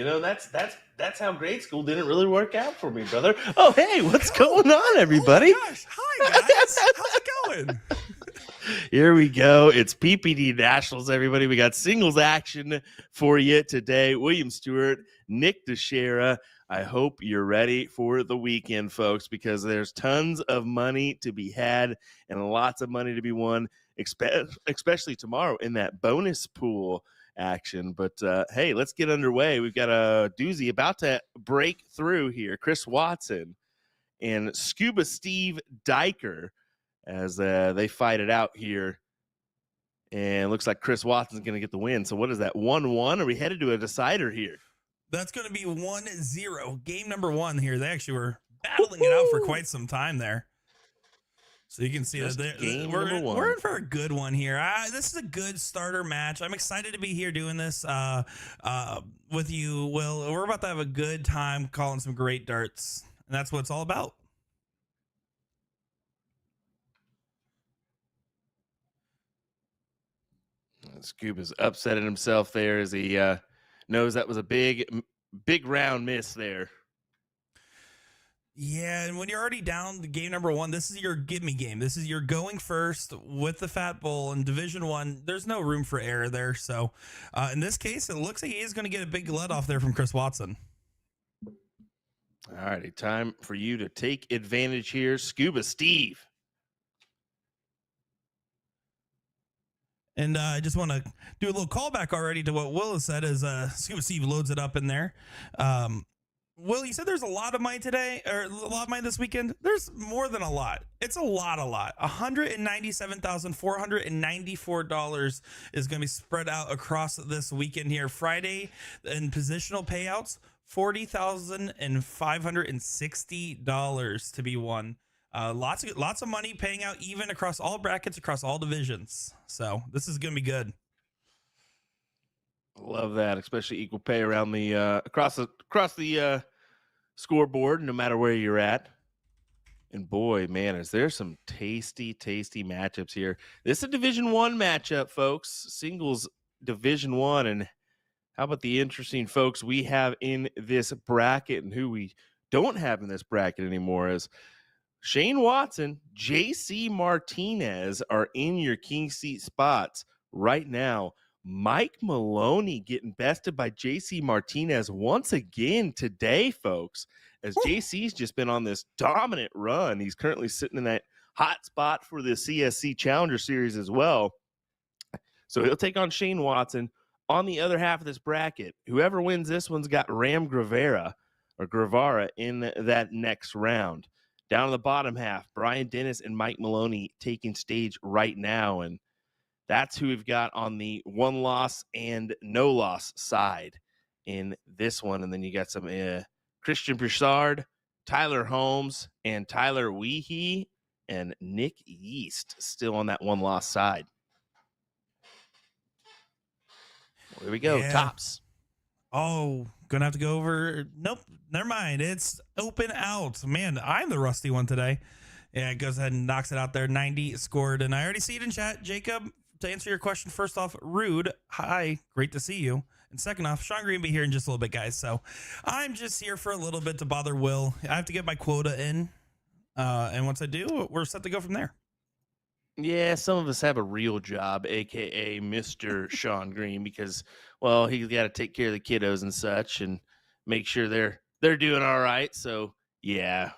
That's how grade school didn't really work out for me, brother. Oh, hey, what's going on, everybody? Oh my gosh. Hi, guys. How's it going? Here we go. It's PPD Nationals, everybody. We got singles action for you today. William Stewart, Nick DeShera. I hope you're ready for the weekend, folks, because there's tons of money to be had and lots of money to be won, especially tomorrow in that bonus pool action. But hey, let's get underway. We've got a doozy about to break through here. Chris Watson and Scuba Steve Dyer as they fight it out here. And it looks like Chris Watson's going to get the win. So what is that, 1-1? Are we headed to a decider here? That's going to be 1-0. Game number 1 here. They actually were battling it out for quite some time there. So you can see that we're in for a good one here. This is a good starter match. I'm excited to be here doing this with you, Will. We're about to have a good time calling some great darts. And that's what it's all about. Scoop is upsetting himself there as he knows that was a big round miss there. Yeah, and when you're already down to game number 1, this is your give-me game. This is your going first with the Fat Bull in Division 1. There's no room for error there. So in this case, it looks like he is going to get a big let off there from Chris Watson. All righty, time for you to take advantage here, Scuba Steve. And I just want to do a little callback already to what Will has said as Scuba Steve loads it up in there. Will, you said there's a lot of money today, or a lot of money this weekend. There's more than a lot. It's a lot. $197,494 is going to be spread out across this weekend here. Friday in positional payouts, $40,560 to be won. Lots of money paying out even across all brackets, across all divisions. So this is going to be good. Love that, especially equal pay around the across the scoreboard, no matter where you're at. And boy, man, is there some tasty matchups here. This is a Division 1 matchup, folks. Singles Division 1. And how about the interesting folks we have in this bracket and who we don't have in this bracket anymore is Shane Watson, JC Martinez are in your king seat spots right now. Mike Maloney getting bested by JC Martinez once again today, folks, as JC's just been on this dominant run. He's currently sitting in that hot spot for the CSC Challenger Series as well. So he'll take on Shane Watson. On the other half of this bracket, whoever wins this one's got Ram Guevara in that next round. Down in the bottom half, Brian Dennis and Mike Maloney taking stage right now, and that's who we've got on the one loss and no loss side in this one. And then you got some Christian Broussard, Tyler Holmes, and Tyler Weehee, and Nick Yeast still on that one loss side. Well, here we go, yeah. Tops. Oh, gonna have to go over. Nope, never mind. It's open out. Man, I'm the rusty one today. Yeah, it goes ahead and knocks it out there. 90 scored, and I already see it in chat. Jacob, to answer your question, first off, Rude, hi, great to see you. And second off, Sean Green will be here in just a little bit, guys. So I'm just here for a little bit to bother Will. I have to get my quota in, and once I do, we're set to go from there. Yeah, some of us have a real job, a.k.a. Mr. Sean Green, because, well, he's got to take care of the kiddos and such and make sure they're doing all right. So, yeah,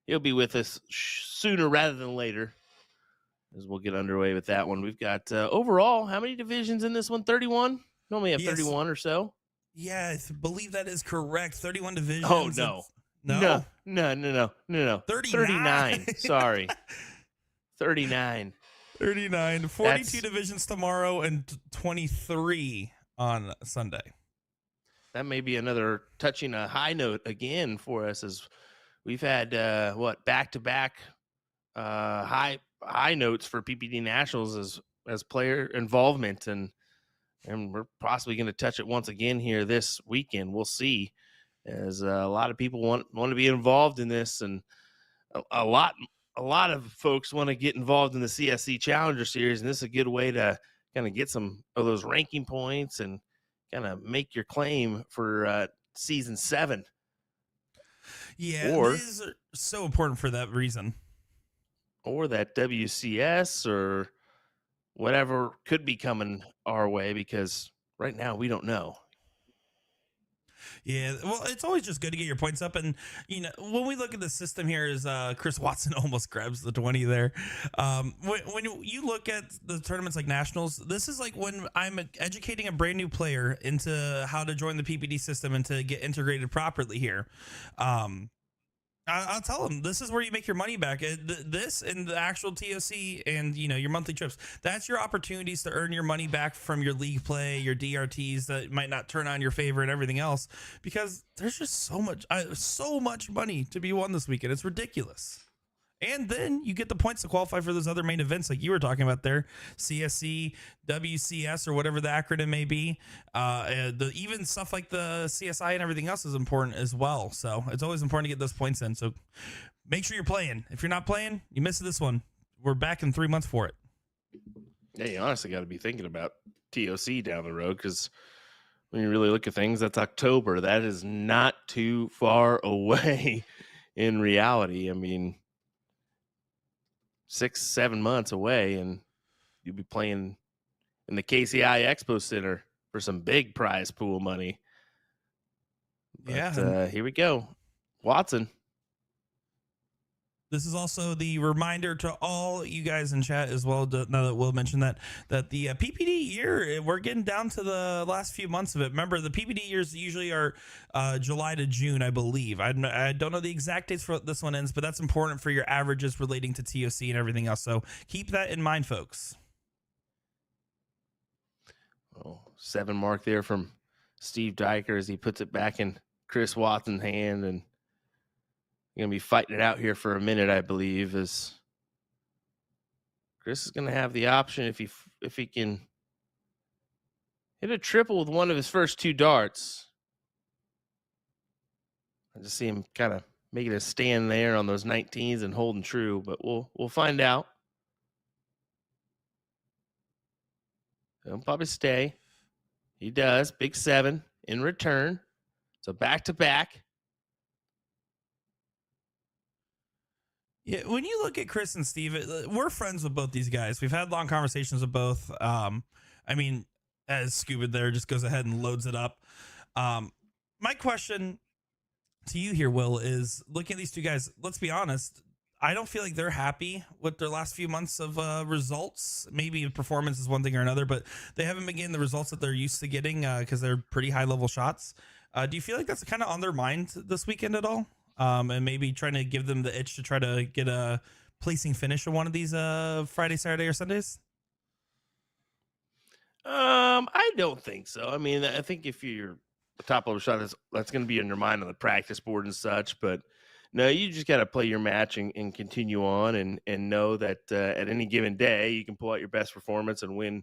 he'll be with us sooner rather than later as we'll get underway with that one. We've got, overall, how many divisions in this one? 31? Normally have 31 or so. Yeah, I believe that is correct. 31 divisions. Oh, no. No. 39. Sorry. 39. 42 divisions tomorrow and 23 on Sunday. That may be another touching a high note again for us, as we've had back-to-back high notes for PPD Nationals as player involvement, and we're possibly going to touch it once again here this weekend. We'll see, as a lot of people want to be involved in this, and a lot of folks want to get involved in the CSC Challenger Series, and this is a good way to kind of get some of those ranking points and kind of make your claim for season 7. Yeah, Or these are so important for that reason. Or that WCS or whatever could be coming our way, because right now we don't know. Yeah, well, it's always just good to get your points up. And, when we look at the system here, is Chris Watson almost grabs the 20 there. When you look at the tournaments like Nationals, this is like when I'm educating a brand new player into how to join the PPD system and to get integrated properly here. I'll tell them this is where you make your money back. This and the actual TOC and your monthly trips. That's your opportunities to earn your money back from your league play, your DRTs that might not turn on your favor, and everything else. Because there's just so much money to be won this weekend. It's ridiculous. And then you get the points to qualify for those other main events like you were talking about there, CSC, WCS, or whatever the acronym may be. Even stuff like the CSI and everything else is important as well. So it's always important to get those points in. So make sure you're playing. If you're not playing, you missed this one. We're back in 3 months for it. Yeah, you honestly got to be thinking about TOC down the road, because when you really look at things, that's October. That is not too far away in reality. I mean, 6-7 months away, and you'll be playing in the KCI Expo Center for some big prize pool money. But, here we go. Watson. This is also the reminder to all you guys in chat as well, now that Will mentioned that the PPD year, we're getting down to the last few months of it. Remember, the PPD years usually are July to June, I believe. I don't know the exact dates for this one ends, but that's important for your averages relating to TOC and everything else. So keep that in mind, folks. 7 mark there from Steve Dyer as he puts it back in Chris Watson's hand, and going to be fighting it out here for a minute, I believe, as Chris is going to have the option if he can hit a triple with one of his first 2 darts. I just see him kind of making a stand there on those 19s and holding true, but we'll find out. He'll probably stay. He does. Big 7 in return. So back-to-back. Yeah, when you look at Chris and Steve, we're friends with both these guys. We've had long conversations with both. I mean, as Scuba there just goes ahead and loads it up. My question to you here, Will, is looking at these 2 guys, let's be honest, I don't feel like they're happy with their last few months of results. Maybe performance is one thing or another, but they haven't been getting the results that they're used to getting because they're pretty high-level shots. Do you feel like that's kind of on their mind this weekend at all? And maybe trying to give them the itch to try to get a placing finish on one of these Friday, Saturday, or Sundays? I don't think so. I mean, I think if you're a top level shot, that's going to be in your mind on the practice board and such. But no, you just got to play your match and continue on, and know that at any given day you can pull out your best performance and win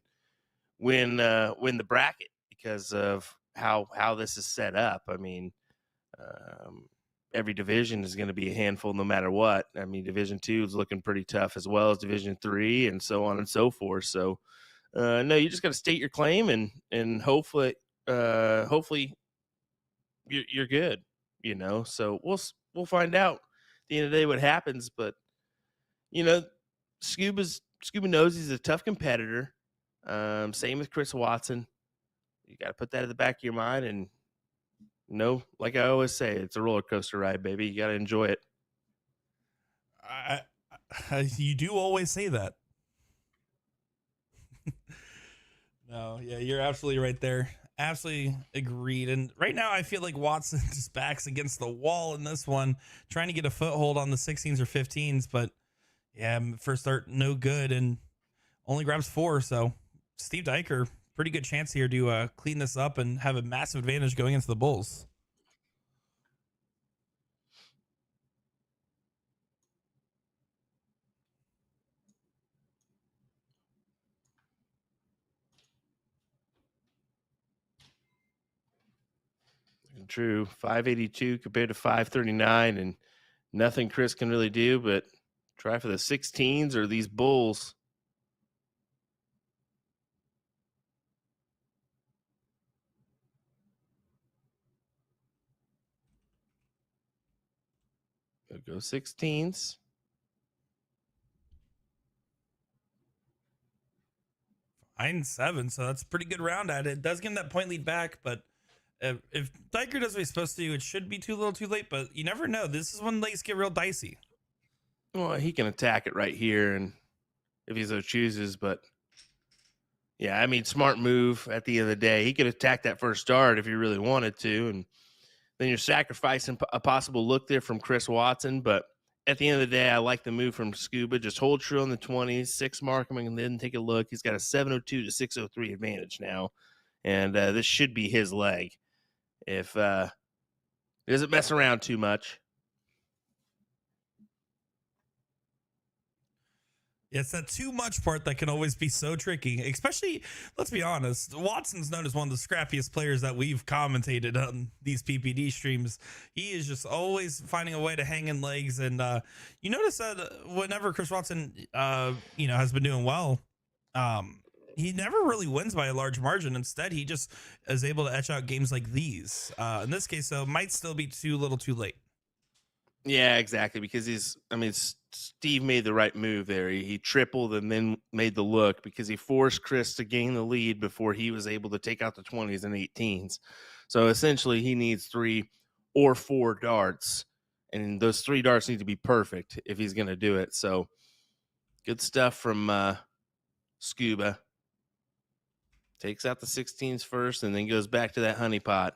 the bracket because of how this is set up. I mean, every division is going to be a handful no matter what. I mean, Division 2 is looking pretty tough, as well as Division 3 and so on and so forth. So, no, you just got to state your claim and hopefully you're good, So we'll find out at the end of the day what happens. But, Scuba knows he's a tough competitor. Same with Chris Watson. You got to put that at the back of your mind, and like I always say, it's a roller coaster ride, baby. You got to enjoy it. You do always say that. No, yeah, you're absolutely right there. Absolutely agreed. And right now, I feel like Watson just backs against the wall in this one, trying to get a foothold on the 16s or 15s. But yeah, first start, no good, and only grabs 4. So Steve Dyer, pretty good chance here to clean this up and have a massive advantage going into the Bulls. True. 582 compared to 539, and nothing Chris can really do but try for the 16s or these Bulls. go 16s. Nine 7, so that's a pretty good round at it. It does give him that point lead back, but if Dyer does what he's supposed to do, it should be too little too late, but you never know. This is when legs get real dicey. Well, he can attack it right here, and if he so chooses, but yeah, I mean, smart move at the end of the day. He could attack that first dart if he really wanted to, and then you're sacrificing a possible look there from Chris Watson, but at the end of the day, I like the move from Scuba. Just hold true on the 20s, 6 mark him, and then take a look. He's got a 702 to 603 advantage now, and this should be his leg if he doesn't mess around too much. It's that too much part that can always be so tricky, especially, let's be honest, Watson's known as one of the scrappiest players that we've commentated on these PPD streams. He is just always finding a way to hang in legs. And you notice that whenever Chris Watson, has been doing well, he never really wins by a large margin. Instead, he just is able to etch out games like these. In this case, though, might still be too little too late. Yeah, exactly. Because Steve made the right move there. He tripled and then made the look because he forced Chris to gain the lead before he was able to take out the 20s and 18s. So essentially, he needs 3 or 4 darts, and those 3 darts need to be perfect if he's going to do it. So good stuff from Scuba. Takes out the 16s first and then goes back to that honeypot.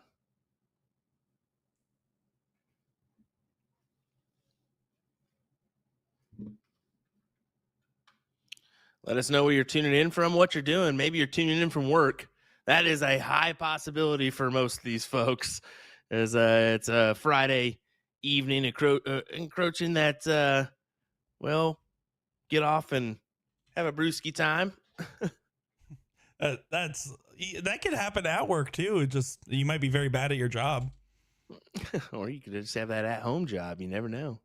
Let us know where you're tuning in from, what you're doing. Maybe you're tuning in from work. That is a high possibility for most of these folks. It's a Friday evening encroaching that, get off and have a brewski time. That could happen at work too. Just you might be very bad at your job, or you could just have that at-home job. You never know.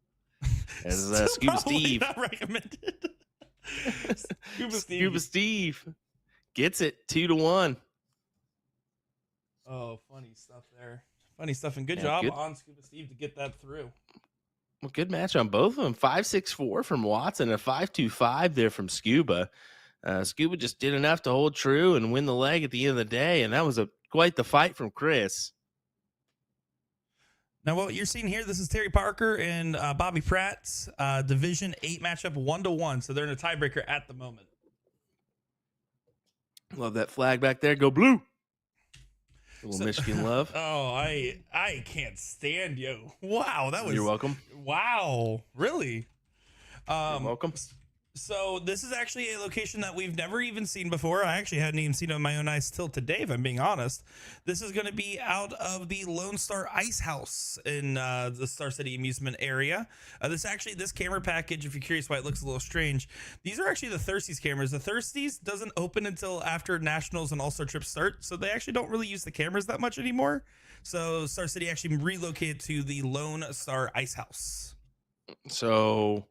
As Scuba Steve not recommended. Scuba Steve gets it 2-1. Oh, funny stuff there. Funny stuff, and good job on Scuba Steve to get that through. Well, good match on both of them. 5-6-4 from Watson, a 5-2-5 there from Scuba. Scuba just did enough to hold true and win the leg at the end of the day, and that was quite the fight from Chris. Now, what you're seeing here, this is Terry Parker and Bobby Pratt's Division 8 matchup 1-1. So they're in a tiebreaker at the moment. Love that flag back there. Go blue. A little Michigan love. Oh, I can't stand you. Wow, that was. You're welcome. Wow, really? You're welcome. So this is actually a location that we've never even seen before. I actually hadn't even seen it with my own eyes till today, if I'm being honest. This is going to be out of the Lone Star Ice House in the Star City Amusement area. This camera package, if you're curious why it looks a little strange, these are actually the Thirsties cameras. The Thirsties doesn't open until after Nationals and All-Star trips start, so they actually don't really use the cameras that much anymore. So Star City actually relocated to the Lone Star Ice House. So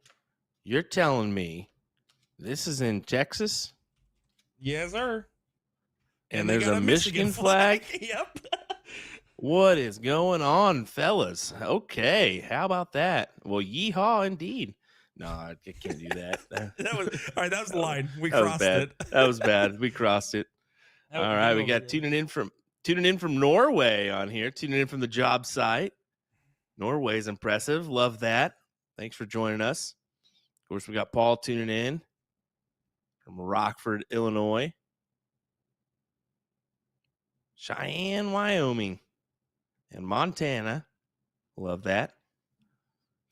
you're telling me this is in Texas? Yes, sir. And there's a Michigan flag? Yep. What is going on, fellas? Okay, how about that? Well, yeehaw indeed. No, I can't do that. That was the line. We crossed it. That was bad. We crossed it. All right, we got tuning in from Norway on here, tuning in from the job site. Norway's impressive. Love that. Thanks for joining us. Of course, we got Paul tuning in from Rockford, Illinois. Cheyenne, Wyoming, and Montana. Love that.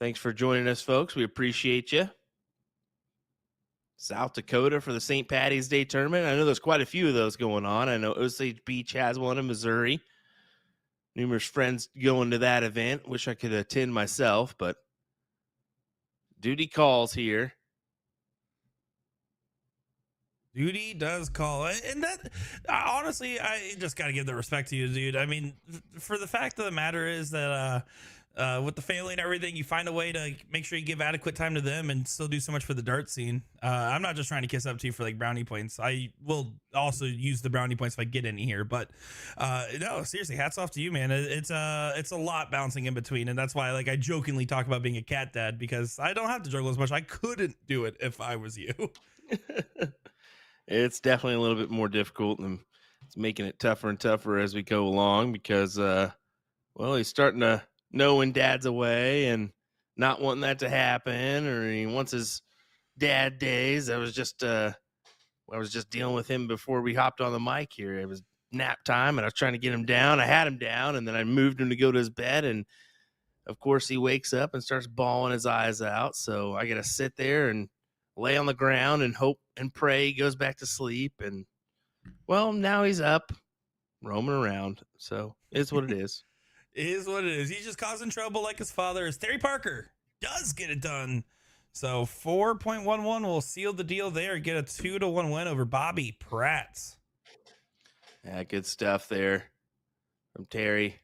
Thanks for joining us, folks. We appreciate you. South Dakota for the St. Patty's Day tournament. I know there's quite a few of those going on. I know Osage Beach has one in Missouri. Numerous friends going to that event. Wish I could attend myself, but duty calls here. Duty does call. And that, honestly, I just got to give the respect to you, dude. I mean, for the fact of the matter is that with the family and everything, you find a way to make sure you give adequate time to them and still do so much for the dart scene. I'm not just trying to kiss up to you for like brownie points. I will also use the brownie points if I get any here. But no, seriously, hats off to you, man. It's a lot bouncing in between, and that's why like I jokingly talk about being a cat dad because I don't have to juggle as much. I couldn't do it if I was you. It's definitely a little bit more difficult, and it's making it tougher and tougher as we go along because, well, he's starting to know when dad's away and not wanting that to happen, or he wants his dad days. I was just dealing with him before we hopped on the mic here. It was nap time, and I was trying to get him down. I had him down, and then I moved him to go to his bed, and of course he wakes up and starts bawling his eyes out. So I got to sit there and lay on the ground and hope and pray he goes back to sleep. And well, now he's up roaming around. So it's what it is. It is what it is. He's just causing trouble like his father. As Terry Parker does get it done. So 4.11 will seal the deal there. Get a 2-1 win over Bobby Pratt. Yeah, good stuff there from Terry.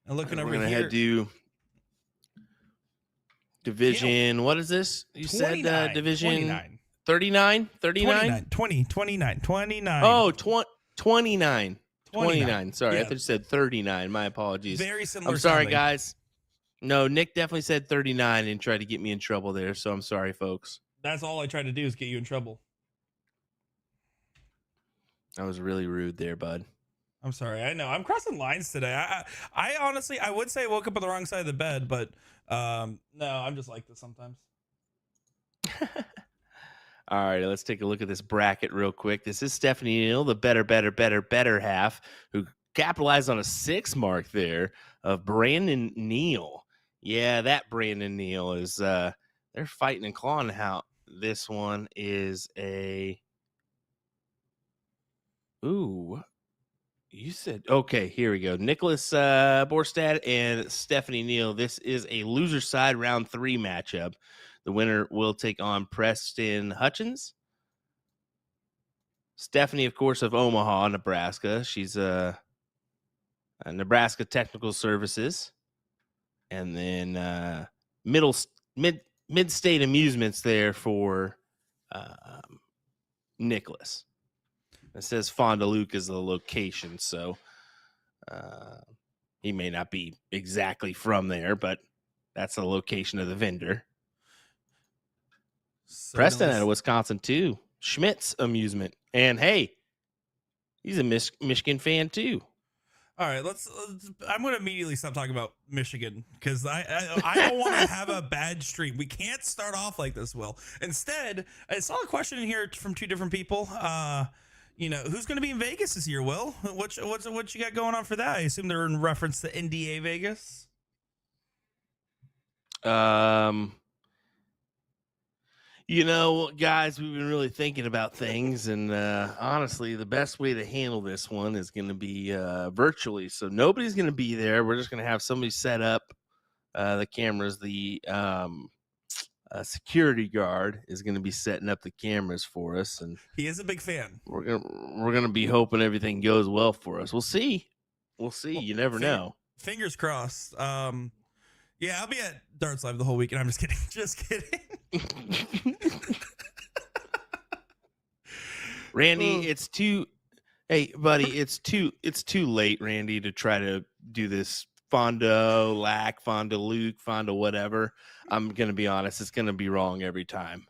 And looking over we're gonna here, head to division. Yeah. What is this? You 29, said division 29. 39, 39, 20, 29, 29. Oh, 29. 29. Sorry, yeah. I thought you said 39. My apologies. Very similar. I'm sorry, sounding. guys. No, Nick definitely said 39 and tried to get me in trouble there. So I'm sorry, folks. That's all I tried to do is get you in trouble. That was really rude there, bud. I'm sorry. I know. I'm crossing lines today. I honestly, I would say I woke up on the wrong side of the bed, but no, I'm just like this sometimes. All right, let's take a look at this bracket real quick. This is Stephanie Neal, the better half, who capitalized on a 6 mark there of Brandon Neal. Yeah, that Brandon Neal is, they're fighting and clawing how this one is a, ooh, you said, okay, here we go. Nicholas Borstad and Stephanie Neal. This is a loser side round 3 matchup. The winner will take on Preston Hutchins. Stephanie, of course, of Omaha, Nebraska. She's a Nebraska Technical Services. And then mid-state amusements there for Nicholas. It says Fond du Lac is the location, so he may not be exactly from there, but that's the location of the vendor. Preston out of Wisconsin too. Schmidt's Amusement, and hey, he's a Michigan fan too. All right, I'm going to immediately stop talking about Michigan because I don't want to have a bad stream. We can't start off like this, Will. Instead, I saw a question in here from 2 different people. Who's going to be in Vegas this year, Will? What you got going on for that? I assume they're in reference to NDA Vegas. Guys, we've been really thinking about things, and honestly, the best way to handle this one is going to be virtually. So nobody's going to be there. We're just going to have somebody set up the cameras. The security guard is going to be setting up the cameras for us, and he is a big fan. We're gonna be hoping everything goes well for us. We'll see. Well, you never know. Fingers crossed. Yeah, I'll be at Darts Live the whole week, and I'm just kidding. Just kidding. Randy, it's too. Hey, buddy, it's too late, Randy, to try to do this Fond du Lac, whatever. I'm gonna be honest; it's gonna be wrong every time.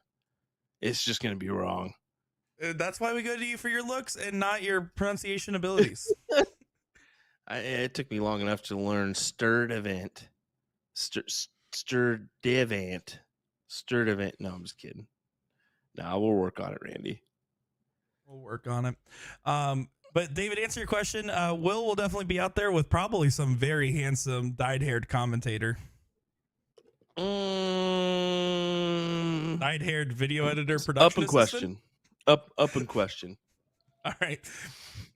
It's just gonna be wrong. That's why we go to you for your looks and not your pronunciation abilities. It took me long enough to learn Sturdivant. Sturdivant. No, I'm just kidding. No, we'll work on it, Randy. We'll work on it. But David, answer your question. Will definitely be out there with probably some very handsome dyed-haired commentator. Dyed-haired video editor, production Up in question. Up in question. All right.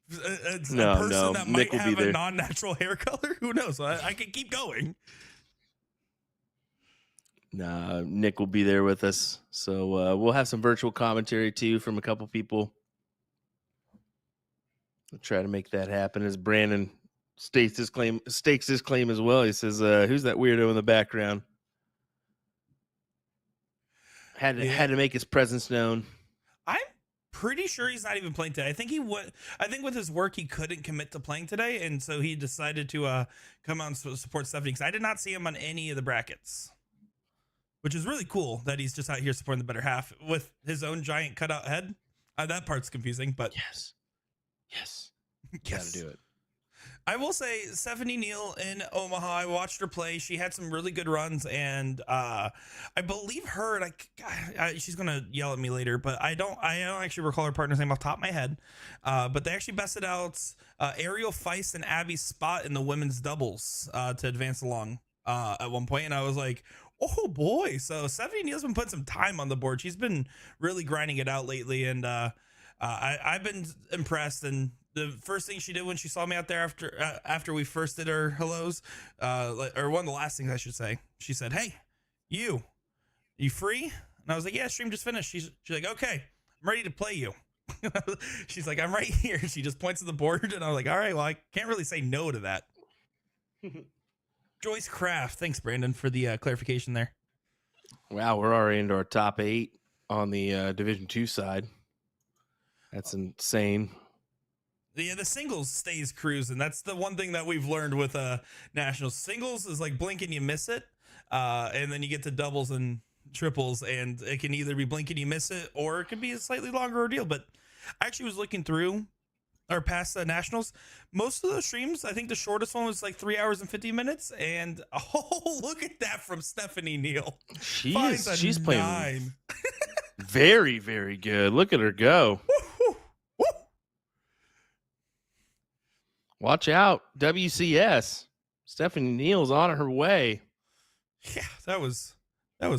It's no, a person that Nick might have a non-natural hair color. Who knows? I can keep going. Nah, Nick will be there with us. So we'll have some virtual commentary too from a couple people. We'll try to make that happen as Brandon stakes his claim as well. He says, "Who's that weirdo in the background?" Had to make his presence known. I'm pretty sure he's not even playing today. I think with his work he couldn't commit to playing today, and so he decided to come out and support Stephanie, because I did not see him on any of the brackets, which is really cool that he's just out here supporting the better half with his own giant cutout head. That part's confusing, but yes, yes, gotta do it. I will say Stephanie Neal in Omaha, I watched her play. She had some really good runs, and I believe her, and she's going to yell at me later, but I don't actually recall her partner's name off the top of my head. But they actually bested out Ariel Feist and Abby Spot in the women's doubles to advance along at one point. And I was like, oh boy. So Stephanie Neal's been putting some time on the board. She's been really grinding it out lately, and I've been impressed. And the first thing she did when she saw me out there after we first did our hellos, or one of the last things I should say, she said, "Hey, you free?" And I was like, "Yeah, stream just finished." She's like, "Okay, I'm ready to play you." She's like, "I'm right here." She just points to the board, and I was like, "All right, well, I can't really say no to that." Joyce Craft, thanks, Brandon, for the clarification there. Wow, we're already into our top 8 on the Division 2 side. That's insane. Yeah, the singles stays cruising. That's the one thing that we've learned with nationals. Singles is like blink and you miss it, and then you get to doubles and triples, and it can either be blink and you miss it, or it could be a slightly longer ordeal. But I actually was looking through our past nationals. Most of those streams, I think the shortest one was like 3 hours and 50 minutes. And oh, look at that from Stephanie Neal. She's playing very, very good. Look at her go. Watch out, WCS. Stephanie Neal's on her way. Yeah, that was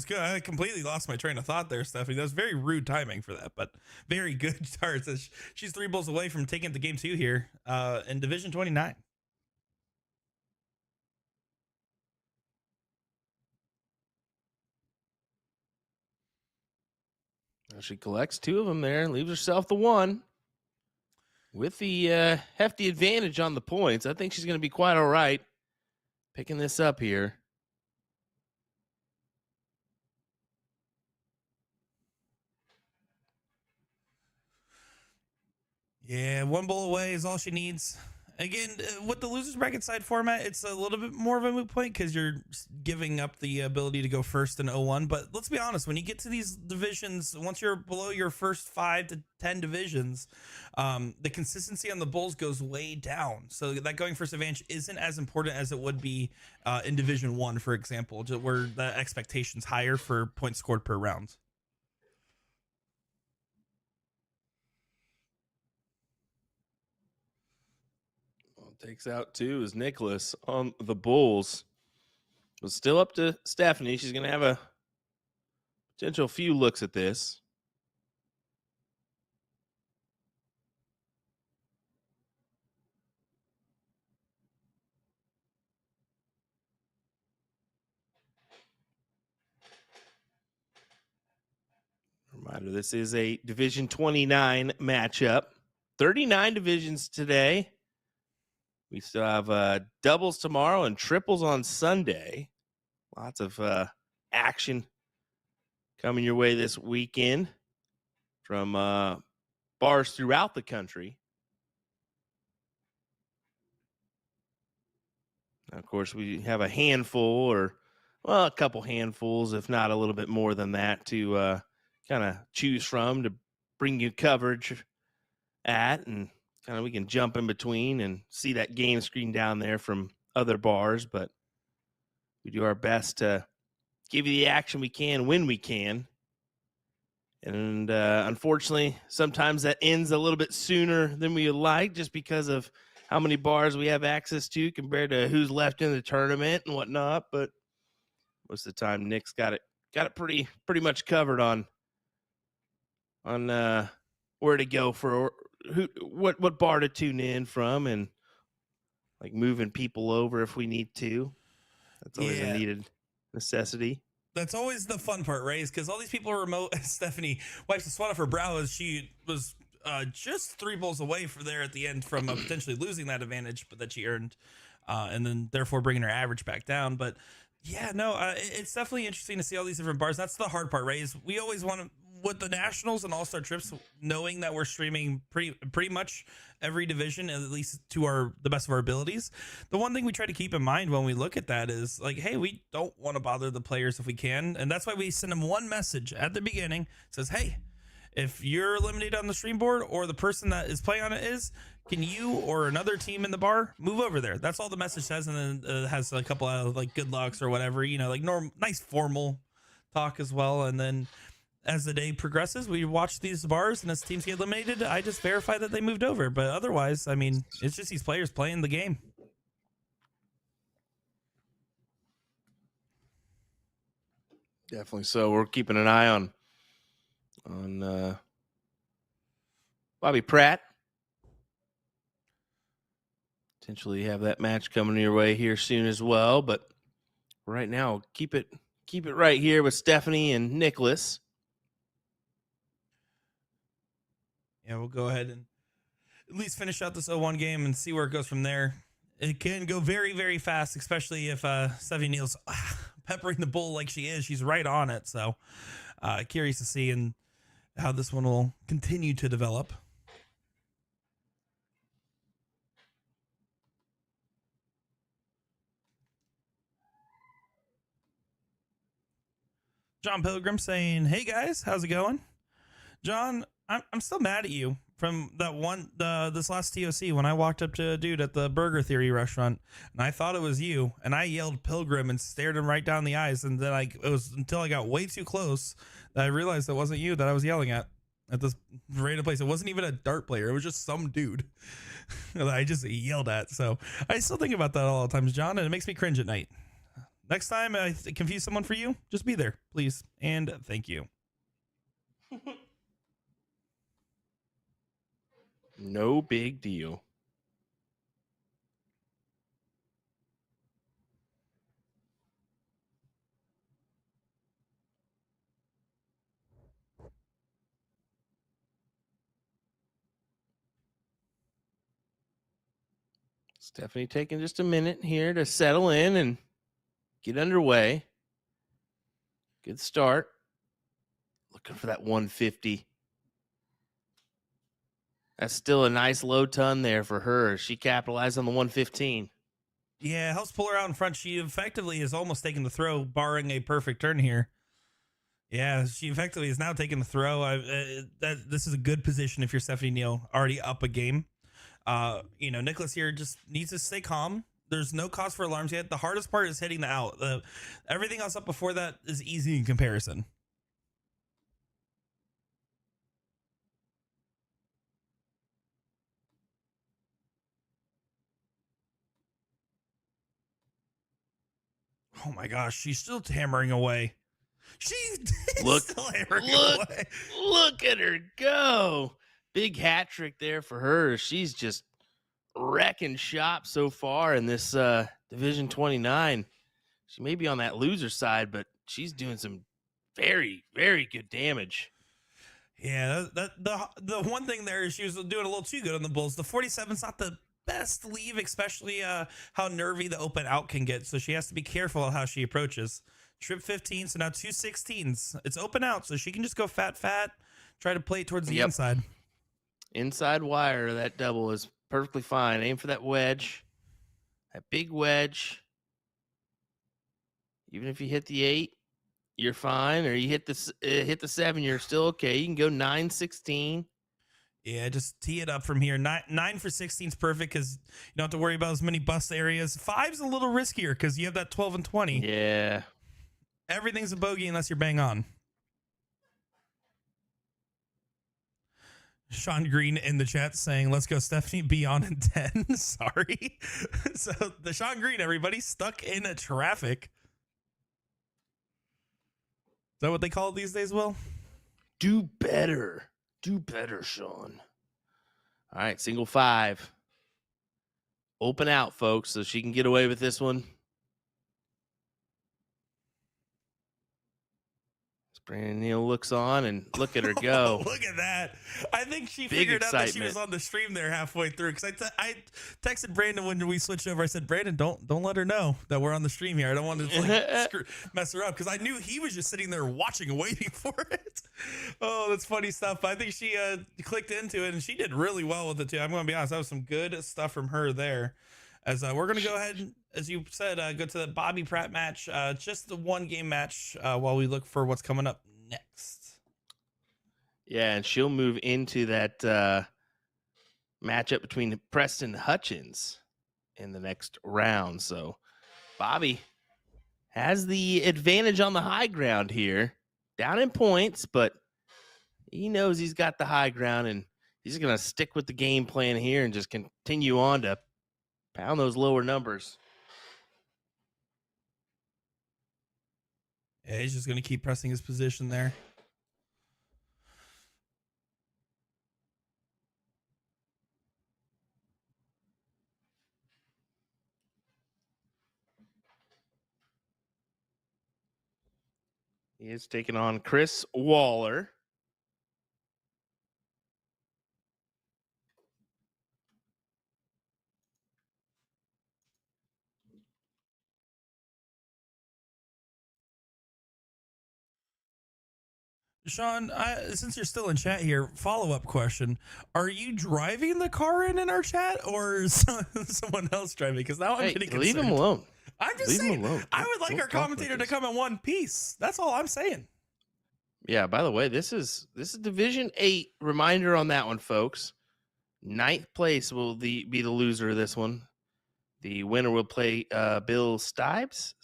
good. I completely lost my train of thought there, Stephanie. That was very rude timing for that, but very good starts. She's 3 bowls away from taking it to game 2 here in Division 29. She collects 2 of them there and leaves herself the 1. With the hefty advantage on the points, I think she's going to be quite all right picking this up here. Yeah, 1 bowl away is all she needs. Again, with the losers bracket side format, it's a little bit more of a moot point because you're giving up the ability to go first in 01. But let's be honest, when you get to these divisions, once you're below your first 5 to 10 divisions, the consistency on the bowls goes way down. So that going first advantage isn't as important as it would be in Division 1, for example, where the expectation's higher for points scored per round. Takes out 2 is Nicholas on the Bulls. But still up to Stephanie. She's going to have a potential few looks at this. Reminder, this is a Division 29 matchup. 39 divisions today. We still have doubles tomorrow and triples on Sunday. Lots of action coming your way this weekend from bars throughout the country. Of course, we have a handful a couple handfuls, if not a little bit more than that, to kind of choose from to bring you coverage at, and kind of we can jump in between and see that game screen down there from other bars, but we do our best to give you the action we can when we can. And unfortunately, sometimes that ends a little bit sooner than we would like, just because of how many bars we have access to compared to who's left in the tournament and whatnot. But most of the time, Nick's got it pretty much covered on where to go for what bar to tune in from, and like moving people over if we need to. That's always a needed necessity. That's always the fun part, right? Because all these people are remote. Stephanie wipes the sweat off her brow as she was just 3 balls away for there at the end from potentially losing that advantage, but that she earned, and then therefore bringing her average back down. But yeah, no, it's definitely interesting to see all these different bars. That's the hard part, right? Is we always want to, with the nationals and all-star trips, knowing that we're streaming pretty much every division, at least to the best of our abilities. The one thing we try to keep in mind when we look at that is like, hey, we don't want to bother the players if we can, and that's why we send them one message at the beginning. Says, hey, if you're eliminated on the stream board or the person that is playing on it is, can you or another team in the bar move over there? That's all the message says, and then it has a couple of like good lucks or whatever, like nice formal talk as well. And then as the day progresses, we watch these bars, and as teams get eliminated, I just verify that they moved over. But otherwise, I mean, it's just these players playing the game. Definitely so. We're keeping an eye on Bobby Pratt. Potentially have that match coming your way here soon as well. But right now, keep it right here with Stephanie and Nicholas. Yeah, we'll go ahead and at least finish out this 0-1 game and see where it goes from there. It can go very, very fast, especially if Stephanie Neal's peppering the bull like she is. She's right on it. So curious to see and how this one will continue to develop. John Pilgrim saying, hey guys, how's it going? John, I'm still mad at you from that one, this last TOC when I walked up to a dude at the Burger Theory restaurant and I thought it was you, and I yelled Pilgrim and stared him right down the eyes, and then it was until I got way too close that I realized it wasn't you that I was yelling at this random place. It wasn't even a dart player. It was just some dude that I just yelled at. So I still think about that all the times, John, and it makes me cringe at night. Next time I confuse someone for you, just be there, please. And thank you. No big deal. Stephanie taking just a minute here to settle in and get underway. Good start. Looking for that 150. That's still a nice low ton there for her. She capitalized on the 115. Yeah, helps pull her out in front. She effectively is almost taking the throw, barring a perfect turn here. Yeah, she effectively is now taking the throw. This is a good position if you're Stephanie Neal, already up a game. Nicholas here just needs to stay calm. There's no cause for alarms yet. The hardest part is hitting the out. Everything else up before that is easy in comparison. Oh my gosh, she's still hammering away. She's still hammering away. Look at her go. Big hat trick there for her. She's just wrecking shop so far in this Division 29. She may be on that loser side, but she's doing some very, very good damage. Yeah, the one thing there is she was doing a little too good on the Bulls. The 47's not the best leave, especially how nervy the open out can get. So she has to be careful of how she approaches. Trip 15, so now 2 16s. It's open out, so she can just go fat, try to play it towards the inside. Inside wire, that double is perfectly fine. Aim for that wedge, that big wedge. Even if you hit the 8, you're fine. Or you hit the 7, you're still okay. You can go 9 16. Yeah, just tee it up from here. 9 for 16 is perfect because you don't have to worry about as many bust areas. 5's a little riskier because you have that 12 and 20. Yeah. Everything's a bogey unless you're bang on. Sean Green in the chat saying, let's go, Stephanie, be on in 10. Sorry. So the Sean Green, everybody, stuck in traffic. Is that what they call it these days, Will? Do better. Do better, Sean. All right, single 5. Open out, folks, so she can get away with this one. It's Brandon Neal looks on and look at her go. Look at that. I think she Big figured out that she excitement. was on the stream there halfway through. Because I texted Brandon when we switched over. I said, Brandon, don't let her know that we're on the stream here. I don't want to mess her up. Because I knew he was just sitting there watching and waiting for it. Oh, that's funny stuff. I think she clicked into it and she did really well with it too. I'm going to be honest. That was some good stuff from her there. As we're going to go ahead and, as you said, go to the Bobby Pratt match. Just the 1 game match while we look for what's coming up next. Yeah, and she'll move into that matchup between Preston Hutchins in the next round. So Bobby has the advantage on the high ground here, down in points, but he knows he's got the high ground, and he's going to stick with the game plan here and just continue on to pound those lower numbers. Yeah, he's just going to keep pressing his position there. He is taking on Chris Waller. Sean, since you're still in chat here, follow-up question. Are you driving the car in our chat or is someone else driving? Because now I'm getting concerned. Leave him alone. I'm just saying, I would like our commentator to come in one piece. That's all I'm saying. Yeah, by the way, this is Division 8. Reminder on that one, folks. 9th place will be the loser of this one. The winner will play Bill Stibbs?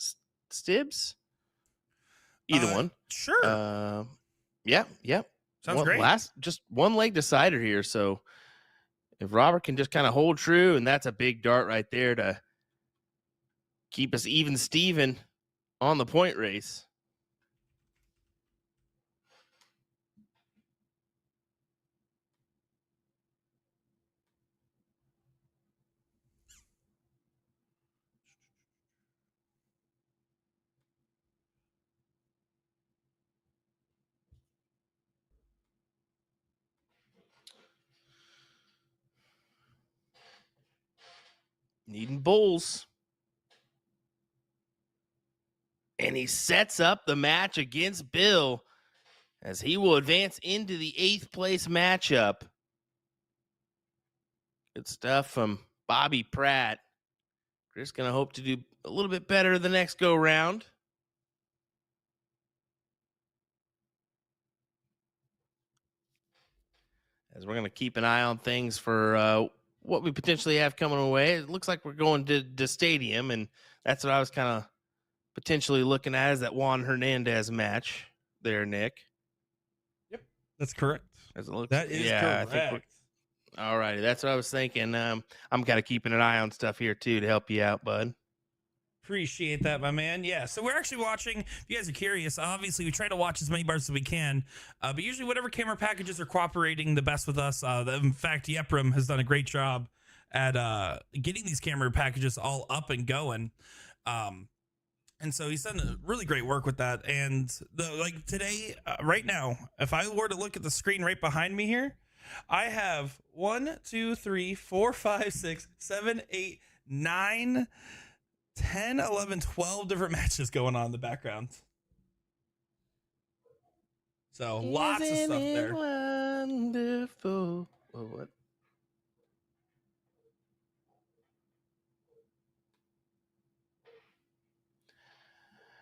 Either one. Sure. Yeah. Sounds great. Just one leg decider here. So if Robert can just kind of hold true, and that's a big dart right there to keep us even Steven on the point race. Needing bulls. And he sets up the match against Bill as he will advance into the 8th place matchup. Good stuff from Bobby Pratt. Chris going to hope to do a little bit better the next go round. As we're going to keep an eye on things for what we potentially have coming away. It looks like we're going to stadium, and that's what I was kind of potentially looking at, is that Juan Hernandez match there, Nick. Yep, that's correct. As it looks, that is correct. I think all righty. That's what I was thinking. I'm kind of keeping an eye on stuff here, too, to help you out, bud. Appreciate that, my man. Yeah, so we're actually watching. If you guys are curious, obviously we try to watch as many bars as we can, but usually whatever camera packages are cooperating the best with us. In fact, Yepram has done a great job at getting these camera packages all up and going. And so he's done really great work with that. And like today, right now, if I were to look at the screen right behind me here, I have 1, 2, 3, 4, 5, 6, 7, 8, 9, 10, 11, 12 different matches going on in the background. So lots of stuff there. Wonderful. Oh, what?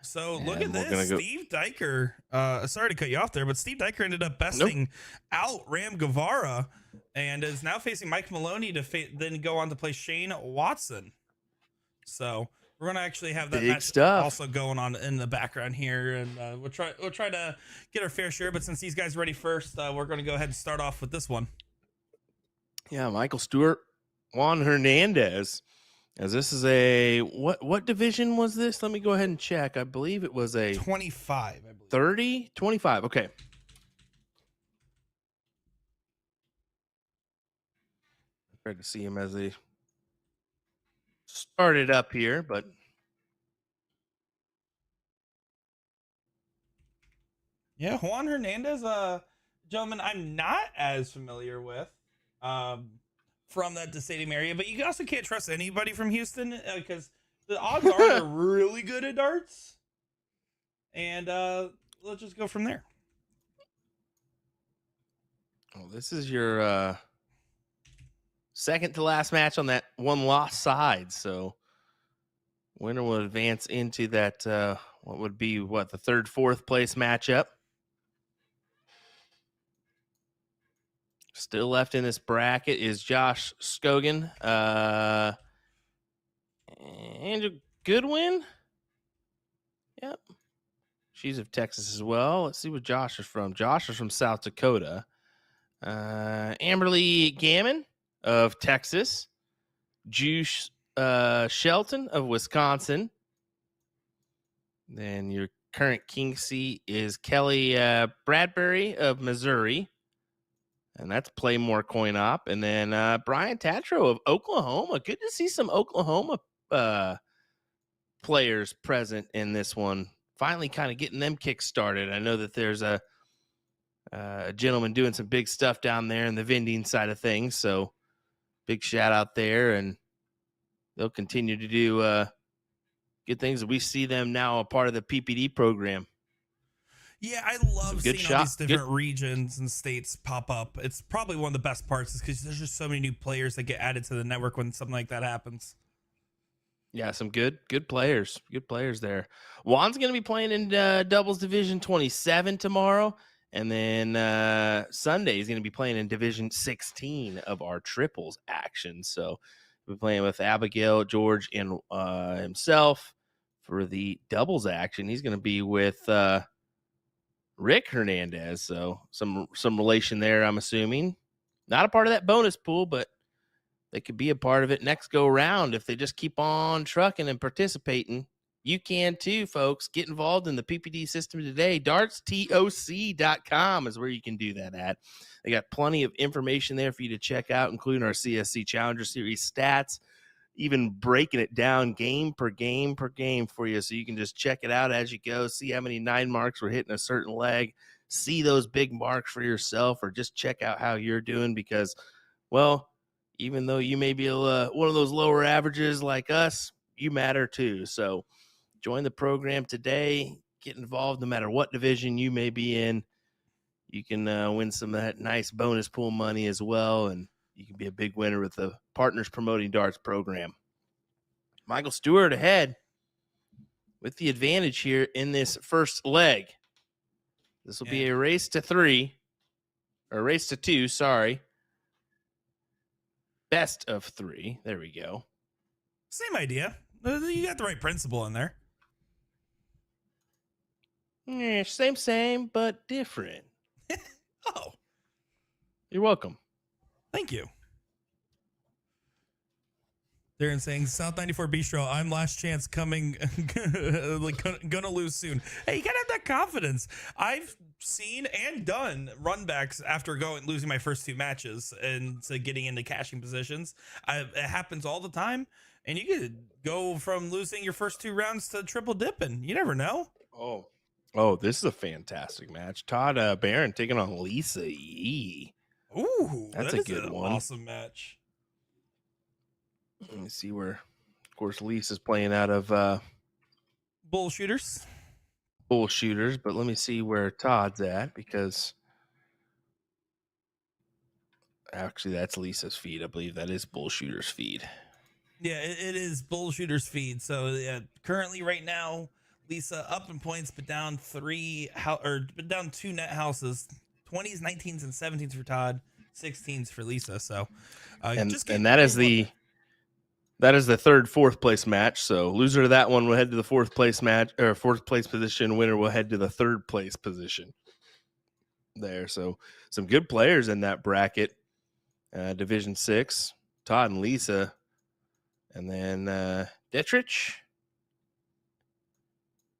So look at this. Steve Dyer. Sorry to cut you off there, but Steve Dyer ended up besting out Ram Guevara and is now facing Mike Maloney to then go on to play Shane Watson. So we're gonna actually have that match also going on in the background here, and we'll try to get our fair share. But since these guys are ready first, we're gonna go ahead and start off with this one. Yeah, Michael Stewart, Juan Hernandez. As this is a what division was this? Let me go ahead and check. I believe it was a 25. I believe 30, 25. Okay. Tried to see him as they started up here, but Yeah, Juan Hernandez, gentleman I'm not as familiar with um, from that stadium area, but you also can't trust anybody from Houston because the odds are they're really good at darts. And let's just go from there. Well, this is your second to last match on that one loss side. So winner will advance into that what would be the third, fourth place matchup. Still left in this bracket is Josh Scogan. Andrew Goodwin. Yep. She's of Texas as well. Let's see where Josh is from. Josh is from South Dakota. Amberly Gammon of Texas. Juice Shelton of Wisconsin. Then your current king seat is Kelly Bradbury of Missouri. And that's play more coin op. And then Brian Tatro of Oklahoma. Good to see some Oklahoma players present in this one. Finally kind of getting them kick started. I know that there's a gentleman doing some big stuff down there in the vending side of things. So big shout out there. And they'll continue to do good things. We see them now a part of the PPD program. Yeah, I love seeing all these different regions and states pop up. It's probably one of the best parts is because there's just so many new players that get added to the network when something like that happens. Yeah, some good players. Good players there. Juan's going to be playing in Doubles Division 27 tomorrow. And then Sunday he's going to be playing in Division 16 of our triples action. So we're playing with Abigail, George, and himself for the doubles action. He's going to be with Rick Hernandez. So some relation there, I'm assuming. Not a part of that bonus pool, but they could be a part of it next go round if they just keep on trucking and participating. You can too, folks. Get involved in the PPD system today. dartstoc.com is where you can do that at. They got plenty of information there for you to check out, including our CSC Challenger Series stats, even breaking it down game per game for you, so you can just check it out as you go, see how many 9 marks we're hitting a certain leg, see those big marks for yourself, or just check out how you're doing because, well, even though you may be one of those lower averages like us, you matter too. So join the program today. Get involved no matter what division you may be in. You can win some of that nice bonus pool money as well, and you can be a big winner with the Partners Promoting Darts program. Michael Stewart ahead with the advantage here in this first leg. This will be a race to 2, sorry. Best of 3. There we go. Same idea. You got the right principle in there. Yeah, same, but different. Oh. You're welcome. Thank you. Darren saying, South 94 Bistro, I'm last chance coming, gonna lose soon. Hey, you gotta have that confidence. I've seen and done runbacks after losing my first 2 matches and getting into cashing positions. It happens all the time, and you could go from losing your first 2 rounds to triple dipping. You never know. Oh, this is a fantastic match. Todd Barron taking on Lisa Yee. Ooh, that's a good one. Awesome match. Let me see where, of course, Lisa's playing out of Bull Shooters, but let me see where Todd's at because actually that's Lisa's feed. I believe that is Bull Shooters feed. Yeah, it is Bull Shooters feed. So yeah, currently right now, Lisa up in points, but down 2 net houses, 20s, 19s, and 17s for Todd, 16s for Lisa. So, and that is the third, fourth place match. So loser to that one will head to the fourth place match or fourth place position. Winner will head to the third place position there. So some good players in that bracket, Division 6, Todd and Lisa, and then Dietrich.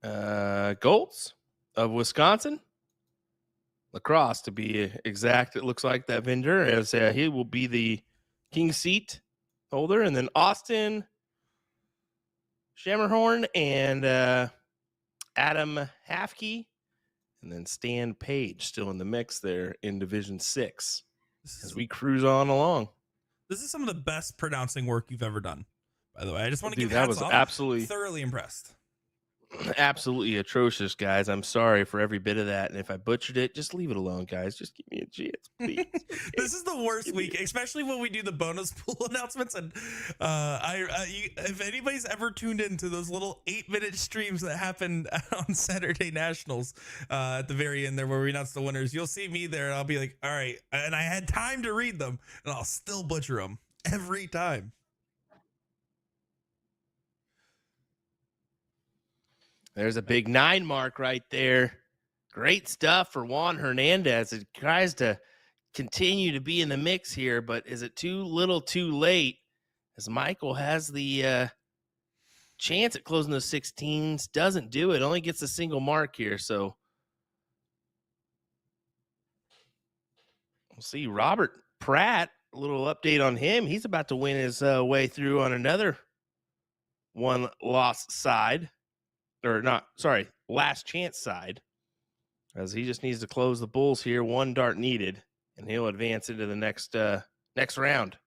Goltz of Wisconsin, Lacrosse to be exact. It looks like that vendor as he will be the king seat holder, and then Austin Shammerhorn and Adam Hafke And then Stan Page still in the mix there in Division 6 as we cruise on along. This is some of the best pronouncing work you've ever done, by the way. I just want to give that hats was off. absolutely Thoroughly impressed. Absolutely atrocious, guys. I'm sorry for every bit of that. And if I butchered it, just leave it alone, guys. Just give me a chance, please. Okay? This is the worst week, especially when we do the bonus pool announcements. And if anybody's ever tuned into those little 8-minute streams that happen on Saturday Nationals at the very end there where we announce the winners, you'll see me there and I'll be like, all right. And I had time to read them and I'll still butcher them every time. There's a big 9 mark right there. Great stuff for Juan Hernandez. It tries to continue to be in the mix here, but is it too little too late? As Michael has the chance at closing those 16s, doesn't do it, only gets a single mark here. So we'll see. Robert Pratt, a little update on him. He's about to win his way through on another one-loss side. Or not, sorry, last chance side, as he just needs to close the Bulls here. 1 dart needed, and he'll advance into the next round.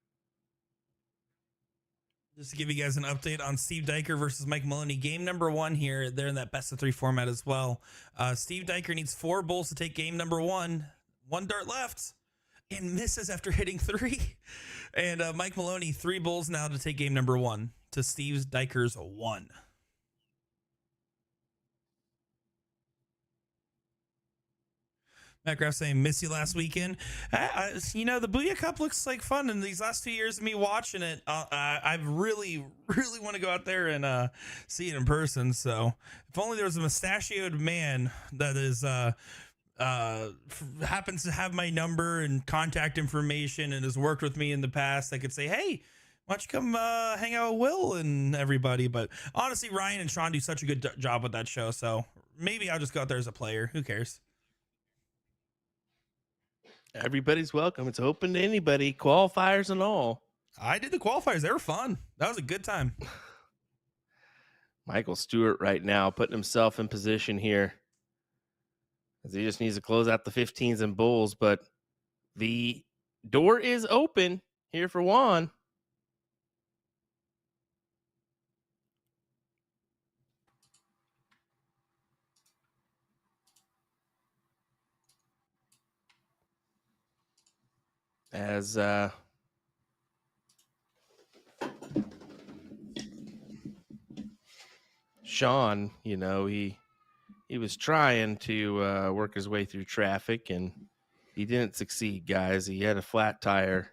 Just to give you guys an update on Steve Dyer versus Mike Maloney. Game number 1 here. They're in that best-of-3 format as well. Steve Dyer needs 4 Bulls to take game number 1. 1 dart left, and misses after hitting 3. And Mike Maloney, 3 Bulls now to take game number 1 to Steve Dyer's 1. Matt Graff saying, miss you last weekend. The Booyah Cup looks like fun. And these last 2 years of me watching it, I really, really want to go out there and see it in person. So if only there was a mustachioed man that is happens to have my number and contact information and has worked with me in the past, I could say, hey, why don't you come hang out with Will and everybody? But honestly, Ryan and Sean do such a good job with that show. So maybe I'll just go out there as a player. Who cares? Everybody's welcome. It's open to anybody, qualifiers and all. I did the qualifiers. They were fun. That was a good time. Michael Stewart right now putting himself in position here, as he just needs to close out the 15s and Bulls. But the door is open here for Juan. As Sean, he was trying to work his way through traffic, and he didn't succeed, guys. He had a flat tire,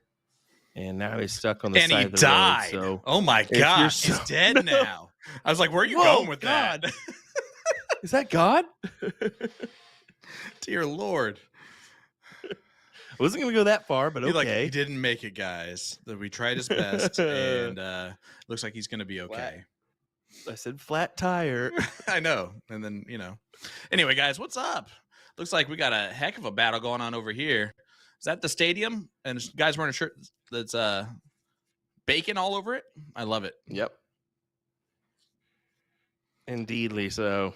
and now he's stuck on the side of the died. road. So, oh my gosh, he's dead now. I was like, where are you going with God. that? Is that God? Dear Lord. I wasn't going to go that far, but okay. He didn't make it, guys. We tried his best, and looks like he's going to be okay. I said flat tire. I know. And then, Anyway, guys, what's up? Looks like we got a heck of a battle going on over here. Is that the stadium? And guys wearing a shirt that's bacon all over it? I love it. Yep. Indeedly so.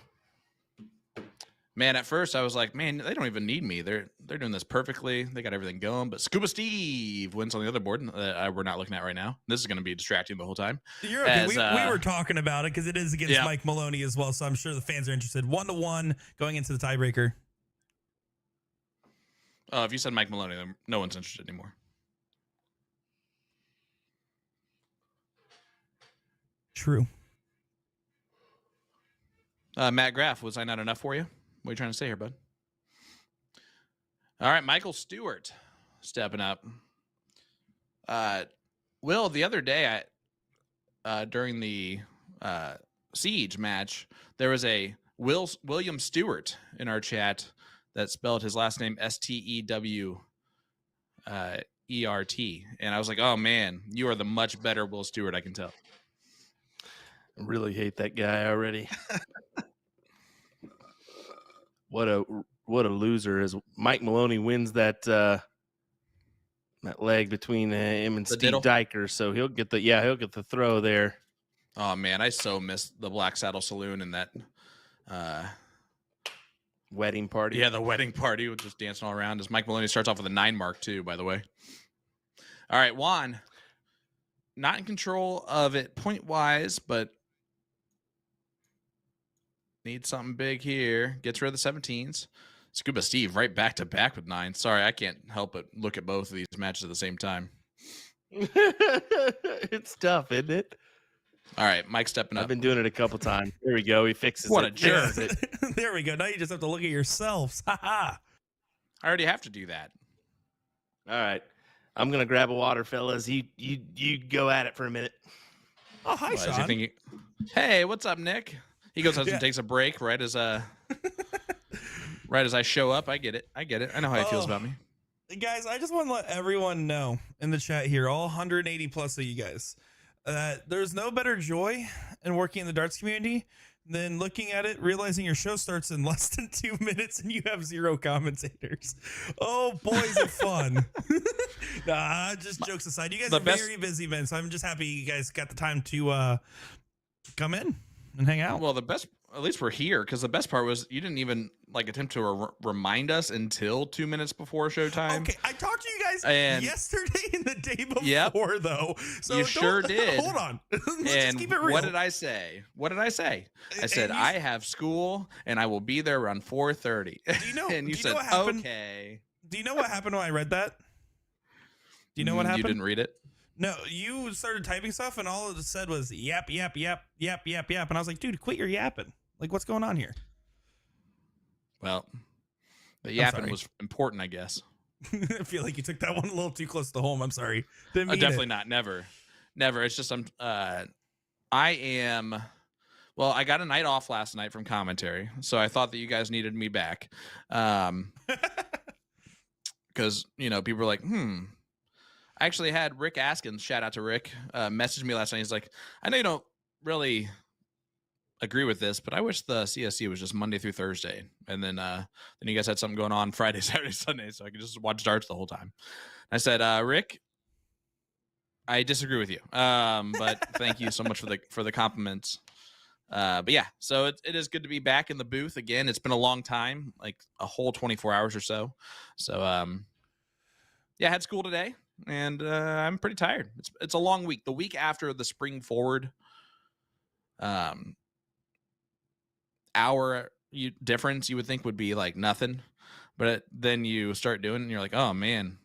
Man, at first I was like, man, they don't even need me. They're doing this perfectly. They got everything going. But Scuba Steve wins on the other board that we're not looking at right now. This is going to be distracting the whole time. You're okay. We were talking about it because it is against Mike Maloney as well. So I'm sure the fans are interested. 1-1 going into the tiebreaker. Oh, if you said Mike Maloney, then no one's interested anymore. True. Matt Graff, was I not enough for you? What are you trying to say here, bud? All right, Michael Stewart stepping up. Will, the other day, during the Siege match, there was a William Stewart in our chat that spelled his last name Stewert. And I was like, oh, man, you are the much better Will Stewart, I can tell. I really hate that guy already. What a loser! As Mike Maloney wins that leg between him and Steve Dyer, so he'll get the throw there. Oh man, I so miss the Black Saddle Saloon and that wedding party. Yeah, the wedding party with just dancing all around. As Mike Maloney starts off with a 9 mark too, by the way. All right, Juan. Not in control of it point-wise, but needs something big here. Gets rid of the 17s. Scuba Steve right back-to-back with 9. Sorry, I can't help but look at both of these matches at the same time. It's tough, isn't it? All right, Mike stepping up. I've been doing it a couple times. There we go. He fixes What it. a jerk. There we go. Now you just have to look at yourselves. Ha ha. I already have to do that. All right. I'm going to grab a water, fellas. You go at it for a minute. Oh, hi, Well, is he Sean. thinking, hey, what's up, Nick? He goes out and takes a break right as I show up. I get it. I know how he feels about me. Guys, I just want to let everyone know in the chat here, all 180 plus of you guys, that there's no better joy in working in the darts community than looking at it, realizing your show starts in less than 2 minutes and you have 0 commentators. Oh, boy, is it fun. Nah, just jokes aside. You guys are very busy, man, so I'm just happy you guys got the time to come in and hang out. Well, at least we're here, because the best part was you didn't even attempt to remind us until 2 minutes before showtime. Okay, I talked to you guys yesterday and the day before, though. So you sure did. Hold on. Let's and just keep it real. what did I say? I said I have school and I will be there around 4:30. Do you know? And you said what happened? okay. Do you know what happened when I read that? Do you know what happened? You didn't read it. No, you started typing stuff and all it said was yap, yap, yap, yap, yap, yap. And I was like, dude, quit your yapping. Like, what's going on here? Well, the yapping was important, I guess. I feel like you took that one a little too close to home. I'm sorry. Didn't mean definitely not. Never. It's just I got a night off last night from commentary, so I thought that you guys needed me back. Because, people were like, I actually had Rick Askins, shout out to Rick, message me last night. He's like, I know you don't really agree with this, but I wish the CSC was just Monday through Thursday. And then you guys had something going on Friday, Saturday, Sunday, so I could just watch darts the whole time. I said, Rick, I disagree with you. But thank you so much for the compliments. But yeah, so it is good to be back in the booth again. It's been a long time, like a whole 24 hours or so. So yeah, I had school today. And I'm pretty tired. It's a long week. The week after the spring forward hour difference, you would think would be like nothing. But then you start doing it and you're like, oh, man,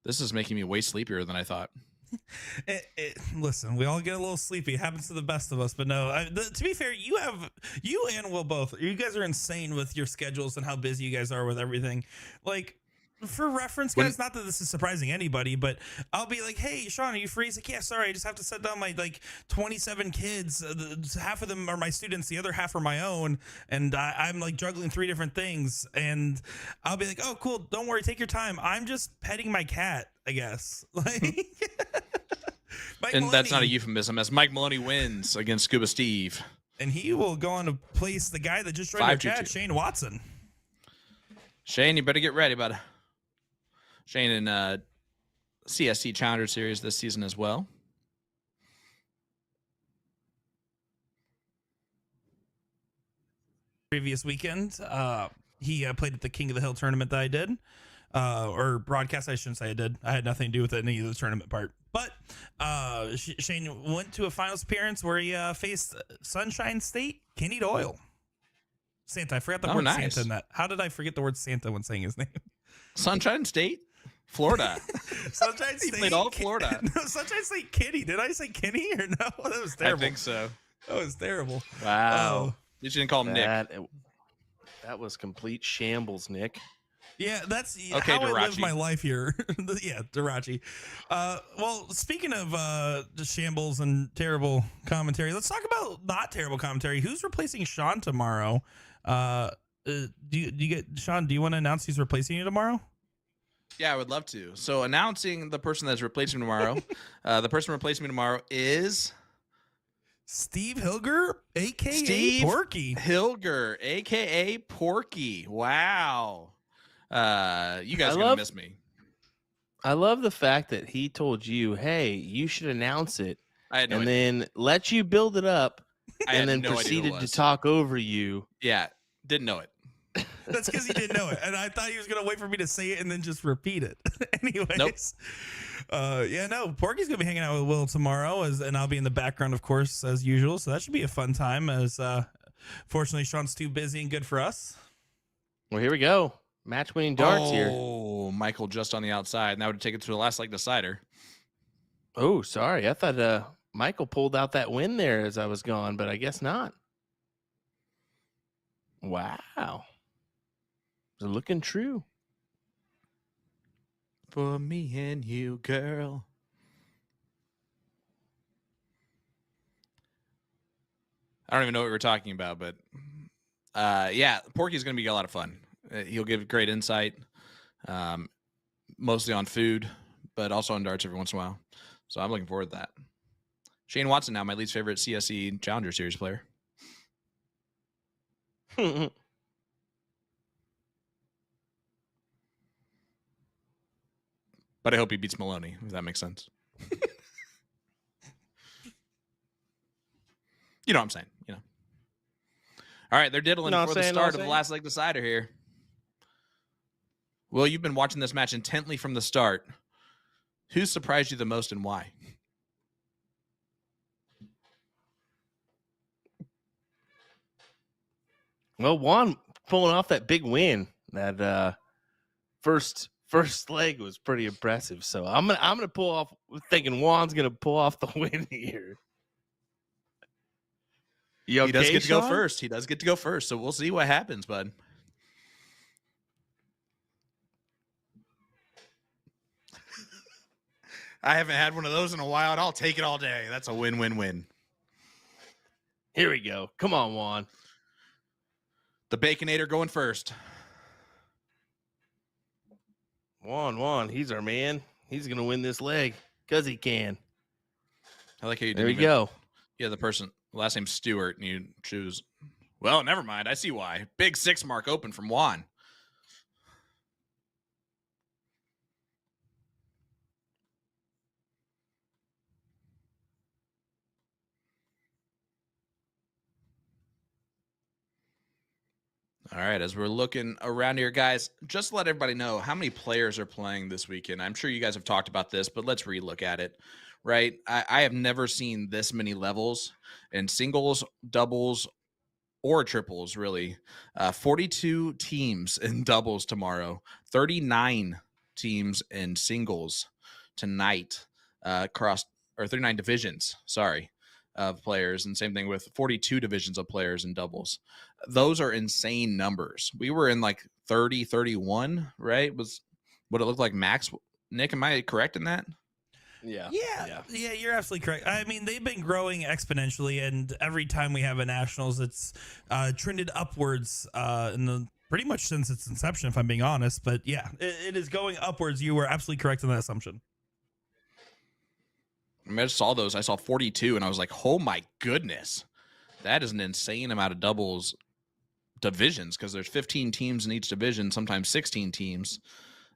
this is making me way sleepier than I thought. Listen, we all get a little sleepy. It happens to the best of us. But no, to be fair, you and Will both. You guys are insane with your schedules and how busy you guys are with everything. Like, for reference, guys, not that this is surprising anybody, but I'll be like, hey, Sean, are you free? He's like, yeah, sorry, I just have to set down my 27 kids. Half of them are my students, the other half are my own, and I'm like juggling 3 different things. And I'll be like, oh, cool, don't worry, take your time. I'm just petting my cat, I guess. Like, and that's not a euphemism, as Mike Maloney wins against Scuba Steve. And he will go on to place the guy that just joined our chat, Shane Watson. Shane, you better get ready, bud. Shane in CSC Challenger Series this season as well. Previous weekend, he played at the King of the Hill tournament that I did, or broadcast. I shouldn't say I did. I had nothing to do with it in any of the tournament part. But Shane went to a finals appearance where he faced Sunshine State, Kenny Doyle. Santa, I forgot the word Santa in that. How did I forget the word Santa when saying his name? Sunshine State? Florida. Sunshine State. He played all of Florida. No, Sunshine State Kenny. Did I say Kenny or no? That was terrible. I think so. That was terrible. Wow. You shouldn't call him Nick. That was complete shambles, Nick. Yeah, that's okay, how Dirachi. I live my life here. Yeah, Dirachi. Well, speaking of just shambles and terrible commentary, let's talk about not terrible commentary. Who's replacing Sean tomorrow? Do you get Sean? Do you want to announce who's replacing you tomorrow? Yeah, I would love to. So announcing the person that's replacing me tomorrow. The person replacing me tomorrow is Steve Hilger, a.k.a. Porky. Hilger, a.k.a. Porky. Wow. You guys are going to miss me. I love the fact that he told you, hey, you should announce it. I had no idea. Then let you build it up and then no proceeded to talk over you. Yeah, didn't know it. That's because he didn't know it, and I thought he was gonna wait for me to say it and then just repeat it. Anyways, Nope. Yeah, no, Porky's gonna be hanging out with Will tomorrow, and I'll be in the background, of course, as usual. So that should be a fun time. As fortunately, Sean's too busy and good for us. Well, here we go. Match-winning darts here. Oh, Michael just on the outside. And that would take it to the last leg decider. Oh, sorry. I thought Michael pulled out that win there as I was gone, but I guess not. Wow. It's looking true. For me and you, girl. I don't even know what we were talking about, but yeah, Porky's going to be a lot of fun. He'll give great insight, mostly on food, but also on darts every once in a while. So I'm looking forward to that. Shane Watson, now my least favorite CSE Challenger Series player. Well, But I hope he beats Maloney, if that makes sense. You know what I'm saying, you know. All right, they're diddling for the start of the last leg decider here. Will, you've been watching this match intently from the start. Who surprised you the most and why? Juan pulling off that big win. That first leg was pretty impressive. So I'm gonna pull off, thinking Juan's gonna pull off the win here. You okay, he does get to Sean? go first. He does get to go first. So we'll see what happens, bud. I haven't had one of those in a while, and I'll take it all day. That's a win-win-win. Here we go. Come on, Juan. The Baconator going first. Juan, he's our man. He's gonna win this leg because he can. I like how you did. There we go. Yeah, the person last name's Stewart, and you choose. Well, never mind. I see why. Big 6 mark open from Juan. All right, as we're looking around here, guys, just to let everybody know how many players are playing this weekend. I'm sure you guys have talked about this, but let's relook at it, right? I have never seen this many levels in singles, doubles, or triples, really. 42 teams in doubles tomorrow, 39 teams in singles tonight, across, or 39 divisions, sorry, of players, and same thing with 42 divisions of players in doubles. Those are insane numbers. We were in like 30, 31, right? Was what it looked like max. Nick, am I correct in that? Yeah, you're absolutely correct. I mean, they've been growing exponentially, and every time we have a nationals, it's trended upwards pretty much since its inception, if I'm being honest. But yeah, it is going upwards. You were absolutely correct in that assumption. I mean, I just saw those. I saw 42, and I was like, oh my goodness. That is an insane amount of doubles divisions, because there's 15 teams in each division, sometimes 16 teams.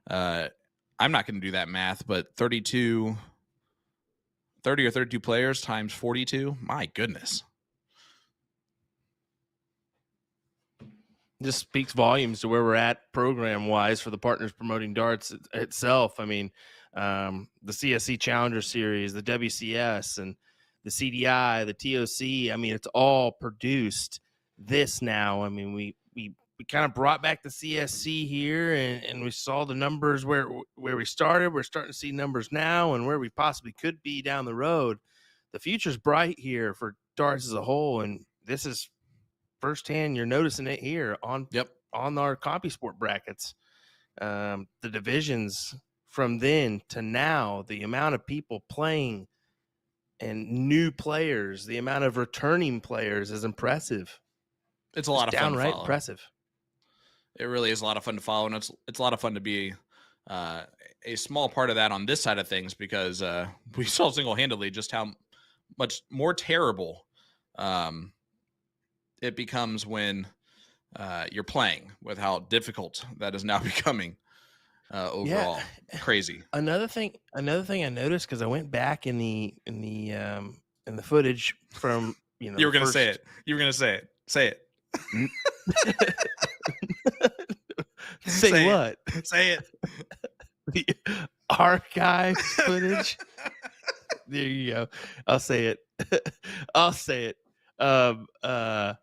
I'm not going to do that math, but 30 or 32 players times 42. My goodness. Just speaks volumes to where we're at program-wise for the Partners Promoting Darts itself. I mean, the CSC Challenger Series, the WCS, and the CDI, the TOC. I mean, it's all produced this now. I mean, we kind of brought back the CSC here, and we saw the numbers where we started. We're starting to see numbers now and where we possibly could be down the road. The future's bright here for darts as a whole, and this is firsthand. You're noticing it here on our Copy Sport brackets. The divisions from then to now, the amount of people playing and new players, the amount of returning players is impressive. It's a lot of fun to follow. Impressive. It really is a lot of fun to follow, and it's a lot of fun to be a small part of that on this side of things, because we saw single-handedly just how much more terrible it becomes when you're playing, with how difficult that is now becoming overall. Yeah. Crazy. Another thing I noticed, because I went back in the footage from, you were going to say it. You were going to say it. Say it. Say what? Say it. The archive footage. There you go. I'll say it. I'll say it. I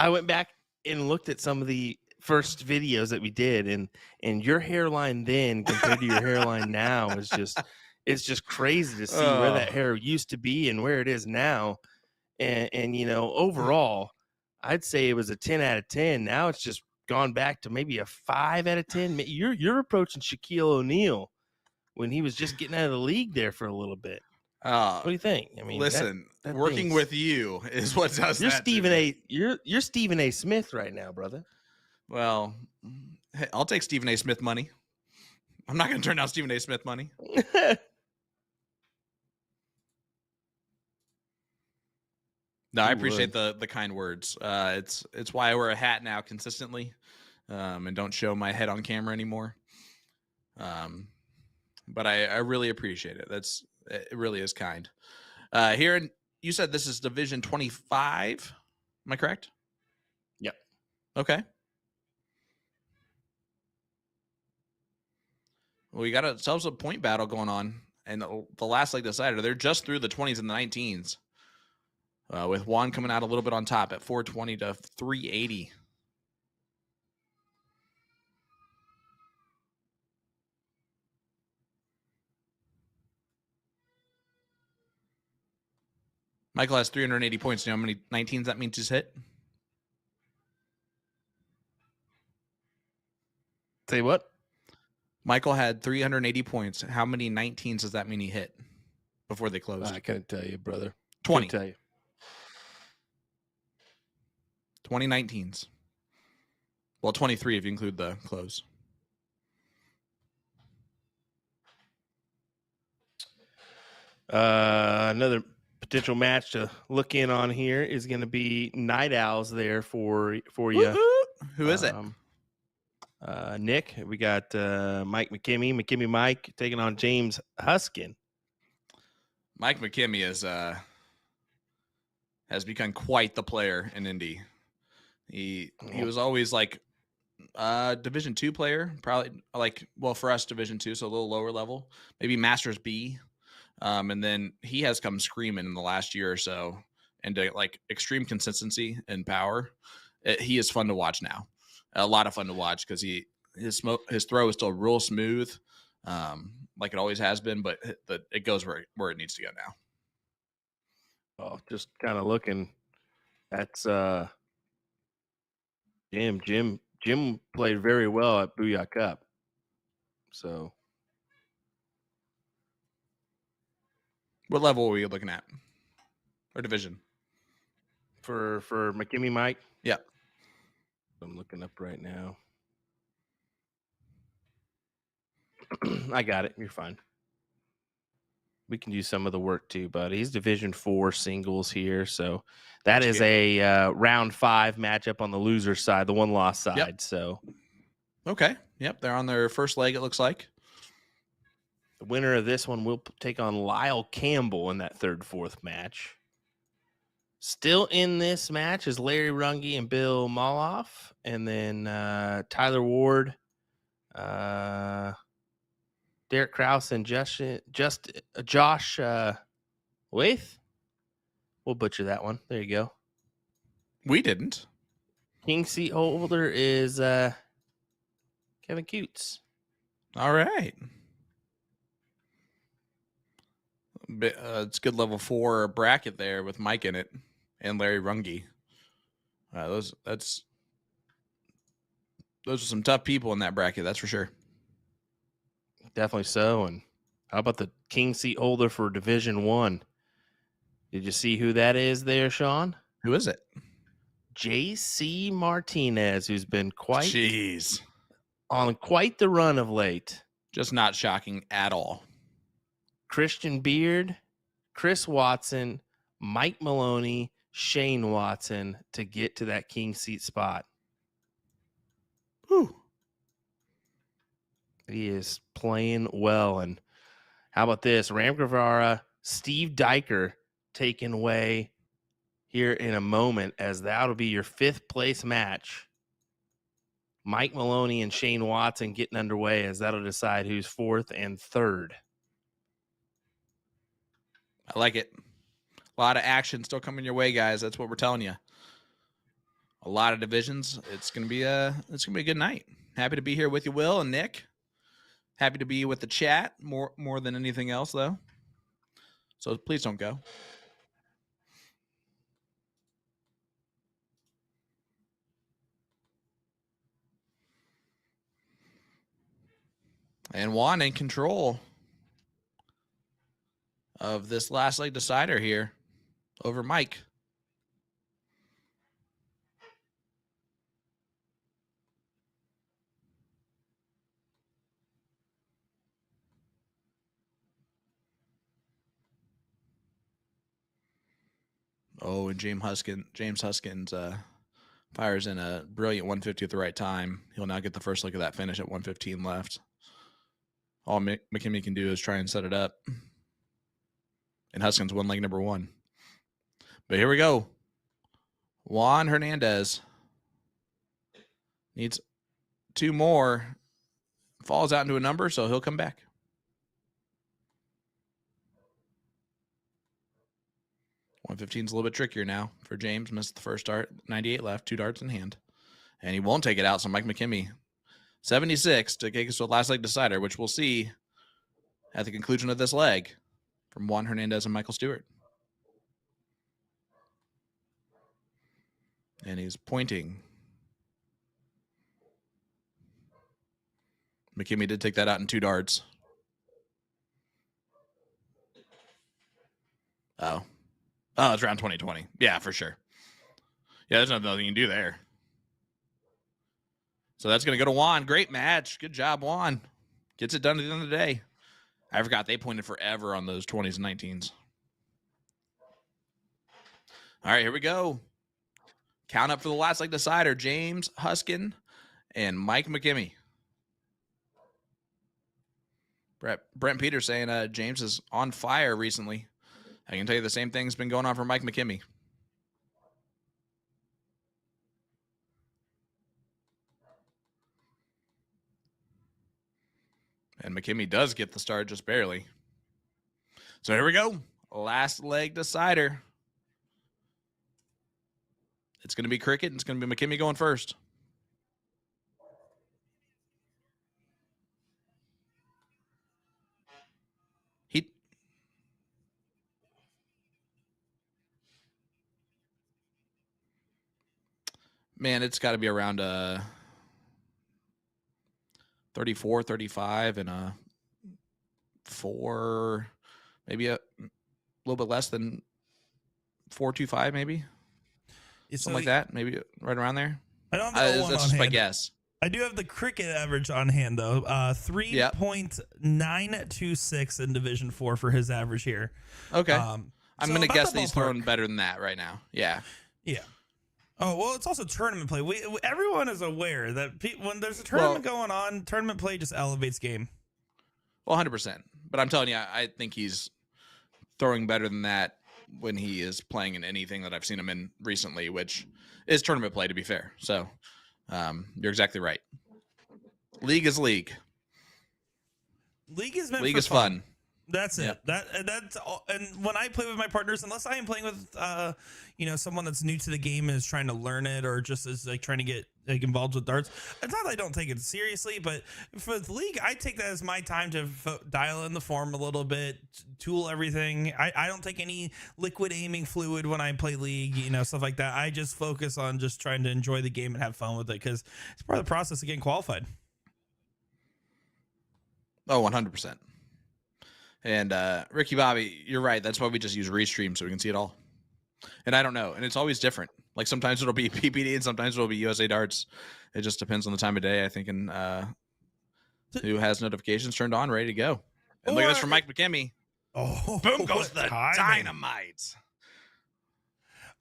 went back and looked at some of the first videos that we did, and your hairline then compared to your hairline now is just, it's just crazy to see where that hair used to be and where it is now. And you know, overall, I'd say it was a 10 out of 10. Now it's just gone back to maybe a 5 out of 10. You're approaching Shaquille O'Neal when he was just getting out of the league there for a little bit. What do you think? I mean, listen, that working with you is what does you're that. Stephen A. You're Stephen A. Smith right now, brother. Well, hey, I'll take Stephen A. Smith money. I'm not going to turn down Stephen A. Smith money. No, I appreciate the kind words. It's why I wear a hat now consistently, and don't show my head on camera anymore. But I really appreciate it. It really is kind. Here, you said this is Division 25. Am I correct? Yep. Okay. Well, we got ourselves a point battle going on, and the last leg decider. They're just through the 20s and the 19s. With Juan coming out a little bit on top at 420 to 380. Michael has 380 points. You know how many 19s that means he's hit? Say what? Michael had 380 points. How many 19s does that mean he hit before they closed? I couldn't tell you, brother. 20. Couldn't tell you. 20 19s. Well, 23 if you include the close. Another potential match to look in on here is going to be Night Owls there for you. Woo-hoo! Who is it? Nick. We got Mike McKim Mike taking on James Huskin. Mike McKim has become quite the player in Indy. He was always like Division 2 player, probably for us Division 2, so a little lower level, maybe Masters B. And then he has come screaming in the last year or so into like extreme consistency and power. He is fun to watch now. A lot of fun to watch because his throw is still real smooth, like it always has been, but it goes where it needs to go now. Oh, just kind of looking. That's Jim played very well at Booyah Cup. So what level are we looking at? Or division? For McKim Mike? Yeah. I'm looking up right now. I got it. You're fine. We can do some of the work too, but he's Division 4 singles here. So that is a round 5 matchup on the loser side, the one loss side. Yep. So okay. Yep. They're on their first leg, it looks like. The winner of this one will take on Lyle Campbell in that 3rd, 4th match. Still in this match is Larry Runge and Bill Moloff, and then Tyler Ward, Derek Krause, and Josh Waith. We'll butcher that one. There you go. We didn't. King seat holder is Kevin Coots. All right. It's good level 4 bracket there with Mike in it and Larry Runge. Those are some tough people in that bracket, that's for sure. Definitely so. And how about the king seat holder for Division 1? Did you see who that is there, Sean? Who is it? JC Martinez, who's been on quite the run of late. Just not shocking at all. Christian Beard, Chris Watson, Mike Maloney, Shane Watson to get to that king seat spot. Whew. He is playing well. And how about this? Ram Guevara, Steve Dyer taken away here in a moment, as that'll be your 5th place match. Mike Maloney and Shane Watson getting underway, as that'll decide who's fourth and third. I like it. A lot of action still coming your way, guys. That's what we're telling you. A lot of divisions. It's gonna be a good night. Happy to be here with you, Will and Nick. Happy to be with the chat more than anything else, though. So please don't go. And Juan in control of this last leg decider here over Mike. Oh, and James Huskin's fires in a brilliant 150 at the right time. He'll now get the first look at that finish at 115 left. All McKim can do is try and set it up. And Huskin's won leg number 1. But here we go. Juan Hernandez needs 2 more. Falls out into a number, so he'll come back. $115 is a little bit trickier now for James. Missed the first dart. 98 left, 2 darts in hand. And he won't take it out, so Mike McKim, 76 to take us to the last leg decider, which we'll see at the conclusion of this leg from Juan Hernandez and Michael Stewart. And he's pointing. McKim did take that out in 2 darts. Oh, it's around 2020. Yeah, for sure. Yeah, there's nothing you can do there. So that's going to go to Juan. Great match. Good job, Juan. Gets it done at the end of the day. I forgot they pointed forever on those 20s and 19s. All right, here we go. Count up for the last leg decider. James Huskin and Mike McKim. Brent Peters saying James is on fire recently. I can tell you the same thing's been going on for Mike McKim. And McKim does get the start just barely. So here we go. Last leg decider. It's going to be cricket. And it's going to be McKim going first. Man, it's got to be around 34, 35, and 4, maybe a little bit less than 4.25, maybe something like that. Maybe right around there. I don't have that's just my guess. I do have the cricket average on hand though. 3.926 in Division 4 for his average here. Okay, I'm going to guess that he's throwing better than that right now. Yeah. Oh, well, it's also tournament play. Everyone is aware that when there's a tournament going on, tournament play just elevates game. Well, 100%. But I'm telling you, I think he's throwing better than that when he is playing in anything that I've seen him in recently, which is tournament play, to be fair. So you're exactly right. League is league. League is meant league for is fun. That's it. That's all. And when I play with my partners, unless I am playing with someone that's new to the game and is trying to learn it, or just is like trying to get involved with darts, it's not that I don't take it seriously, but for the league, I take that as my time to dial in the form a little bit, tool everything. I don't take any liquid aiming fluid when I play league, stuff like that. I just focus on just trying to enjoy the game and have fun with it, because it's part of the process of getting qualified. Oh, 100%. And Ricky Bobby, you're right. That's why we just use Restream so we can see it all. And I don't know. And it's always different. Like sometimes it'll be PPD and sometimes it'll be USA Darts. It just depends on the time of day, I think, and who has notifications turned on, ready to go. And look at this from Mike McKim. Oh, boom goes the dynamite.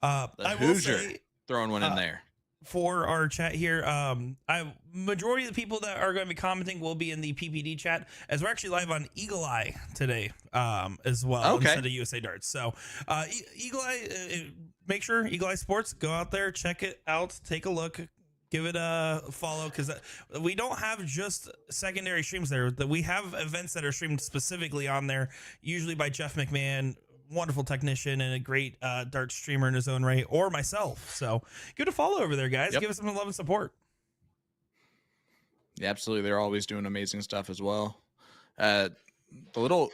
The Hoosier throwing one in there. For our chat here, majority of the people that are going to be commenting will be in the PPD chat, as we're actually live on Eagle Eye today as well, instead of USA Darts. So Eagle Eye, make sure Eagle Eye Sports, go out there, check it out, take a look, Give it a follow because we don't have just secondary streams there. That we have events that are streamed specifically on there, usually by Jeff McMahon, wonderful technician and a great dart streamer in his own right, or myself. So give it a follow over there, guys. Yep. Give us some love and support. Yeah, absolutely. They're always doing amazing stuff as well. The little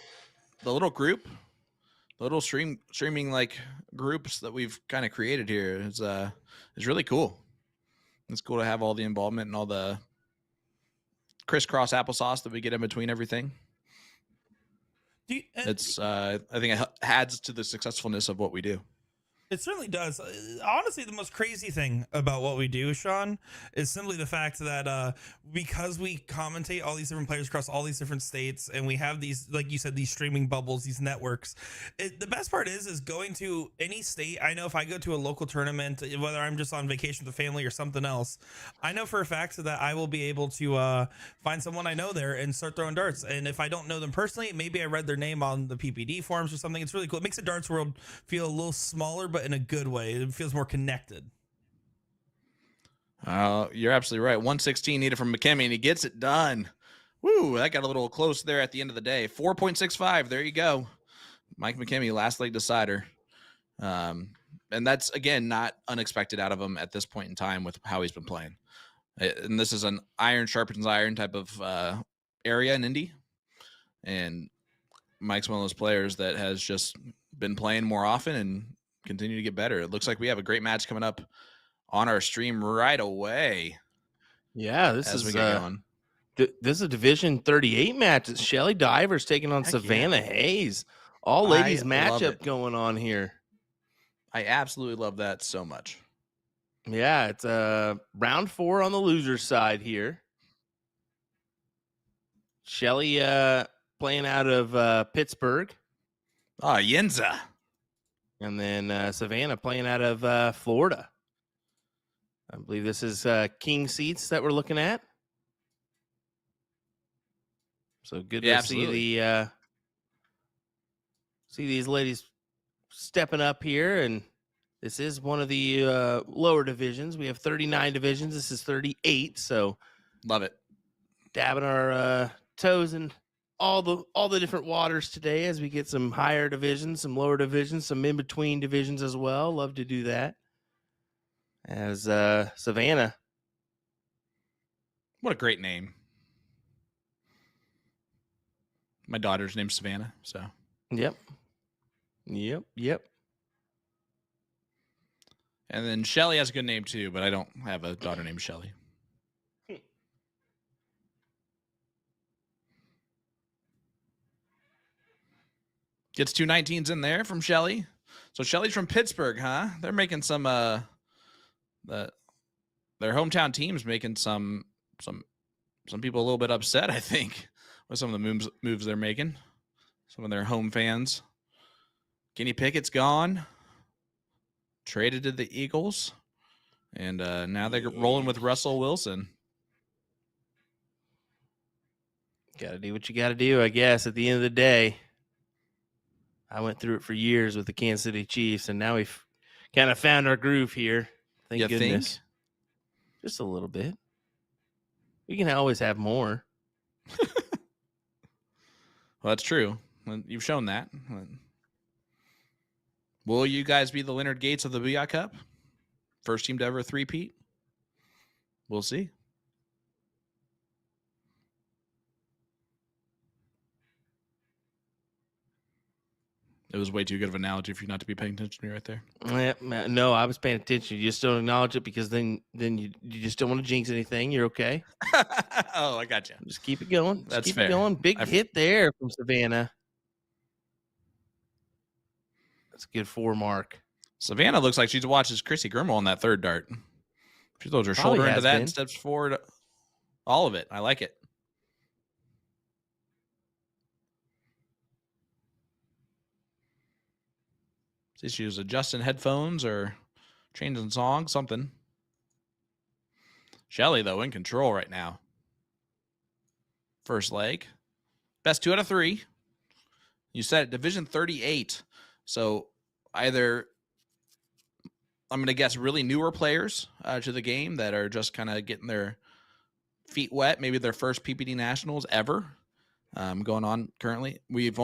group, the little streaming like groups that we've kind of created here is really cool. It's cool to have all the involvement and all the crisscross applesauce that we get in between everything. It's I think it adds to the successfulness of what we do. It certainly does. Honestly, the most crazy thing about what we do, Sean, is simply the fact that because we commentate all these different players across all these different states, and we have these, like you said, these streaming bubbles, these networks. The best part is going to any state. I know if I go to a local tournament, whether I'm just on vacation with the family or something else, I know for a fact that I will be able to find someone I know there and start throwing darts. And if I don't know them personally, maybe I read their name on the PPD forums or something. It's really cool. It makes the darts world feel a little smaller, but in a good way. It feels more connected. You're absolutely right. 116 needed from McKim, and he gets it done. Woo, that got a little close there at the end of the day. 4.65. There you go. Mike McKim, last leg decider. And that's, again, not unexpected out of him at this point in time with how he's been playing. And this is an iron sharpens iron type of area in Indy. And Mike's one of those players that has just been playing more often and continue to get better. It looks like we have a great match coming up on our stream right away. Yeah, this is a Division 38 match. It's Shelly Divers taking on Savannah Haze. All ladies matchup going on here. I absolutely love that so much. Yeah, it's round 4 on the loser's side here. Shelly playing out of Pittsburgh. Oh, Yenza. And then Savannah playing out of Florida. I believe this is King seats that we're looking at. So good to see these ladies stepping up here. And this is one of the lower divisions. We have 39 divisions. This is 38. So love it. Dabbing our toes in all the different waters today as we get some higher divisions, some lower divisions, some in-between divisions as well. Love to do that. As Savannah. What a great name. My daughter's name's Savannah, so. Yep. And then Shelly has a good name too, but I don't have a daughter named Shelly. Gets 2 19s in there from Shelly. So Shelly's from Pittsburgh, huh? They're making some their hometown team's making some people a little bit upset, I think, with some of the moves they're making. Some of their home fans. Kenny Pickett's gone. Traded to the Eagles. And now they're rolling with Russell Wilson. Got to do what you got to do, I guess, at the end of the day. I went through it for years with the Kansas City Chiefs, and now we've kind of found our groove here. Thank goodness. Think? Just a little bit. We can always have more. Well, that's true. You've shown that. Will you guys be the Leonard Gates of the Booyah Cup? First team to ever three-peat? We'll see. It was way too good of an analogy for you not to be paying attention to me right there. No, I was paying attention. You just don't acknowledge it because then you just don't want to jinx anything. You're okay. Oh, I got you. Just keep it going. That's keep fair. It going. Big hit there from Savannah. That's a good 4 mark. Savannah looks like she watches Chrissy Grimmel on that third dart. She throws her shoulder into that and steps forward. All of it. I like it. See, she was adjusting headphones or changing songs, something. Shelly, though, in control right now. First leg. Best 2 out of 3. You said it, Division 38. So either I'm going to guess really newer players to the game that are just kind of getting their feet wet, maybe their first PPD nationals ever going on currently. We've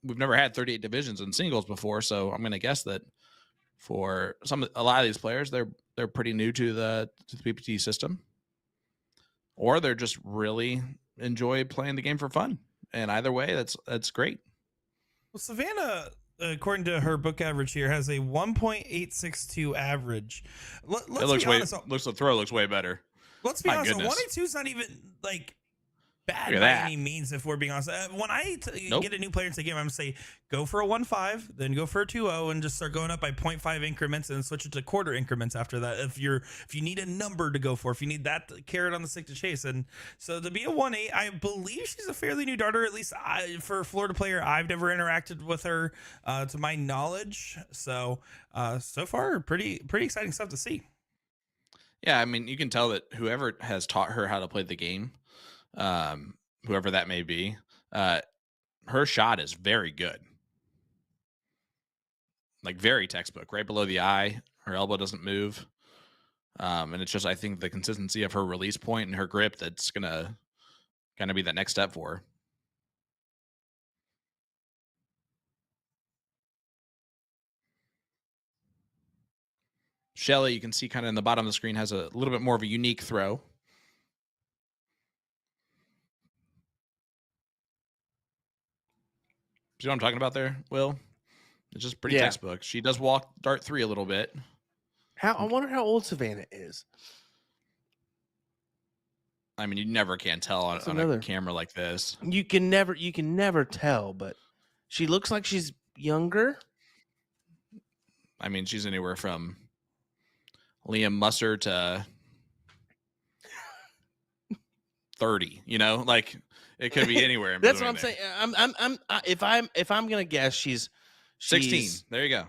never had 38 divisions in singles before, so I'm going to guess that for a lot of these players, they're pretty new to the PPD system, or they're just really enjoy playing the game for fun. And either way, that's great. Well, Savannah, according to her book average here, has a 1.862 average. Let's be honest. The throw looks way better. Let's be honest. 182 is not even like bad by any means, if we're being honest. When I get a new player into the game, I'm going to say go for a 1.5, then go for a 2.0, and just start going up by 0.5 increments, and then switch it to quarter increments after that. If you need a number to go for, if you need that carrot on the stick to chase, and so to be a 1.8, I believe she's a fairly new darter. At least for a Florida player, I've never interacted with her to my knowledge. So so far, pretty exciting stuff to see. Yeah, I mean, you can tell that whoever has taught her how to play the game, whoever that may be, her shot is very good. Like very textbook, right below the eye. Her elbow doesn't move. And it's just, I think, the consistency of her release point and her grip that's going to kind of be that next step for her. Shelly, you can see kind of in the bottom of the screen, has a little bit more of a unique throw. See what I'm talking about there, Will? It's just pretty textbook. She does walk dart 3 a little bit. I wonder how old Savannah is. I mean, you never can tell on a camera like this. You can never tell, but she looks like she's younger. I mean, she's anywhere from Liam Musser to 30. You know, like it could be anywhere. That's what I'm saying. If I'm gonna guess, she's 16. There you go.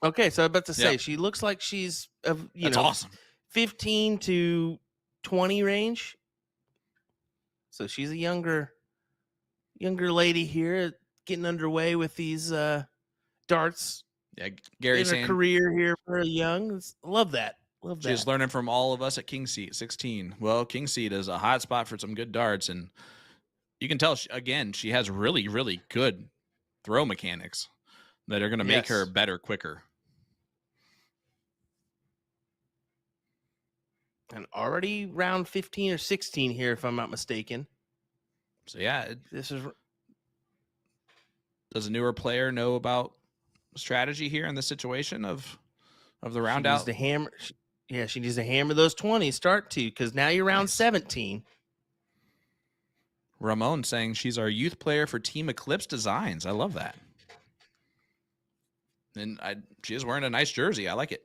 Okay, so I'm about to say she looks like she's That's awesome. 15 to 20 range. So she's a younger lady here, getting underway with these darts. Yeah, Gary in her career here for young. Love that. She's learning from all of us at King Seat 16. Well, King Seat is a hot spot for some good darts, and you can tell she has really, really good throw mechanics that are going to make her better quicker. And already round 15 or 16 here, if I'm not mistaken. So yeah, does a newer player know about strategy here in this situation of the round out? She needs to hammer those 20s, start to, because now you're round 17. Ramon saying she's our youth player for Team Eclipse Designs. I love that. And she is wearing a nice jersey. I like it.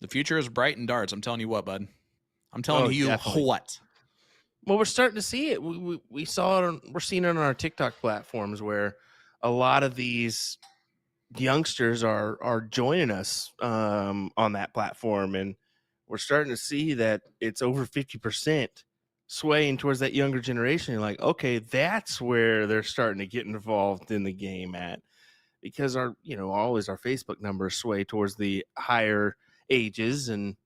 The future is bright in darts. I'm telling you what, bud. I'm telling you definitely. What. Well, we're starting to see it. We saw it. We're seeing it on our TikTok platforms where a lot of these youngsters are joining us on that platform, and we're starting to see that it's over 50% swaying towards that younger generation. You're like, okay, that's where they're starting to get involved in the game at, because always our Facebook numbers sway towards the higher ages, and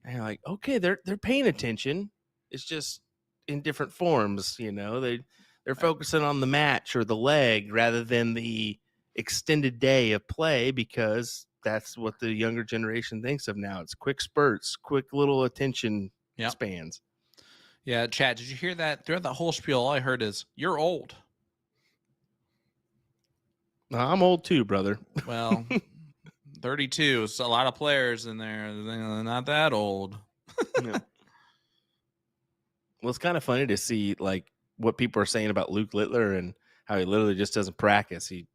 you're like, okay, they're paying attention. It's just in different forms. They're focusing on the match or the leg rather than the extended day of play, because that's what the younger generation thinks of now. It's quick spurts, quick little attention spans. Yeah, Chad, did you hear that? Throughout the whole spiel, all I heard is, you're old. I'm old too, brother. Well, 32. It's a lot of players in there. They're not that old. Yeah. Well, it's kind of funny to see like what people are saying about Luke Littler and how he literally just doesn't practice. He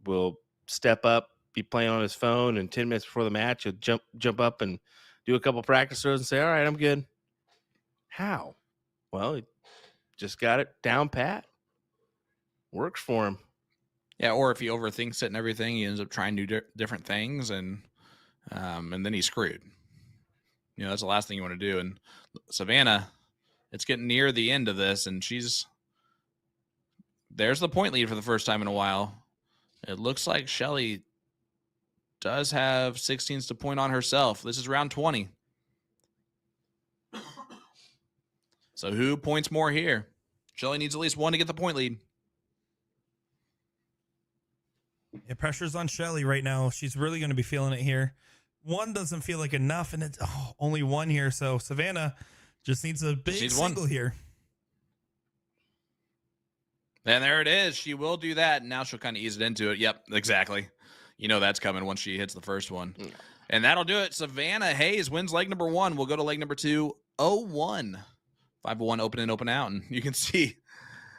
will step up, be playing on his phone, and 10 minutes before the match, he'll jump up and do a couple practice throws and say, all right, I'm good. How? Well, he just got it down pat. Works for him. Yeah, or if he overthinks it and everything, he ends up trying new different things, and then he's screwed. That's the last thing you want to do. And Savannah, it's getting near the end of this, and there's the point lead for the first time in a while. It looks like Shelly does have 16s to point on herself. This is round 20. So who points more here? Shelly needs at least one to get the point lead. Yeah, pressure's on Shelly right now. She's really going to be feeling it here. One doesn't feel like enough, and it's only one here. So Savannah just needs a big single here. And there it is. She will do that. And now she'll kind of ease it into it. Yep, exactly. You know that's coming once she hits the first one. And that'll do it. Savannah Haze wins leg number 1. We'll go to leg number 2, 0-1. 5-1, open in, open out. And you can see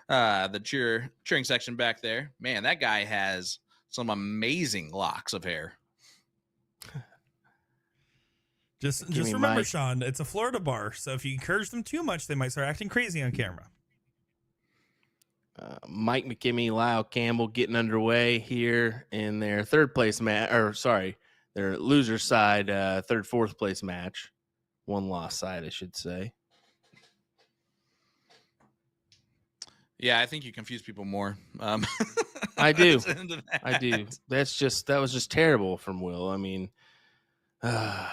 the cheering section back there. Man, that guy has some amazing locks of hair. Just remember, Sean, it's a Florida bar. So if you encourage them too much, they might start acting crazy on camera. Mike, McKim, Lyle, Campbell getting underway here in their third place match, their loser side, third, fourth place match. One loss side, I should say. Yeah, I think you confuse people more. I do. I do. That was just terrible from Will. I mean, there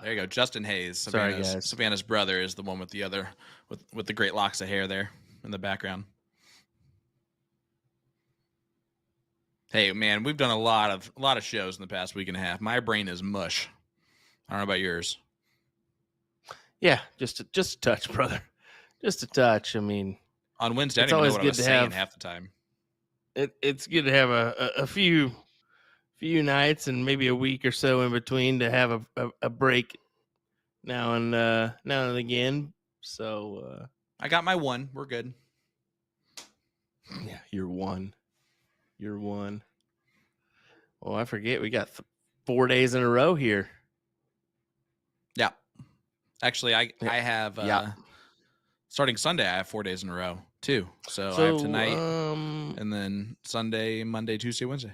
you go. Justin Haze, Savannah's brother, is the one with the with the great locks of hair there in the background. Hey man, we've done a lot of shows in the past week and a half. My brain is mush. I don't know about yours. Yeah, just a touch, brother. Just a touch. I mean, on Wednesday, I didn't even know what I was saying half the time. It's good to have a few nights and maybe a week or so in between to have a break now and again. So I got my one. We're good. Yeah, you're one. Oh, I forget. We got 4 days in a row here. Yeah. Actually, I have starting Sunday, I have 4 days in a row too. So I have tonight and then Sunday, Monday, Tuesday, Wednesday.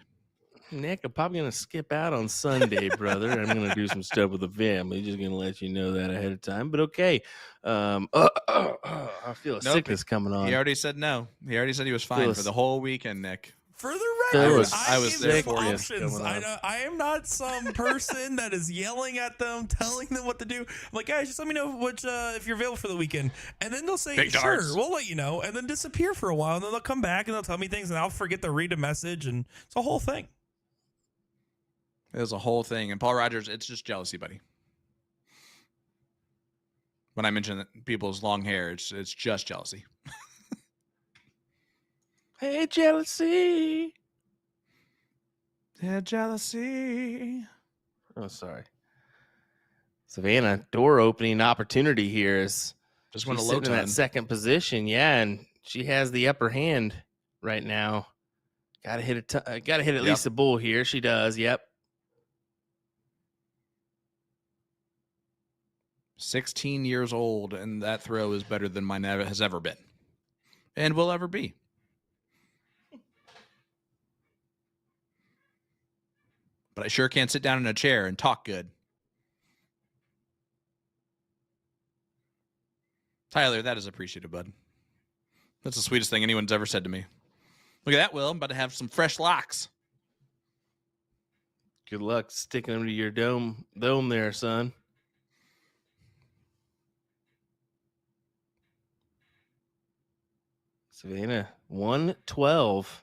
Nick, I'm probably going to skip out on Sunday, brother. I'm going to do some stuff with the family. Just going to let you know that ahead of time. But okay. I feel a sickness coming on. He already said no. He already said he was fine for the whole weekend, Nick. For the record, I was there for you. I am not some person that is yelling at them, telling them what to do. I'm like, guys, just let me know if you're available for the weekend. And then they'll say, sure, we'll let you know. And then disappear for a while. And then they'll come back and they'll tell me things and I'll forget to read a message. And it's a whole thing. It was a whole thing. And Paul Rogers, it's just jealousy, buddy. When I mention people's long hair, it's just jealousy. Hey, jealousy. Yeah, jealousy. Oh, sorry. Savannah, door opening opportunity here is just went a low in that second position. Yeah, and she has the upper hand right now. Got to hit at least a bull here. She does. Yep. 16 years old, and that throw is better than mine has ever been and will ever be. But I sure can't sit down in a chair and talk good. Tyler, that is appreciated, bud. That's the sweetest thing anyone's ever said to me. Look at that, Will. I'm about to have some fresh locks. Good luck sticking them to your dome there, son. Savannah, 112.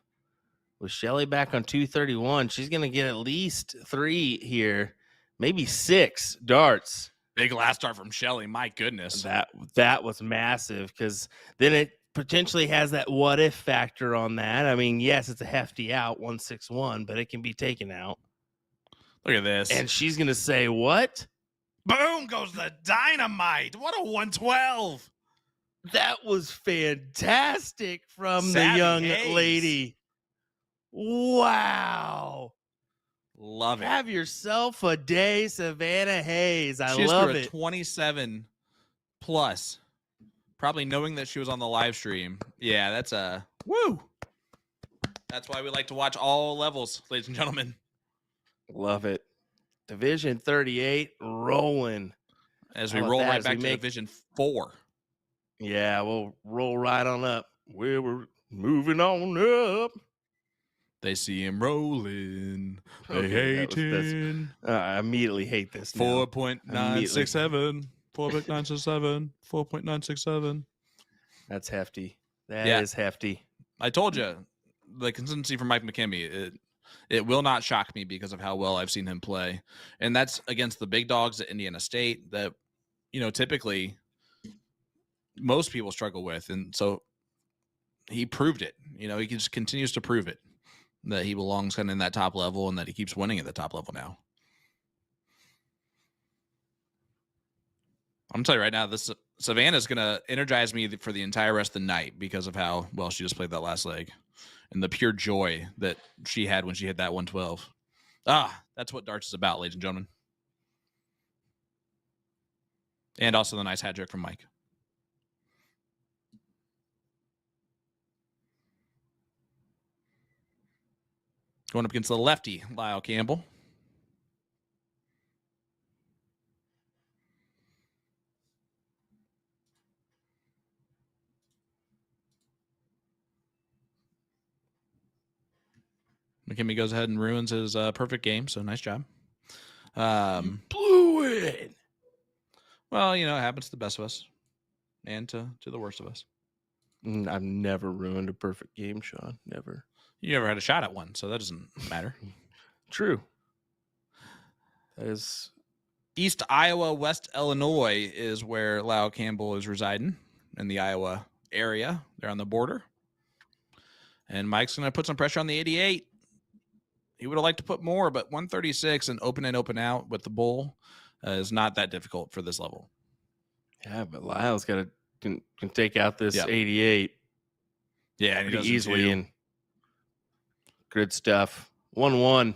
With Shelly back on 231, she's going to get at least 3 here, maybe 6 darts. Big last dart from Shelly. My goodness. That was massive because then it potentially has that what if factor on that. I mean, yes, it's a hefty out, 161, but it can be taken out. Look at this. And she's going to say, what? Boom goes the dynamite. What a 112. That was fantastic from Savvy the young Haze. lady. Wow. Love it. Have yourself a day, Savannah Haze. I she love it. it. 27 plus. Probably knowing that she was on the live stream. Yeah, that's a woo. That's why we like to watch all levels, ladies and gentlemen. Love it. Division 38 rolling. As we roll right back to Division 4. Yeah, we'll roll right on up. We're moving on up. They see him rolling. They Okay, hate him. I immediately hate this now. 4.967. 4.967. 4.967. That's hefty. That Yeah. is hefty. I told you, the consistency from Mike McKim, it will not shock me because of how well I've seen him play. And that's against the big dogs at Indiana State that, typically most people struggle with. And so he proved it. He just continues to prove it, that he belongs kind of in that top level and that he keeps winning at the top level now. I'm telling you right now, this Savannah is going to energize me for the entire rest of the night because of how well she just played that last leg and the pure joy that she had when she hit that 112. That's what darts is about, ladies and gentlemen. And also the nice hat trick from Mike. Going up against the lefty, Lyle Campbell. McKimmie goes ahead and ruins his perfect game, so nice job. Blew it. Well, it happens to the best of us and to the worst of us. I've never ruined a perfect game, Sean. Never. You never had a shot at one, so that doesn't matter. True. That is East Iowa, West Illinois is where Lyle Campbell is residing in the Iowa area. They're on the border. And Mike's going to put some pressure on the 88. He would have liked to put more, but 136 and open out with the bull is not that difficult for this level. Yeah, but Lyle's can take out this 88. Yeah, and he pretty does easily. And good stuff. 1-1.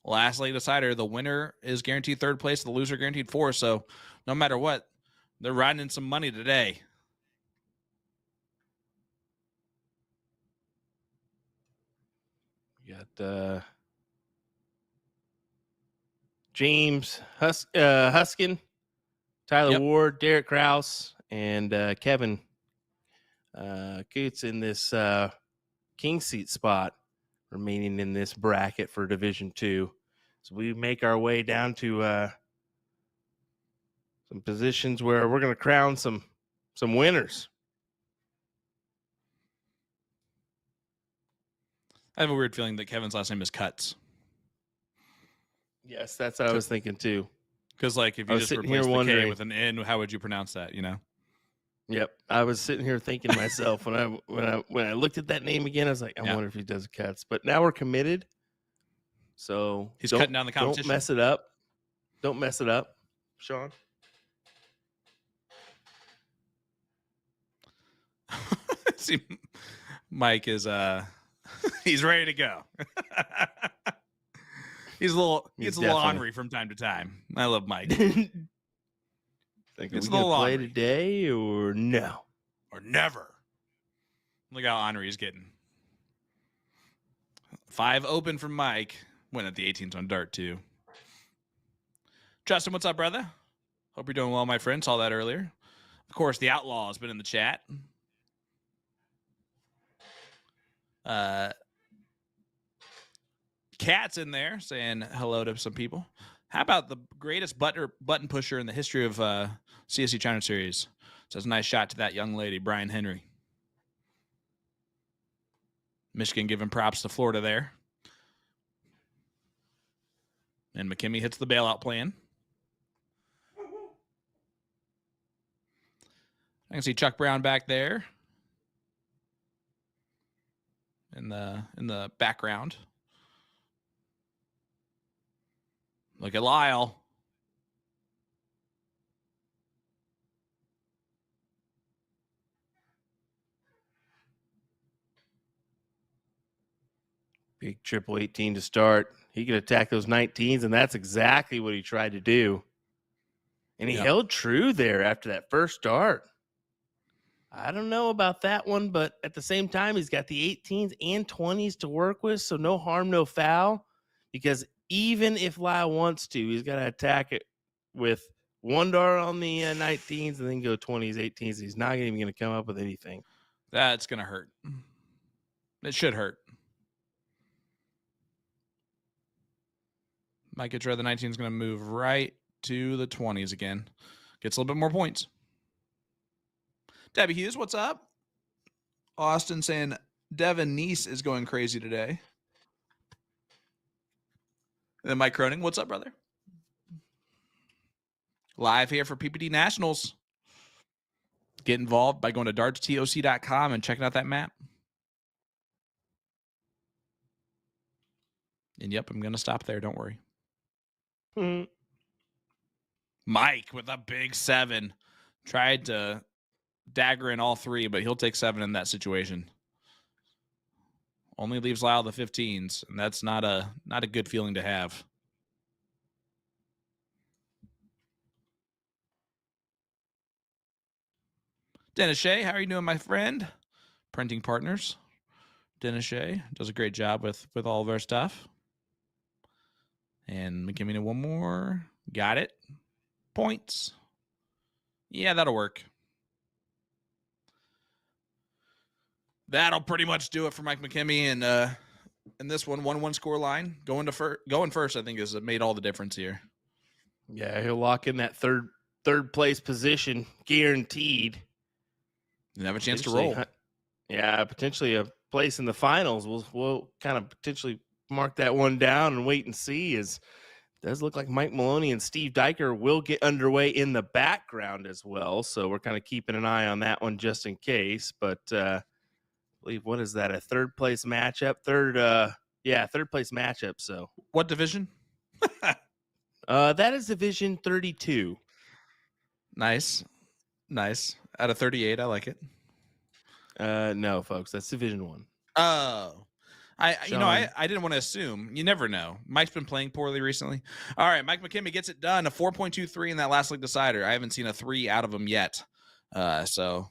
Lastly, decider, the winner is guaranteed third place, the loser guaranteed fourth. So no matter what, they're riding in some money today. You got James Huskin, Tyler Ward, Derek Krause, and Kevin Coots in this king seat spot remaining in this bracket for Division II. So we make our way down to some positions where we're going to crown some winners. I have a weird feeling that Kevin's last name is Cuts. Yes, that's what I was thinking too. Because, if you just replace the K with an N, how would you pronounce that? Yep, I was sitting here thinking to myself when I looked at that name again, I was like, I wonder if he does Cuts. But now we're committed, so he's cutting down the competition. Don't mess it up. Don't mess it up, Sean. See, Mike is he's ready to go. He's a little ornery from time to time. I love Mike. Think it's going to play today or no? Or never. Look how ornery he's getting. 5 open from Mike. Went at the 18s on dart too. Justin, what's up, brother? Hope you're doing well, my friend. Saw that earlier. Of course, the Outlaw has been in the chat. Cat's in there saying hello to some people. How about the greatest button pusher in the history of CSC China Series? Says nice shot to that young lady, Brian Henry. Michigan giving props to Florida there. And McKimmie hits the bailout plan. I can see Chuck Brown back there in the background. Look at Lyle. Big triple 18 to start. He could attack those 19s, and that's exactly what he tried to do. And he held true there after that first dart. I don't know about that one, but at the same time, he's got the 18s and 20s to work with, so no harm, no foul. Because even if Lyle wants to, he's got to attack it with one dart on the 19s and then go 20s, 18s. He's not even going to come up with anything. That's going to hurt. It should hurt. Mike gets rid of the 19 is going to move right to the 20s again. Gets a little bit more points. Debbie Hughes, what's up? Austin saying Devin Neese is going crazy today. And then Mike Croning, what's up, brother? Live here for PPD Nationals. Get involved by going to dartstoc.com and checking out that map. And yep, I'm going to stop there. Don't worry. Mhm. Mike with a big 7. Tried to dagger in all 3, but he'll take 7 in that situation. Only leaves Lyle the 15s, and that's not a good feeling to have. Dennis Shea, how are you doing, my friend? Printing Partners. Dennis Shea does a great job with all of our stuff. And McKim, one more. Got it. Points. Yeah, that'll work. That'll pretty much do it for Mike McKinney and in this one, 1-1 score line. Going first, I think, has made all the difference here. Yeah, he'll lock in that third place position, guaranteed. And have a chance to roll. Yeah, potentially a place in the finals. We'll kind of potentially mark that one down and wait and see. As it does look like Mike Maloney and Steve Dyer will get underway in the background as well. So we're kind of keeping an eye on that one just in case. But I believe, what is that? A third place matchup? Third place matchup. So what division? That is Division 32. Nice. Out of 38, I like it. No, folks, that's Division 1. Oh, I didn't want to assume. You never know. Mike's been playing poorly recently. All right, Mike McKinney gets it done. A 4.23 in that last league decider. I haven't seen a 3 out of him yet. So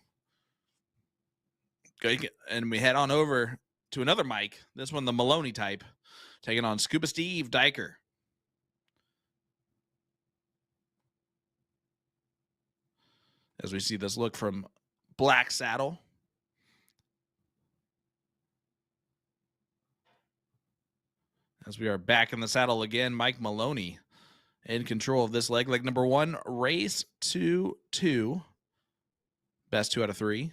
and we head on over to another Mike. This one, the Maloney type, taking on Scuba Steve Dyer. As we see this look from Black Saddle. As we are back in the saddle again, Mike Maloney in control of this leg. Leg number 1, race to 2. Best 2 out of 3.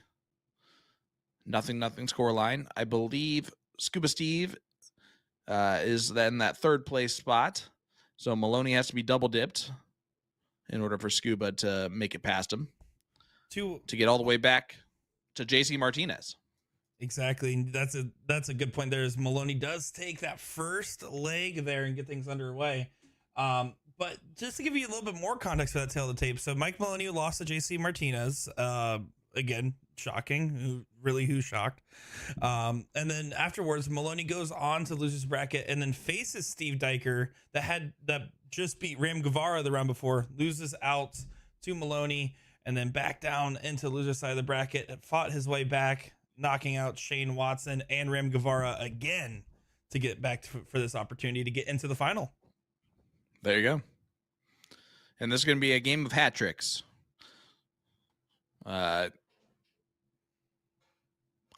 Nothing score line. I believe Scuba Steve is then that third place spot. So Maloney has to be double dipped in order for Scuba to make it past him. To get all the way back to JC Martinez. Exactly. That's a good point there. Is Maloney does take that first leg there and get things underway. But just to give you a little bit more context for that tail of the tape. So Mike Maloney lost to JC Martinez. Again, shocking. Who's shocked? And then afterwards, Maloney goes on to losers bracket and then faces Steve Dyer that just beat Ram Guevara the round before, loses out to Maloney, and then back down into loser side of the bracket, fought his way back, knocking out Shane Watson and Ram Guevara again to get back for this opportunity to get into the final. There you go. And this is going to be a game of hat tricks. I'm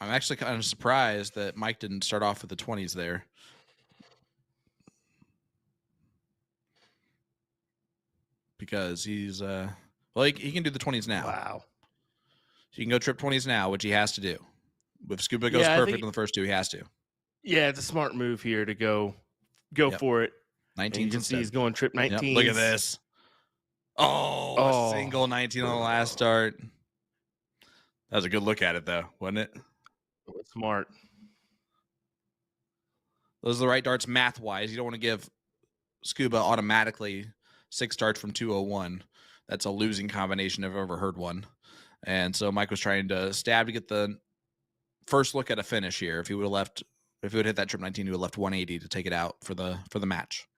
actually kind of surprised that Mike didn't start off with the 20s there. Because he's, he can do the 20s now. Wow. So you can go trip 20s now, which he has to do. If Scuba goes perfect in the first 2, he has to. Yeah, it's a smart move here to go for it. 19. You can see he's going trip 19. Yep, look at this. A single 19 on the last start. That was a good look at it, though, wasn't it? Smart. Those are the right darts math-wise. You don't want to give Scuba automatically 6 darts from 201. That's a losing combination if I've ever heard one. And so Mike was trying to stab to get the first look at a finish here. If he would have hit that trip 19, he would have left 180 to take it out for the match.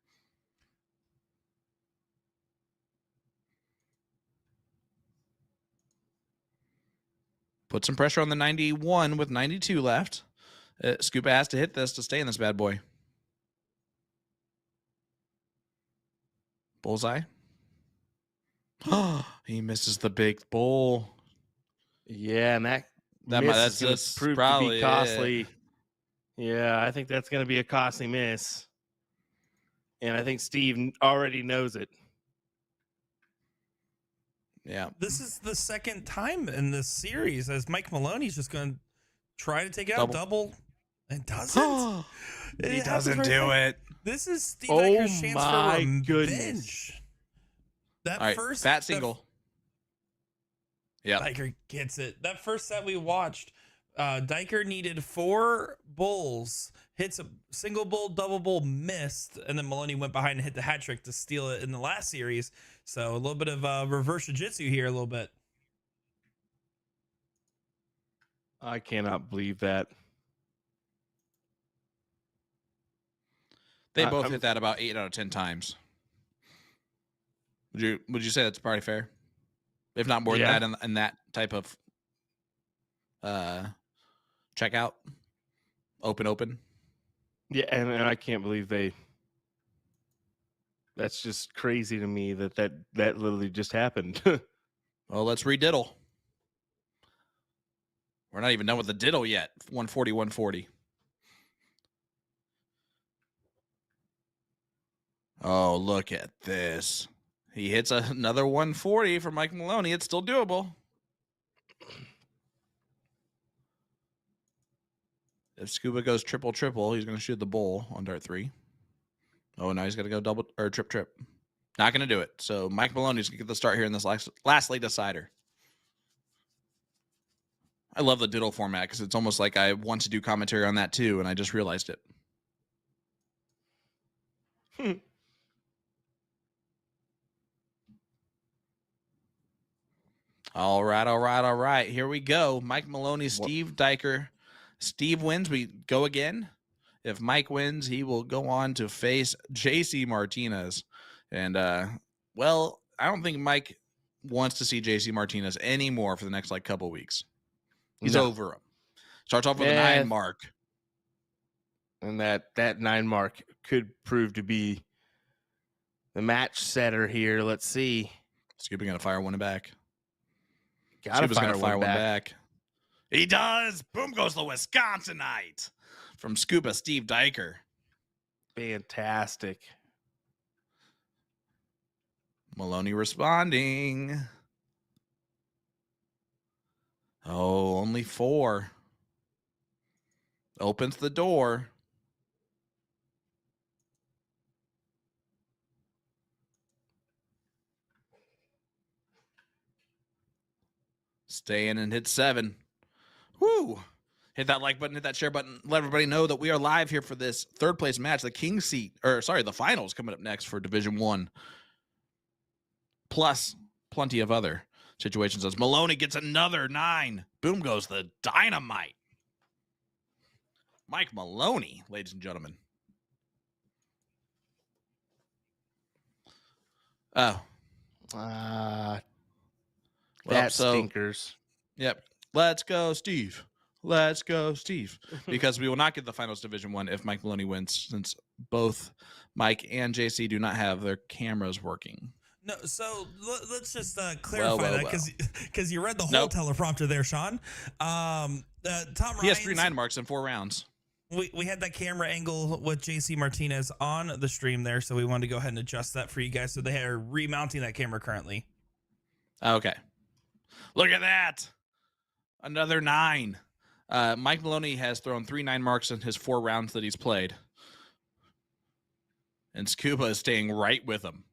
Put some pressure on the 91 with 92 left. Scuba has to hit this to stay in this bad boy. Bullseye. He misses the big bull. Yeah, and that's just proved to be costly. Yeah, I think that's going to be a costly miss. And I think Steve already knows it. Yeah. This is the second time in this series as Mike Maloney's just going to try to take out double and doesn't. He doesn't do it. This is Steve Oh Dyker's chance for my revenge. goodness. That All right, first fat single. Yeah. Dyer gets it. That first set we watched, Dyer needed 4 bulls, hits a single bull, double bull, missed, and then Maloney went behind and hit the hat trick to steal it in the last series. So a little bit of reverse jiu-jitsu here, a little bit. I cannot believe that. They both hit that about 8 out of 10 times. Would you say that's probably fair? If not more than that in that type of checkout? Open. Yeah, and I can't believe that's just crazy to me that literally just happened. Well, let's rediddle. We're not even done with the diddle yet. 140, 140. Oh, look at this. He hits another 140 for Mike Maloney. It's still doable. If Scuba goes triple, he's going to shoot the bull on dart 3. Oh, now he's going to go double or trip. Not going to do it. So Mike Maloney's going to get the start here in this last late decider. I love the diddle format because it's almost like I want to do commentary on that too, and I just realized it. All right. Here we go. Mike Maloney, Steve Dyer. Steve wins. We go again. If Mike wins, he will go on to face JC Martinez. And, well, I don't think Mike wants to see JC Martinez anymore for the next, couple weeks. He's over him. Starts off with a 9 mark. And that 9 mark could prove to be the match setter here. Let's see. Scuba going to fire one back. Scuba's going to fire one back. He does. Boom goes the Wisconsinite from Scuba Steve Dyer. Fantastic. Maloney responding. Oh, only 4. Opens the door. Stay in and hit 7. Woo! Hit that like button, hit that share button. Let everybody know that we are live here for this 3rd place match. The finals coming up next for Division 1. Plus plenty of other situations as Maloney gets another 9. Boom goes the dynamite. Mike Maloney, ladies and gentlemen. Oh. That stinkers. Yep. Let's go, Steve. Let's go, Steve. Because we will not get the finals Division 1 if Mike Maloney wins, since both Mike and JC do not have their cameras working. No, so let's just clarify that because you read the whole teleprompter there, Sean. Tom Ryan. He has 3 9 marks in 4 rounds. We had that camera angle with JC Martinez on the stream there, so we wanted to go ahead and adjust that for you guys. So they are remounting that camera currently. Okay. Look at that. Another 9. Mike Maloney has thrown 3 9 marks in his 4 rounds that he's played. And Scuba is staying right with him.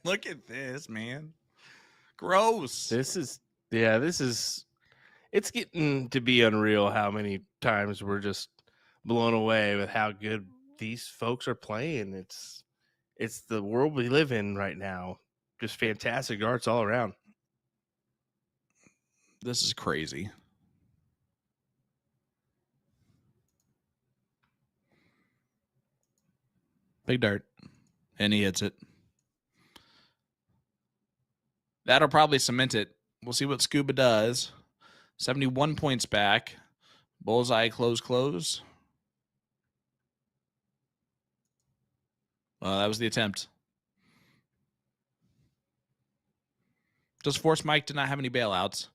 Look at this, man. Gross. It's getting to be unreal how many times we're just blown away with how good these folks are playing. It's the world we live in right now. Just fantastic darts all around. This is crazy. Big dart. And he hits it. That'll probably cement it. We'll see what Scuba does. 71 points back. Bullseye, close. That was the attempt. Just force Mike to not have any bailouts.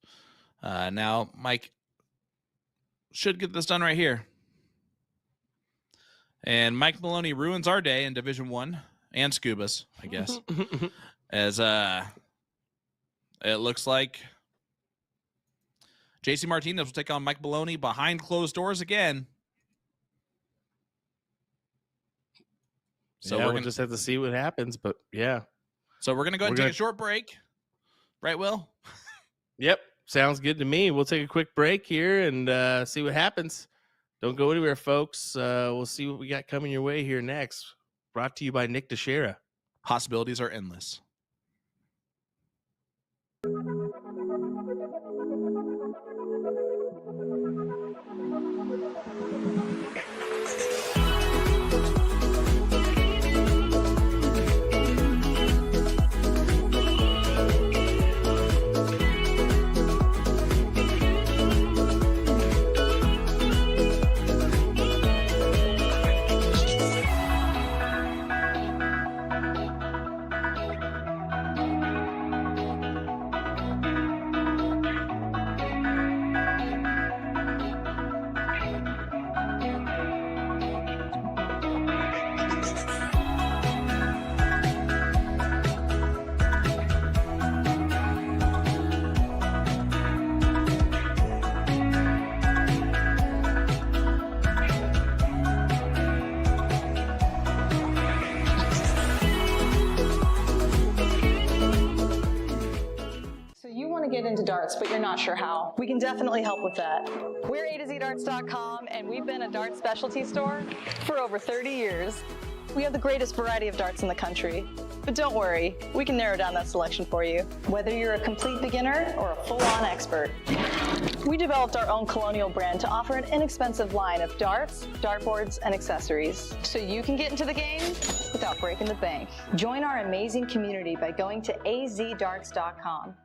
Now Mike should get this done right here. And Mike Maloney ruins our day in Division 1 and Scubas, I guess. As it looks like JC Martinez will take on Mike Maloney behind closed doors again. So we'll just have to see what happens, but yeah. So we're going to go ahead and take a short break. Right, Will? Yep. Sounds good to me. We'll take a quick break here and see what happens. Don't go anywhere, folks. We'll see what we got coming your way here next. Brought to you by Nick Teixeira. Possibilities are endless. Get into darts, but you're not sure how. We can definitely help with that. We're A2ZDarts.com, and we've been a dart specialty store for over 30 years. We have the greatest variety of darts in the country. But don't worry, we can narrow down that selection for you, whether you're a complete beginner or a full-on expert. We developed our own Colonial brand to offer an inexpensive line of darts, dartboards, and accessories, so you can get into the game without breaking the bank. Join our amazing community by going to AZDarts.com.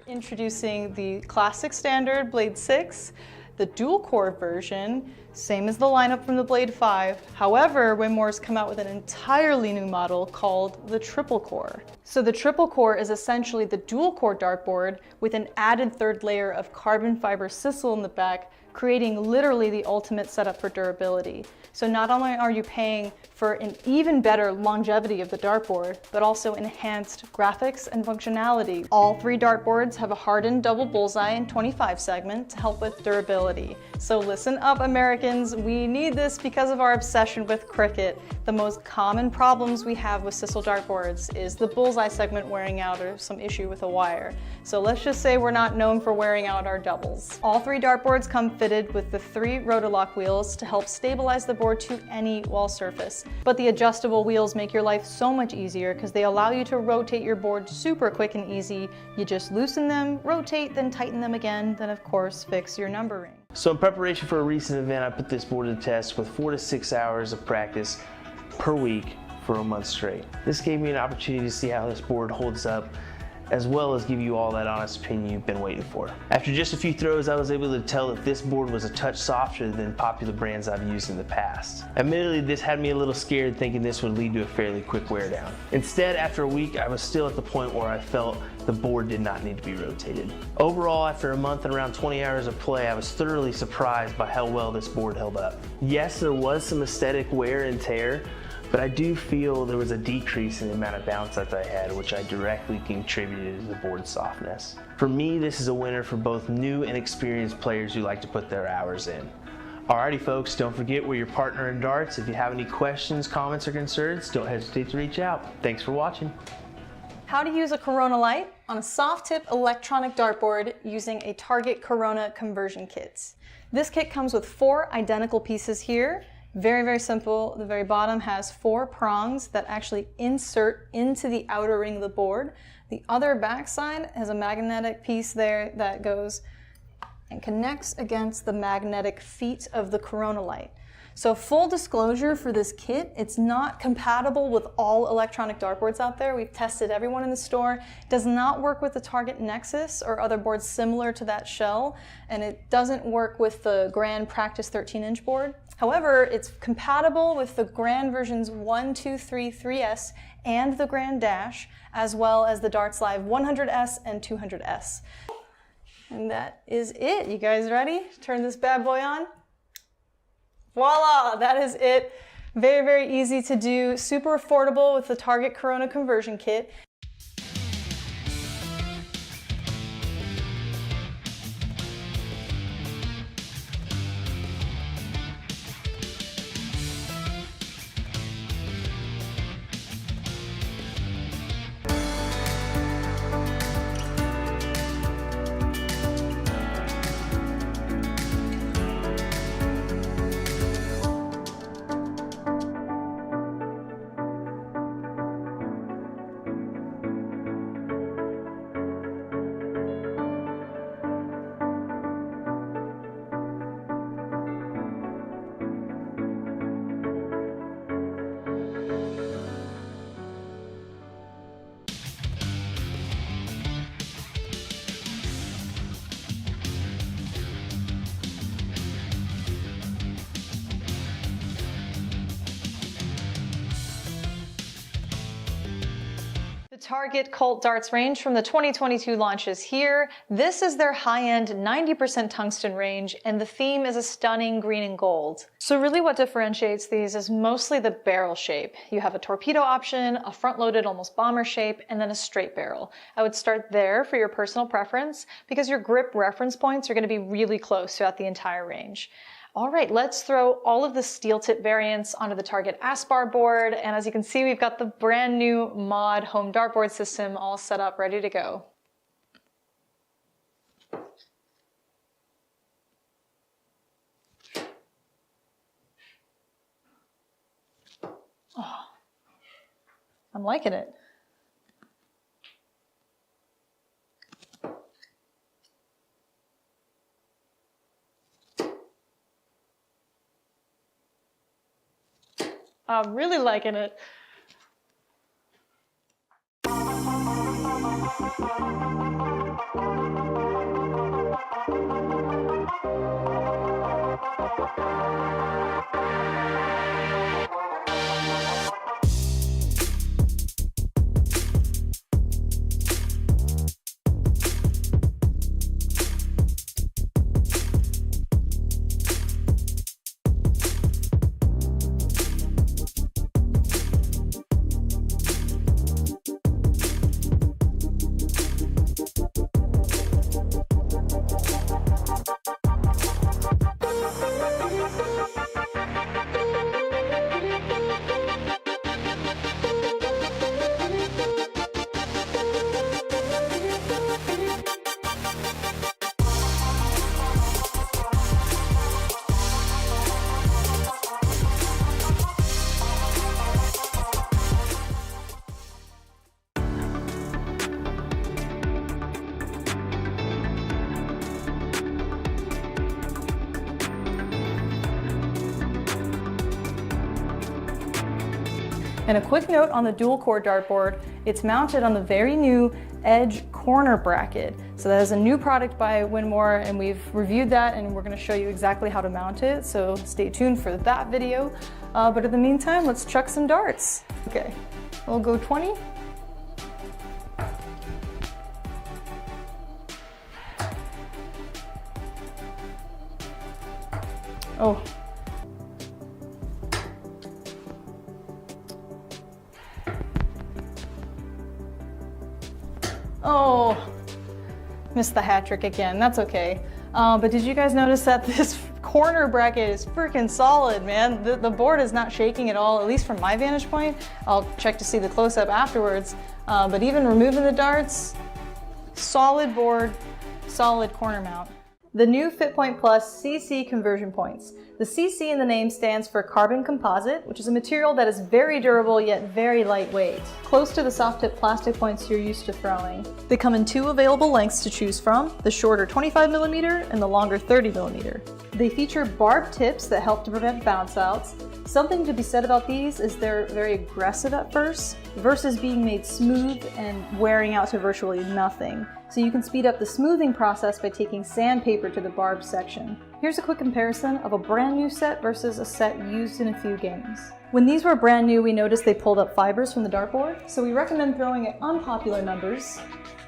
Introducing the classic standard Blade 6, the dual core version, same as the lineup from the Blade 5. However, Winmore's come out with an entirely new model called the triple core. So the triple core is essentially the dual core dartboard with an added third layer of carbon fiber sisal in the back, creating literally the ultimate setup for durability. So not only are you paying for an even better longevity of the dartboard, but also enhanced graphics and functionality. All three dartboards have a hardened double bullseye and 25 segment to help with durability. So listen up, Americans, we need this because of our obsession with cricket. The most common problems we have with sisal dartboards is the bullseye segment wearing out or some issue with a wire. So let's just say we're not known for wearing out our doubles. All three dartboards come fitted with the 3 Rotolock wheels to help stabilize the board to any wall surface. But the adjustable wheels make your life so much easier because they allow you to rotate your board super quick and easy. You just loosen them, rotate, then tighten them again, then of course fix your numbering. So in preparation for a recent event, I put this board to the test with 4 to 6 hours of practice per week for a month straight. This gave me an opportunity to see how this board holds up, as well as give you all that honest opinion you've been waiting for. After just a few throws, I was able to tell that this board was a touch softer than popular brands I've used in the past. Admittedly, this had me a little scared, thinking this would lead to a fairly quick wear down. Instead, after a week, I was still at the point where I felt the board did not need to be rotated. Overall, after a month and around 20 hours of play, I was thoroughly surprised by how well this board held up. Yes, there was some aesthetic wear and tear, but I do feel there was a decrease in the amount of bounce that I had, which I directly contributed to the board's softness. For me, this is a winner for both new and experienced players who like to put their hours in. Alrighty folks, don't forget we're your partner in darts. If you have any questions, comments, or concerns, don't hesitate to reach out. Thanks for watching. How to use a Corona light on a soft tip electronic dartboard using a Target Corona conversion kit. This kit comes with 4 identical pieces here. Very, very simple. The very bottom has 4 prongs that actually insert into the outer ring of the board. The other backside has a magnetic piece there that goes and connects against the magnetic feet of the Corona light. So full disclosure for this kit, it's not compatible with all electronic dartboards out there. We've tested everyone in the store. It does not work with the Target Nexus or other boards similar to that shell, and it doesn't work with the Grand Practice 13-inch board. However, it's compatible with the Grand versions 1, 2, 3, 3S, and the Grand Dash, as well as the Darts Live 100S and 200S. And that is it. You guys ready? Turn this bad boy on. Voila, that is it. Very, very easy to do, super affordable with the Target Corona conversion kit. The Target Colt Darts range from the 2022 launches here. This is their high-end 90% tungsten range, and the theme is a stunning green and gold. So really what differentiates these is mostly the barrel shape. You have a torpedo option, a front-loaded almost bomber shape, and then a straight barrel. I would start there for your personal preference because your grip reference points are going to be really close throughout the entire range. All right, let's throw all of the steel tip variants onto the Target Aspar board. And as you can see, we've got the brand new mod home dartboard system all set up, ready to go. Oh, I'm liking it. I'm really liking it. And a quick note on the dual core dartboard, it's mounted on the very new edge corner bracket. So that is a new product by Winmore, and we've reviewed that and we're gonna show you exactly how to mount it. So stay tuned for that video. But in the meantime, let's chuck some darts. Okay, we'll go 20. Oh. Oh, missed the hat trick again. That's okay. But did you guys notice that this corner bracket is freaking solid, man. The board is not shaking at all, at least from my vantage point. I'll check to see the close-up afterwards. But even removing the darts, solid board, solid corner mount. The new FitPoint Plus CC conversion points. The CC in the name stands for carbon composite, which is a material that is very durable yet very lightweight, close to the soft tip plastic points you're used to throwing. They come in 2 available lengths to choose from, the shorter 25mm and the longer 30mm. They feature barbed tips that help to prevent bounce outs. Something to be said about these is they're very aggressive at first, versus being made smooth and wearing out to virtually nothing. So you can speed up the smoothing process by taking sandpaper to the barbed section. Here's a quick comparison of a brand new set versus a set used in a few games. When these were brand new, we noticed they pulled up fibers from the dartboard, so we recommend throwing at unpopular numbers.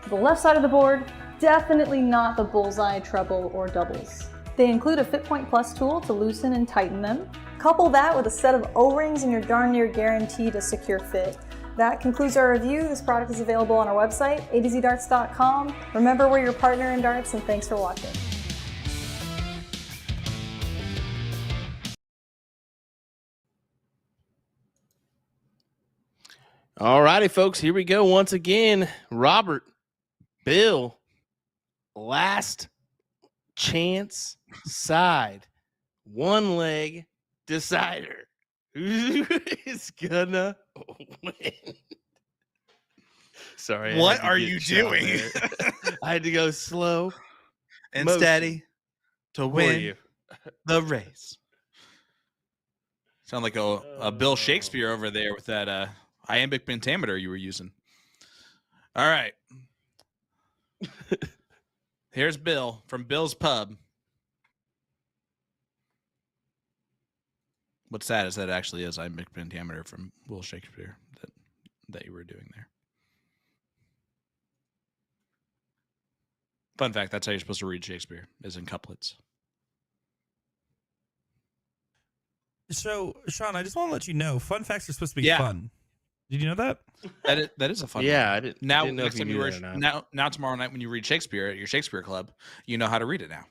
The left side of the board, definitely not the bullseye, treble, or doubles. They include a FitPoint Plus tool to loosen and tighten them. Couple that with a set of O-rings and you're darn near guaranteed a secure fit. That concludes our review. This product is available on our website, a2zdarts.com. Remember, we're your partner in darts, and thanks for watching. All righty, folks, here we go once again. Robert, Bill, last chance side, one leg decider. Who is gonna win? Sorry. What are you doing? I had to go slow and motion steady to for win you. the race. Sound like a Bill Shakespeare over there with that iambic pentameter you were using. All right. Here's Bill from Bill's Pub. What's sad is that actually is iambic pentameter from Will Shakespeare that you were doing there. Fun fact, that's how you're supposed to read Shakespeare, is in couplets. So, Sean, I just want to let you know, fun facts are supposed to be fun. Did you know that? That is a fun Yeah, one. I didn't Now, know next if you time knew you that or not. now tomorrow night when you read Shakespeare at your Shakespeare club, you know how to read it now.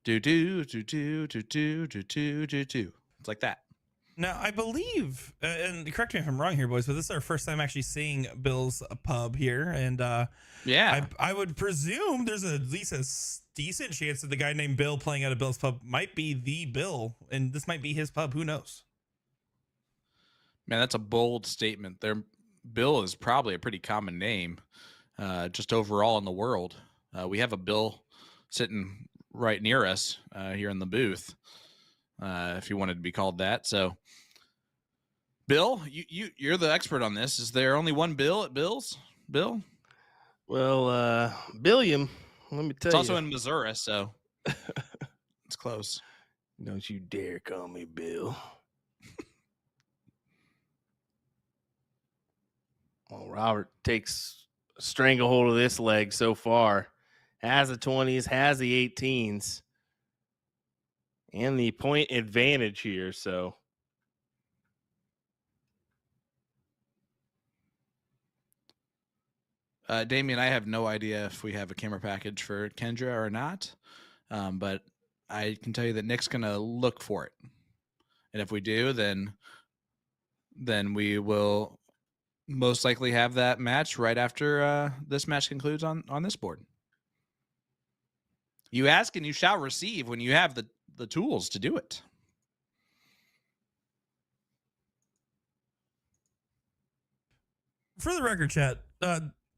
Do do do do do do do do do do. It's like that. Now, I believe, and correct me if I'm wrong here, boys, but this is our first time actually seeing Bill's Pub here, and Yeah. I would presume there's at least a decent chance that the guy named Bill playing out of Bill's Pub might be the Bill, and this might be his pub. Who knows? Man, that's a bold statement. There, Bill is probably a pretty common name, just overall in the world. We have a Bill sitting right near us here in the booth, if you wanted to be called that. So, Bill, you're the expert on this. Is there only one Bill at Bill's? Bill? Well, Billiam, let me tell It's you. also in Missouri, so it's close. Don't you dare call me Bill. Well, Robert takes a stranglehold of this leg so far. Has the 20s, has the 18s, and the point advantage here. So, Damien, I have no idea if we have a camera package for Kendra or not, but I can tell you that Nick's going to look for it. And if we do, then we will most likely have that match right after this match concludes on this board. You ask and you shall receive when you have the tools to do it. For the record, chat,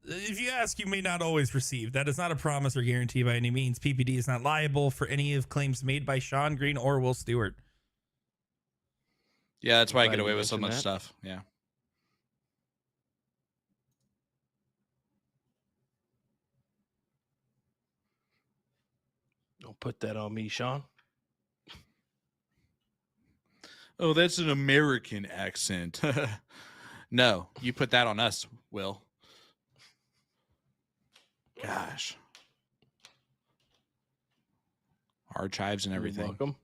if you ask, you may not always receive. That is not a promise or guarantee by any means. PPD is not liable for any of claims made by Sean Green or Will Stewart. Yeah, that's why I Glad get you away with so mentioned much that. stuff. Yeah. don't put that on me, Sean. Oh, that's an American accent. No, you put that on us, Will. Gosh. Archives and everything. You're welcome.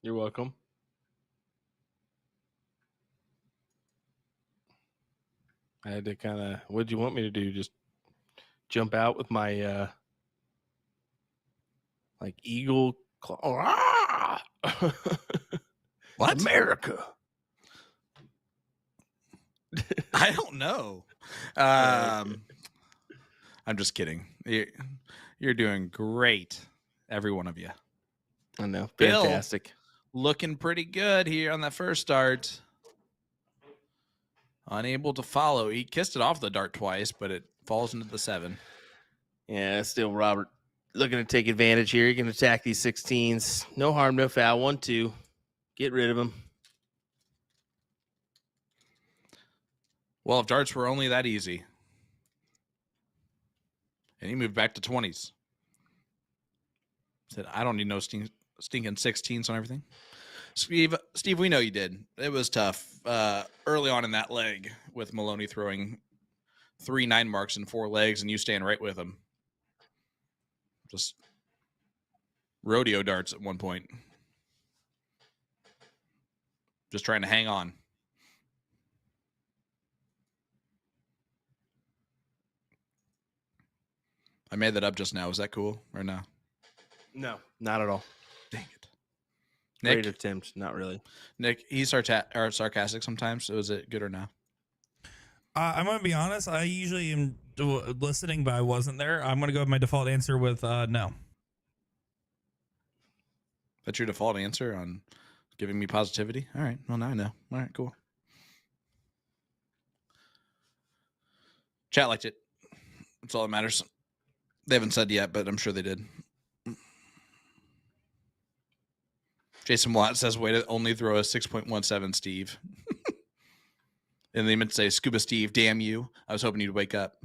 You're welcome. I had to kind of, what'd you want me to do? Just jump out with my like eagle claw? What? America. I don't know. I'm just kidding. You're doing great, every one of you. I know. Bill. Fantastic. Looking pretty good here on that first start. Unable to follow. He kissed it off the dart twice, but it falls into the 7. Yeah, still Robert looking to take advantage here. He can attack these 16s. No harm, no foul. 1, 2. Get rid of him. Well, if darts were only that easy. And he moved back to 20s. Said, I don't need no stinking 16s on everything. Steve, we know you did. It was tough early on in that leg with Maloney throwing 3 9 marks and 4 legs and you staying right with him. Just rodeo darts at one point. Just trying to hang on. I made that up just now. Is that cool or no? No, not at all. Dang it. Great Nick, attempt. Not really. Nick, he's sarcastic sometimes. So is it good or no? I'm going to be honest. I usually am listening, but I wasn't there. I'm going to go with my default answer with no. That's your default answer on giving me positivity? All right. Well, now I know. All right, cool. Chat liked it. That's all that matters. They haven't said yet, but I'm sure they did. Jason Watt says, way to only throw a 6.17, Steve. And they meant to say, Scuba Steve, damn you. I was hoping you'd wake up.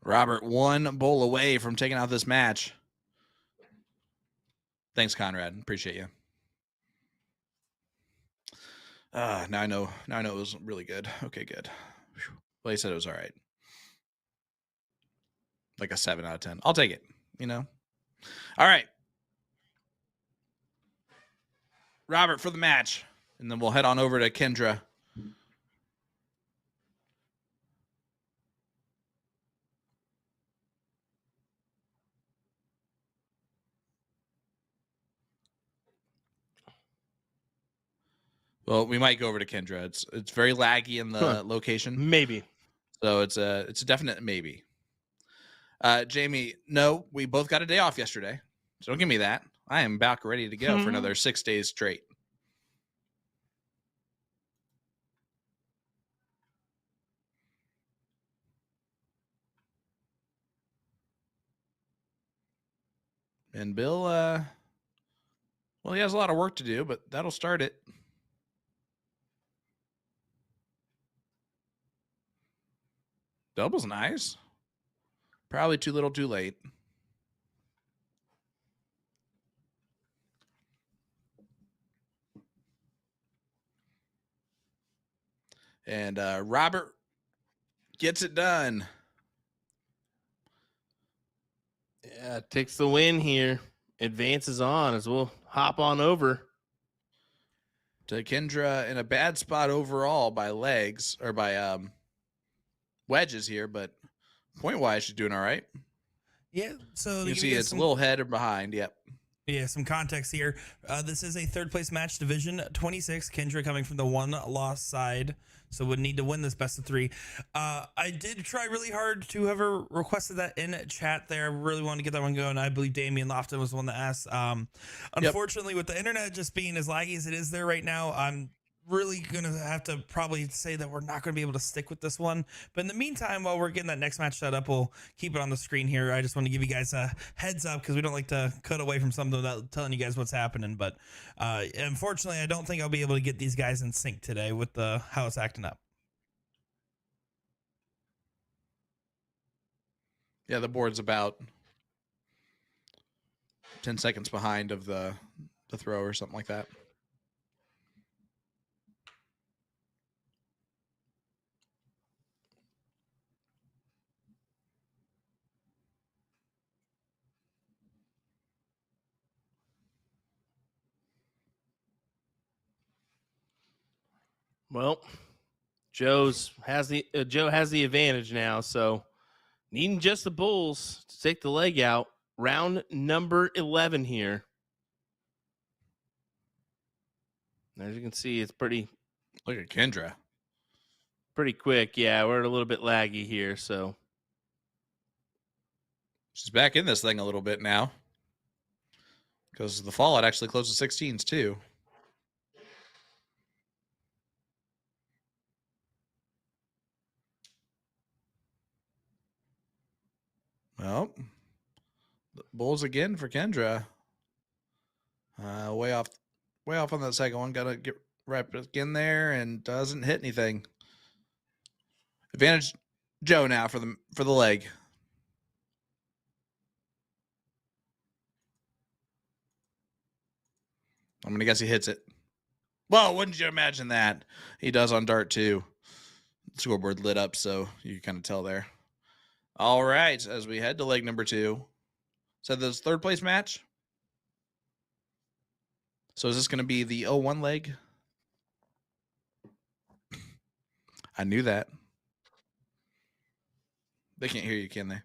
Robert, 1 bowl away from taking out this match. Thanks, Conrad. Appreciate you. Now I know it was really good. Okay, good. Whew. Well, he said it was all right. Like a 7 out of 10. I'll take it, you know? All right. Robert for the match. And then we'll head on over to Kendra. Well, we might go over to Kendra. It's very laggy in the location. Maybe. So it's a definite maybe. Jamie, no, we both got a day off yesterday. So don't give me that. I am back ready to go for another 6 days straight. And Bill, well, he has a lot of work to do, but that'll start it. Double's nice. Probably too little, too late. And Robert gets it done. Yeah, takes the win here. Advances on as we'll hop on over To Kendra in a bad spot overall by legs or by wedges here, but point-wise, she's doing all right. Yeah, so You see it's a little head or behind. Yep. Yeah, some context here. This is a 3rd place match, Division 26. Kendra coming from the 1-loss side, so would need to win this best of 3. I did try really hard to whoever requested that in chat there. I really wanted to get that one going. I believe Damian Lofton was the one that asked. Unfortunately, with the internet just being as laggy as it is there right now, I'm really going to have to probably say that we're not going to be able to stick with this one. But in the meantime, while we're getting that next match set up, we'll keep it on the screen here. I just want to give you guys a heads up because we don't like to cut away from something without telling you guys what's happening. But unfortunately, I don't think I'll be able to get these guys in sync today with how it's acting up. Yeah, the board's about 10 seconds behind of the throw or something like that. Well, Joe has the advantage now, so needing just the bulls to take the leg out. Round number 11 here. As you can see, it's pretty Look at Kendra. pretty quick. Yeah, we're a little bit laggy here, so She's back in this thing a little bit now. Because the fallout actually closes 16s too. Well, bulls again for Kendra. Way off on that second one. Got to get right back in there and doesn't hit anything. Advantage Joe now for the leg. I'm gonna guess he hits it. Well, wouldn't you imagine that? He does on dart too. The scoreboard lit up, so you can kind of tell there. All right, as we head to leg number 2. So this third place match. So is this going to be the 0-1 leg? I knew that. They can't hear you, can they?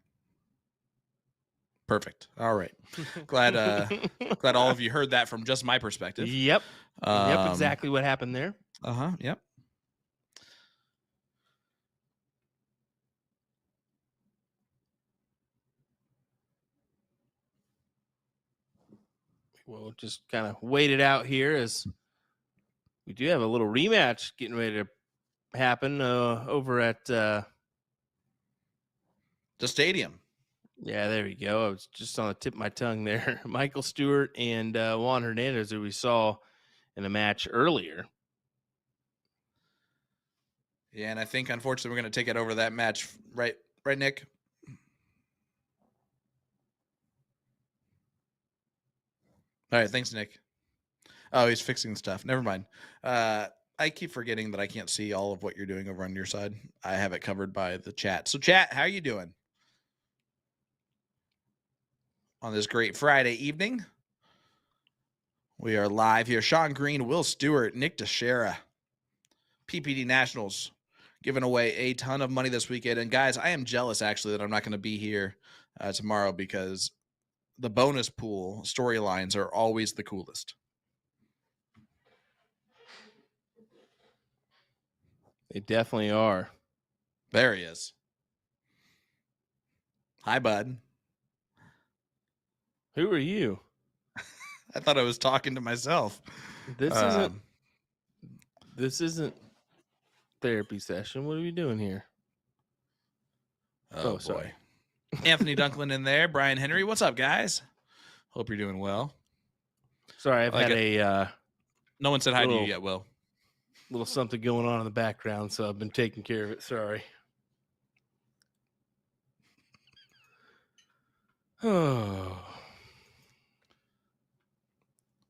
Perfect. All right. Glad all of you heard that from just my perspective. Yep. Yep, exactly what happened there. Yep. We'll just kind of wait it out here as we do have a little rematch getting ready to happen over at the stadium. Yeah, there we go. I was just on the tip of my tongue there. Michael Stewart and Juan Hernandez, who we saw in a match earlier. Yeah, and I think unfortunately we're going to take it over that match, right, Nick? All right, thanks, Nick. Oh, he's fixing stuff. Never mind. I keep forgetting that I can't see all of what you're doing over on your side. I have it covered by the chat. So, chat, how are you doing on this great Friday evening? We are live here. Sean Green, Will Stewart, Nick Teixeira, PPD Nationals, giving away a ton of money this weekend. And guys, I am jealous actually that I'm not going to be here tomorrow because the bonus pool storylines are always the coolest. They definitely are. There he is. Hi, bud. Who are you? I thought I was talking to myself. This isn't therapy session. What are we doing here? Oh sorry. Anthony Dunklin in there. Brian Henry. What's up, guys? Hope you're doing well. Sorry, I've had no one said hi to you yet, Will. Little something going on in the background, so I've been taking care of it. Sorry. Oh.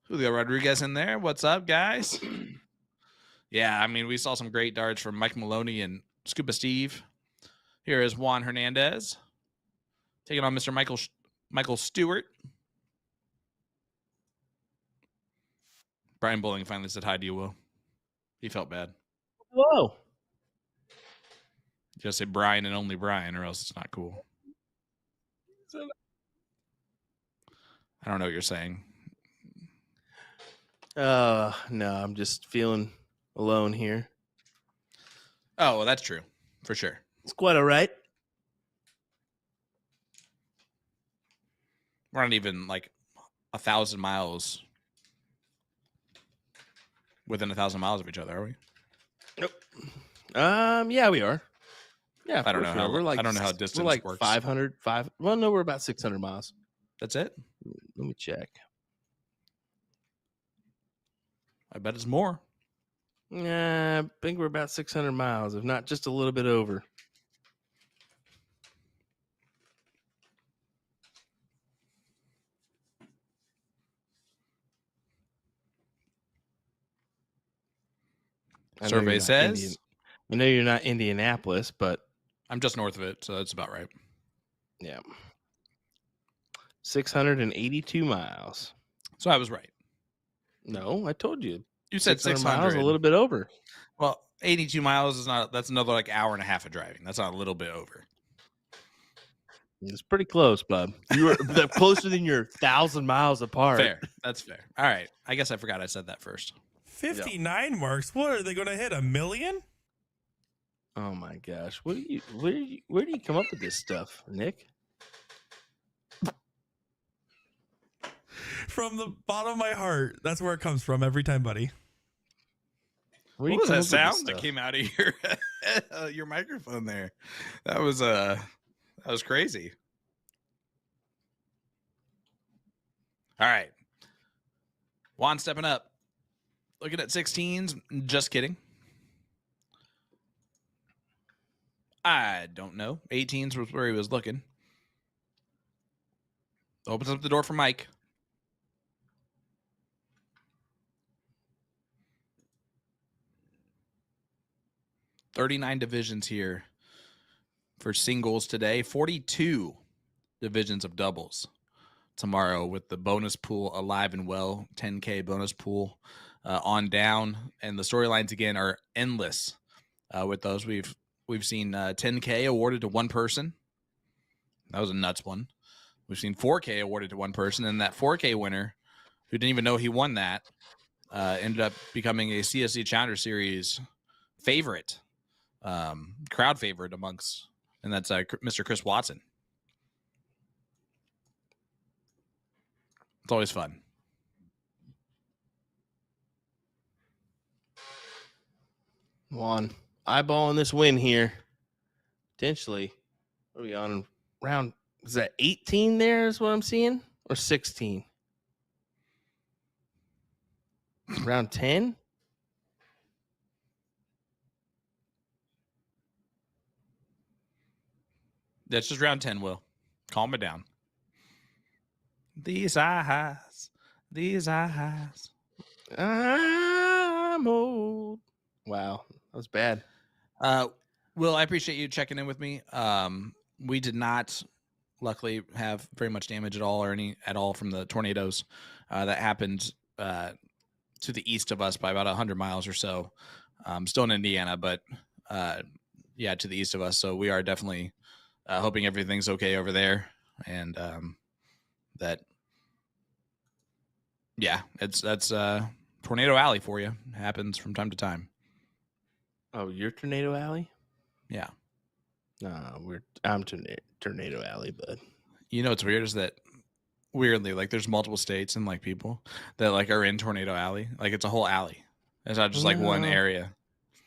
Julio Rodriguez in there. What's up, guys? Yeah, I mean, we saw some great darts from Mike Maloney and Scuba Steve. Here is Juan Hernandez taking on Mr. Michael Stewart. Brian Bowling finally said hi to you, Will. He felt bad. Hello. You gotta say Brian and only Brian, or else it's not cool. I don't know what you're saying. No, I'm just feeling alone here. Oh, well, that's true. For sure. It's quite all right. We're not even like 1,000 miles within 1,000 miles of each other, are we? Nope. Yeah, we are. Yeah, I don't know how. I don't know how distance we're like works. 500. Well, no, we're about 600 miles. That's it. Let me check. I bet it's more. Yeah, I think we're about 600 miles, if not just a little bit over. Survey says. I know you're not Indianapolis, but I'm just north of it, so that's about right. Yeah. 682 miles. So I was right. No, I told you. You said 600 miles, a little bit over. Well, 82 miles is not. That's another like hour and a half of driving. That's not a little bit over. It's pretty close, bub. You were closer than your 1,000 miles apart. Fair. That's fair. All right. I guess I forgot I said that first. 59 marks. What are they going to hit? 1 million? Oh my gosh. Where do you come up with this stuff, Nick? From the bottom of my heart. That's where it comes from every time, buddy. Where do What you was come that up with this sound that stuff? came out of your microphone there? That was crazy. All right. Juan stepping up. Looking at 16s. Just kidding. I don't know. 18s was where he was looking. Opens up the door for Mike. $39 divisions here for singles today. 42 divisions of doubles tomorrow with the bonus pool alive and well. 10K bonus pool on down. And the storylines, again, are endless with those. We've seen 10K awarded to one person. That was a nuts one. We've seen 4K awarded to one person. And that 4K winner, who didn't even know he won that, ended up becoming a CSC Challenger Series favorite. Crowd favorite amongst, and that's Mr. Chris Watson. It's always fun. Juan, eyeballing this win here. Potentially. What are we on? Round, is that 18 there is what I'm seeing? Or 16? Round 10? That's just round 10, Will. Calm it down. These eyes. I'm old. Wow, that was bad. Will, I appreciate you checking in with me. We did not, luckily, have very much damage at all from the tornadoes that happened to the east of us by about 100 miles or so. Still in Indiana, but to the east of us. So we are definitely hoping everything's okay over there, and that's Tornado Alley for you. It happens from time to time. Oh, you're Tornado Alley? Yeah. No, I'm Tornado Alley, bud. You know what's weird is that weirdly, like, there's multiple states and like people that like are in Tornado Alley. Like, it's a whole alley. It's not just like one area.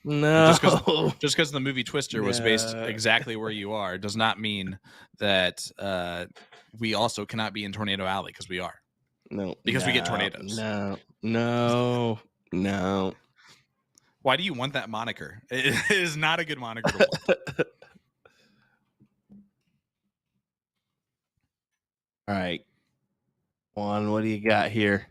No. Just because the movie Twister was based exactly where you are does not mean that we also cannot be in Tornado Alley, because we are. No. Because we get tornadoes. No. Why do you want that moniker? It is not a good moniker to want. All right. Juan, what do you got here?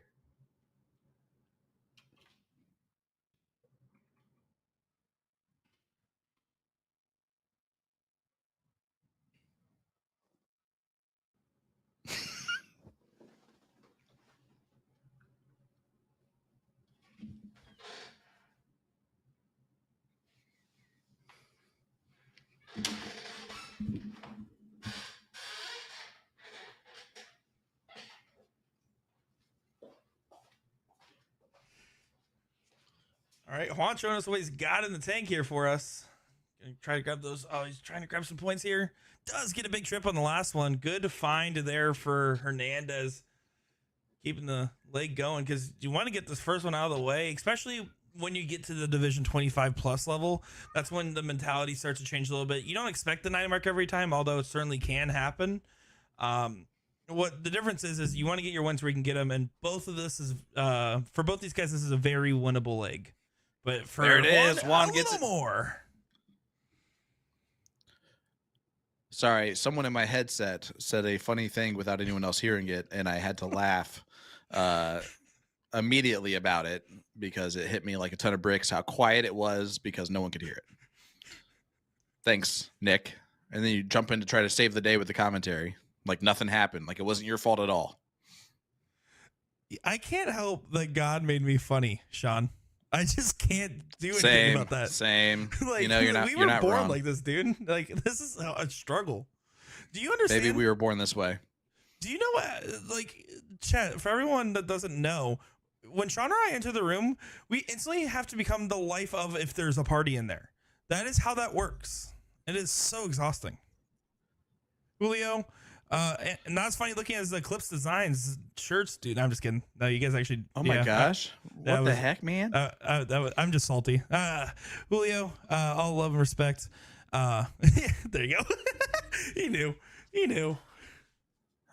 All right, Juan showing us what he's got in the tank here for us. Gonna try to grab those. Oh, he's trying to grab some points here. Does get a big trip on the last one. Good find there for Hernandez. Keeping the leg going, because you want to get this first one out of the way, especially when you get to the Division 25 plus level. That's when the mentality starts to change a little bit. You don't expect the 90 mark every time, although it certainly can happen. What the difference is you want to get your wins where you can get them, and both of this is for both these guys, this is a very winnable leg. But for there it is. Juan a gets little it more. Sorry, someone in my headset said a funny thing without anyone else hearing it, and I had to laugh immediately about it, because it hit me like a ton of bricks how quiet it was because no one could hear it. Thanks, Nick. And then you jump in to try to save the day with the commentary like nothing happened, like it wasn't your fault at all. I can't help that God made me funny, Sean. I just can't do anything Same, about that. same. Like, You know, you're not. we You're were not born wrong. like this, dude. Like, this is a struggle. Do you understand? Maybe we were born this way. Do you know what? Like, chat, for everyone that doesn't know, when Sean or I enter the room, we instantly have to become the life of if there's a party in there. That is how that works. It is so exhausting. Julio, and that's funny looking at the Eclipse Designs shirts, dude. I'm just kidding. No, you guys actually. Oh my gosh! What the heck, man? I'm just salty. Julio, all love and respect. There you go. He knew.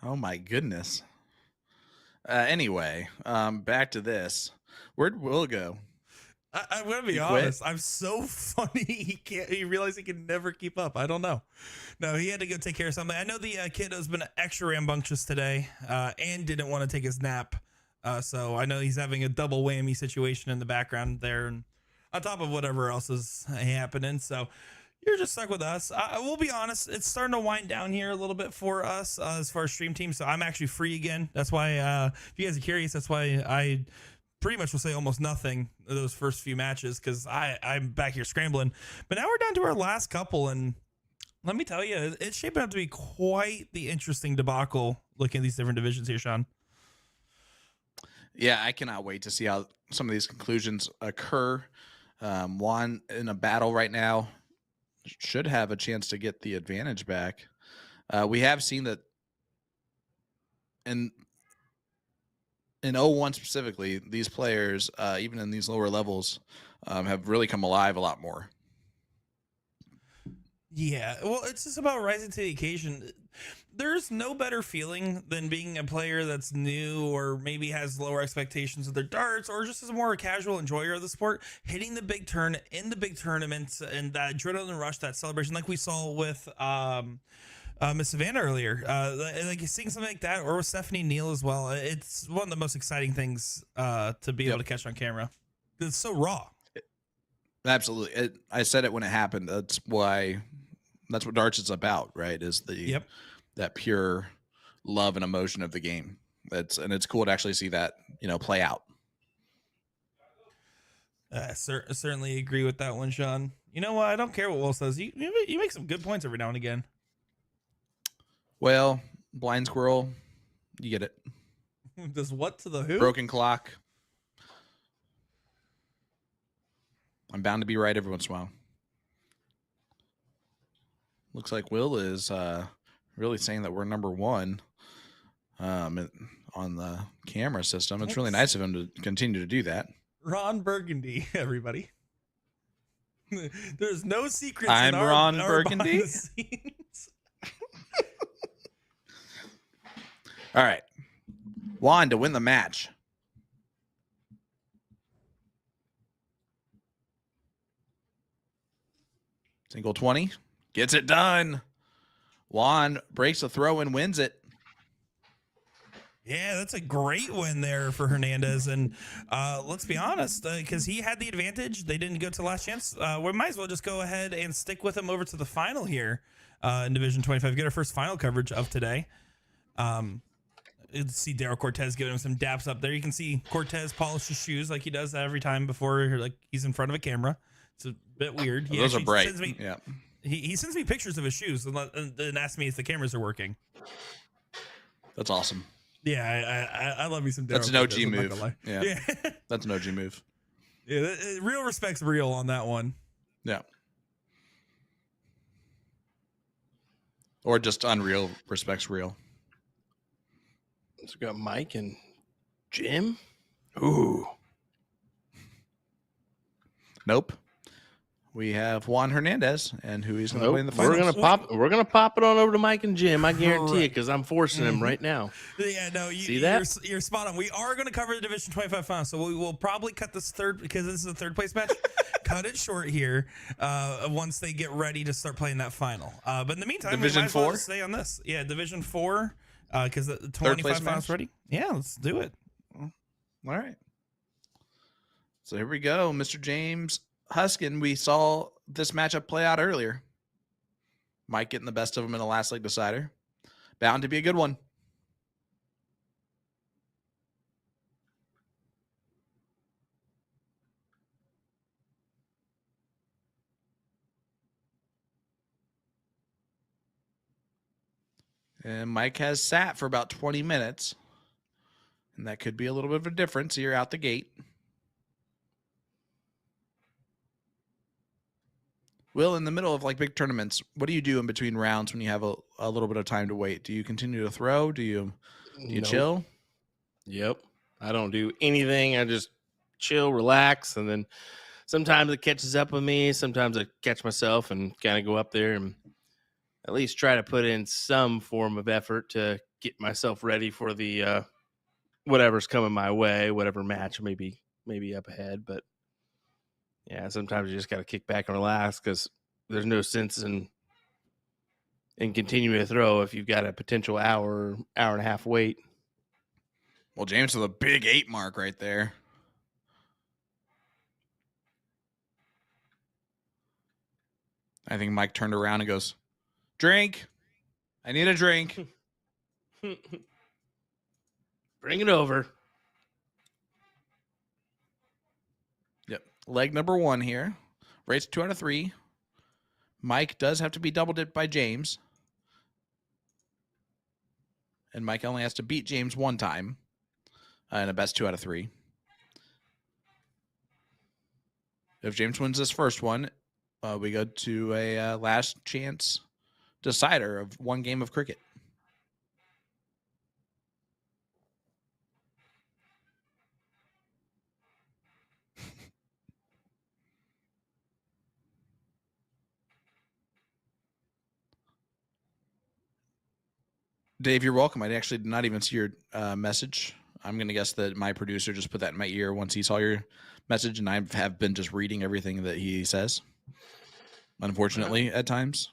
Oh my goodness. Anyway, back to this. Where'd Will go? I'm gonna be honest. I'm so funny. He realized he can never keep up. I don't know. No, he had to go take care of something. I know the kid has been extra rambunctious today, and didn't want to take his nap. So I know he's having a double whammy situation in the background there, and on top of whatever else is happening. So you're just stuck with us. I will be honest. It's starting to wind down here a little bit for us as far as stream team. So I'm actually free again. That's why, if you guys are curious, that's why I pretty much will say almost nothing those first few matches because I'm back here scrambling. But now we're down to our last couple, and let me tell you, it's shaping up to be quite the interesting debacle looking at these different divisions here, Sean. Yeah, I cannot wait to see how some of these conclusions occur. Juan in a battle right now should have a chance to get the advantage back. We have seen that in 01 specifically, these players, even in these lower levels, have really come alive a lot more. Yeah, well, it's just about rising to the occasion. There's no better feeling than being a player that's new or maybe has lower expectations of their darts or just as a more casual enjoyer of the sport, hitting the big turn in the big tournaments and that adrenaline rush, that celebration like we saw with Miss Savannah earlier, like seeing something like that, or with Stephanie Neal as well. It's one of the most exciting things to be able to catch on camera. It's so raw. Absolutely. I said it when it happened. That's what darts is about, right? Is that pure love and emotion of the game. And it's cool to actually see that, play out. Certainly agree with that one, Sean. You know what? I don't care what Will says. You make some good points every now and again. Well, blind squirrel, you get it. Does what to the who? Broken clock. I'm bound to be right every once in a while. Looks like Will is really saying that we're number one on the camera system. It's really nice of him to continue to do that. Ron Burgundy, everybody. There's no secrets. I'm in Ron our Burgundy. All right. Juan to win the match. Single 20. Gets it done. Juan breaks the throw and wins it. Yeah, that's a great win there for Hernandez. And let's be honest, because he had the advantage. They didn't go to last chance. We might as well just go ahead and stick with him over to the final here in Division 25. Get our first final coverage of today. See Daryl Cortez giving him some daps up there. You can see Cortez polish his shoes like he does every time before like he's in front of a camera. It's a bit weird. Those are bright. Yeah. He sends me pictures of his shoes and asks me if the cameras are working. That's awesome. Yeah, I love me some Daryl. That's an OG move. Yeah. That's an OG move. Yeah, real respect's real on that one. Yeah. Or just unreal respect's real. So we got Mike and Jim. Ooh. Nope. We have Juan Hernandez, and who he's going to play in the finals. We're gonna pop it on over to Mike and Jim. I guarantee it, because I'm forcing him right now. Yeah, no, See that? You're spot on. We are going to cover the Division 25 final, so we will probably cut this because this is a third place match. Cut it short here once they get ready to start playing that final. But in the meantime, Division we might as well 4? just stay on this. Yeah, Division 4, because the 25 finals ready. Yeah, let's do it. All right. So here we go, Mr. James Huskin. We saw this matchup play out earlier. Mike getting the best of him in the last leg decider. Bound to be a good one. And Mike has sat for about 20 minutes. And that could be a little bit of a difference here out the gate. Will, in the middle of like big tournaments, what do you do in between rounds when you have a little bit of time to wait? Do you continue to throw? Do you Nope. chill? Yep. I don't do anything. I just chill, relax, and then sometimes it catches up with me. Sometimes I catch myself and kind of go up there and at least try to put in some form of effort to get myself ready for the whatever's coming my way, whatever match maybe up ahead. But yeah, sometimes you just got to kick back and relax because there's no sense in continuing to throw if you've got a potential hour and a half wait. Well, James with a big 8 mark right there. I think Mike turned around and goes, "Drink. I need a drink." Bring it over. Yep. Leg number 1 here. Rates 2 out of 3. Mike does have to be double dipped by James. And Mike only has to beat James 1 time. In a best 2 out of 3. If James wins this first one, we go to a last chance decider of 1 game of cricket. Dave, you're welcome. I actually did not even see your message. I'm going to guess that my producer just put that in my ear once he saw your message, and I have been just reading everything that he says, unfortunately, at times.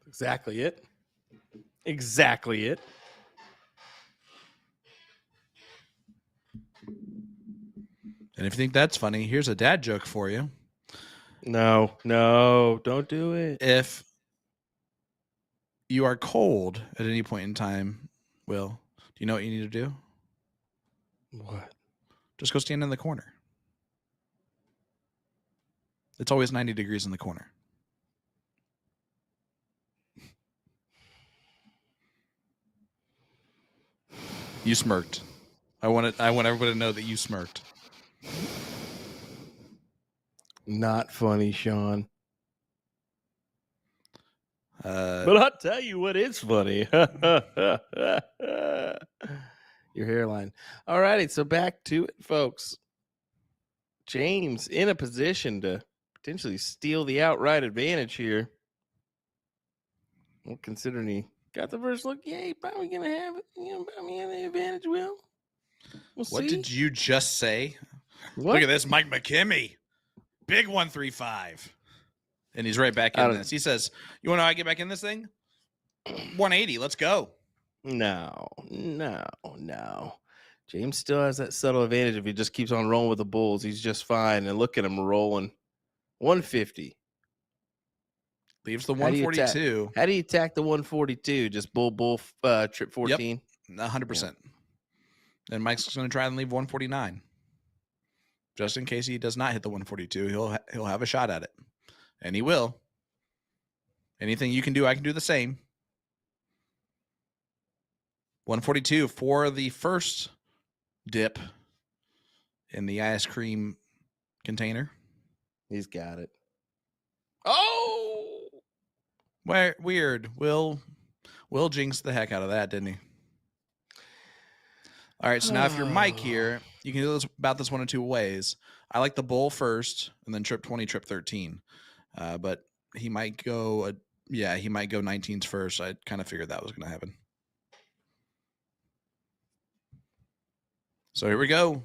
Exactly it. Exactly it. And if you think that's funny, here's a dad joke for you. No, don't do it. If you are cold at any point in time, Will, do you know what you need to do? What? Just go stand in the corner. It's always 90 degrees in the corner. You smirked. I want everybody to know that you smirked. Not funny, Sean. But I'll tell you what is funny. Your hairline. All righty, so back to it, folks. James in a position to potentially steal the outright advantage here. Well, considering he got the first look, yeah, he's probably going to have it. Probably have the advantage, Will. We'll what see. did you just say? What? Look at this, Mike McKim. Big 135. And he's right back in this. He says, "You want to know how I get back in this thing? 180. Let's go." No. James still has that subtle advantage if he just keeps on rolling with the Bulls. He's just fine. And look at him rolling. 150. Leaves the 142. How do you attack the 142? Just bull, trip 14? Yep, 100%. And Mike's going to try and leave 149. Just in case he does not hit the 142, he'll have a shot at it. And he will. Anything you can do, I can do the same. 142 for the first dip in the ice cream container. He's got it. Oh! Weird. Will jinx the heck out of that, didn't he? All right, so now if you're Mike here, you can do this about this one of 2 ways. I like the bull first, and then trip 20, trip 13. But he might go, he might go 19s first. I kind of figured that was going to happen. So here we go.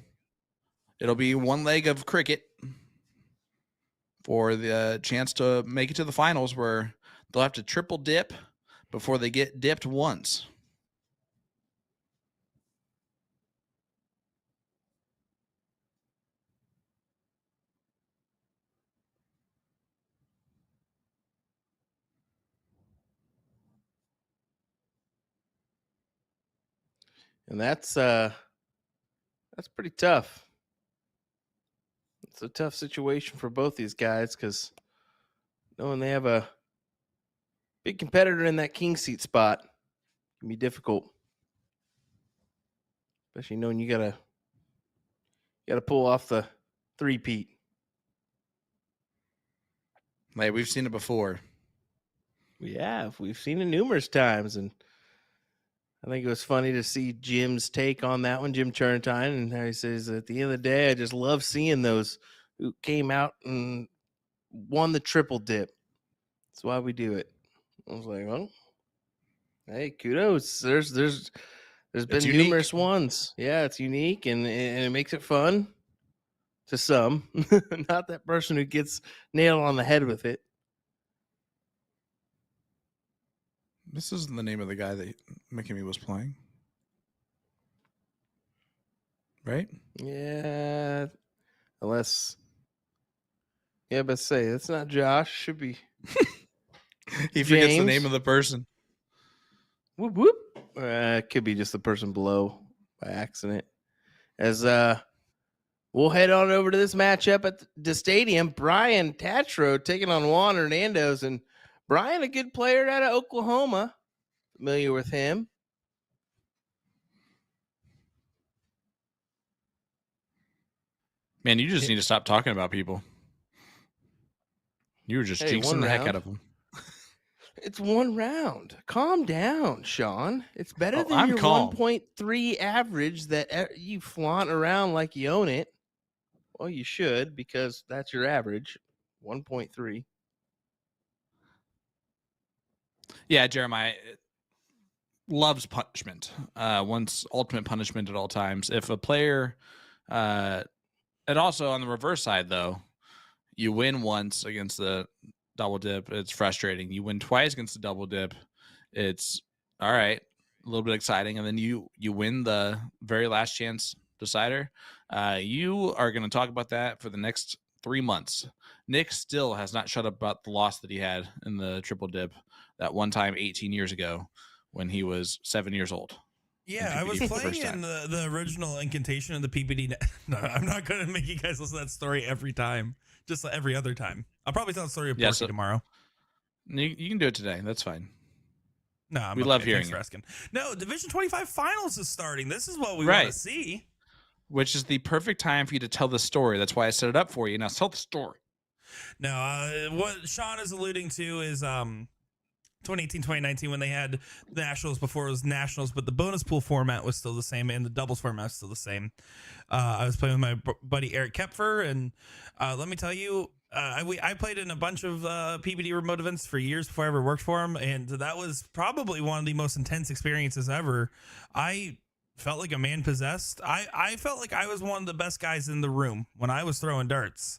It'll be 1 leg of cricket for the chance to make it to the finals, where they'll have to triple dip before they get dipped once. And that's pretty tough. It's a tough situation for both these guys because knowing they have a big competitor in that king seat spot can be difficult. Especially knowing you gotta pull off the three-peat. Like, we've seen it before. We have. We've seen it numerous times, and I think it was funny to see Jim's take on that one, Jim Turrentine, and how he says, at the end of the day, I just love seeing those who came out and won the triple dip. That's why we do it. I was like, well, hey, kudos. There's been numerous ones. Yeah, it's unique, and it makes it fun to some. Not that person who gets nailed on the head with it. This isn't the name of the guy that McKim was playing, right? Yeah, unless, yeah, but say that's not Josh. Should be. He forgets the name of the person. Whoop whoop. Could be just the person below by accident. As we'll head on over to this matchup at the stadium. Brian Tatro taking on Juan Hernandez, and Brian, a good player out of Oklahoma. Familiar with him. Man, you just need to stop talking about people. You were just jinxing the heck out of them. It's one round. Calm down, Sean. It's better than your 1.3 average that you flaunt around like you own it. Well, you should, because that's your average, 1.3. Yeah, Jeremiah loves punishment. Wants ultimate punishment at all times. If a player, and also on the reverse side, though, you win once against the double dip, it's frustrating. You win twice against the double dip, it's all right, a little bit exciting, and then you win the very last chance decider. You are going to talk about that for the next 3 months. Nick still has not shut up about the loss that he had in the triple dip that one time 18 years ago when he was 7 years old. Yeah, I was playing in the original incantation of the PPD. No, I'm not going to make you guys listen to that story every time. Just every other time. I'll probably tell the story of Porky tomorrow. You can do it today. That's fine. No, we love hearing it. No, Division 25 Finals is starting. This is what we want to see. Which is the perfect time for you to tell the story. That's why I set it up for you. Now tell the story. No, what Sean is alluding to is 2018, 2019, when they had nationals before it was nationals, but the bonus pool format was still the same and the doubles format was still the same. I was playing with my buddy Eric Kepfer, and let me tell you, I played in a bunch of PPD remote events for years before I ever worked for him, and that was probably one of the most intense experiences ever. I felt like a man possessed. I felt like I was one of the best guys in the room when I was throwing darts.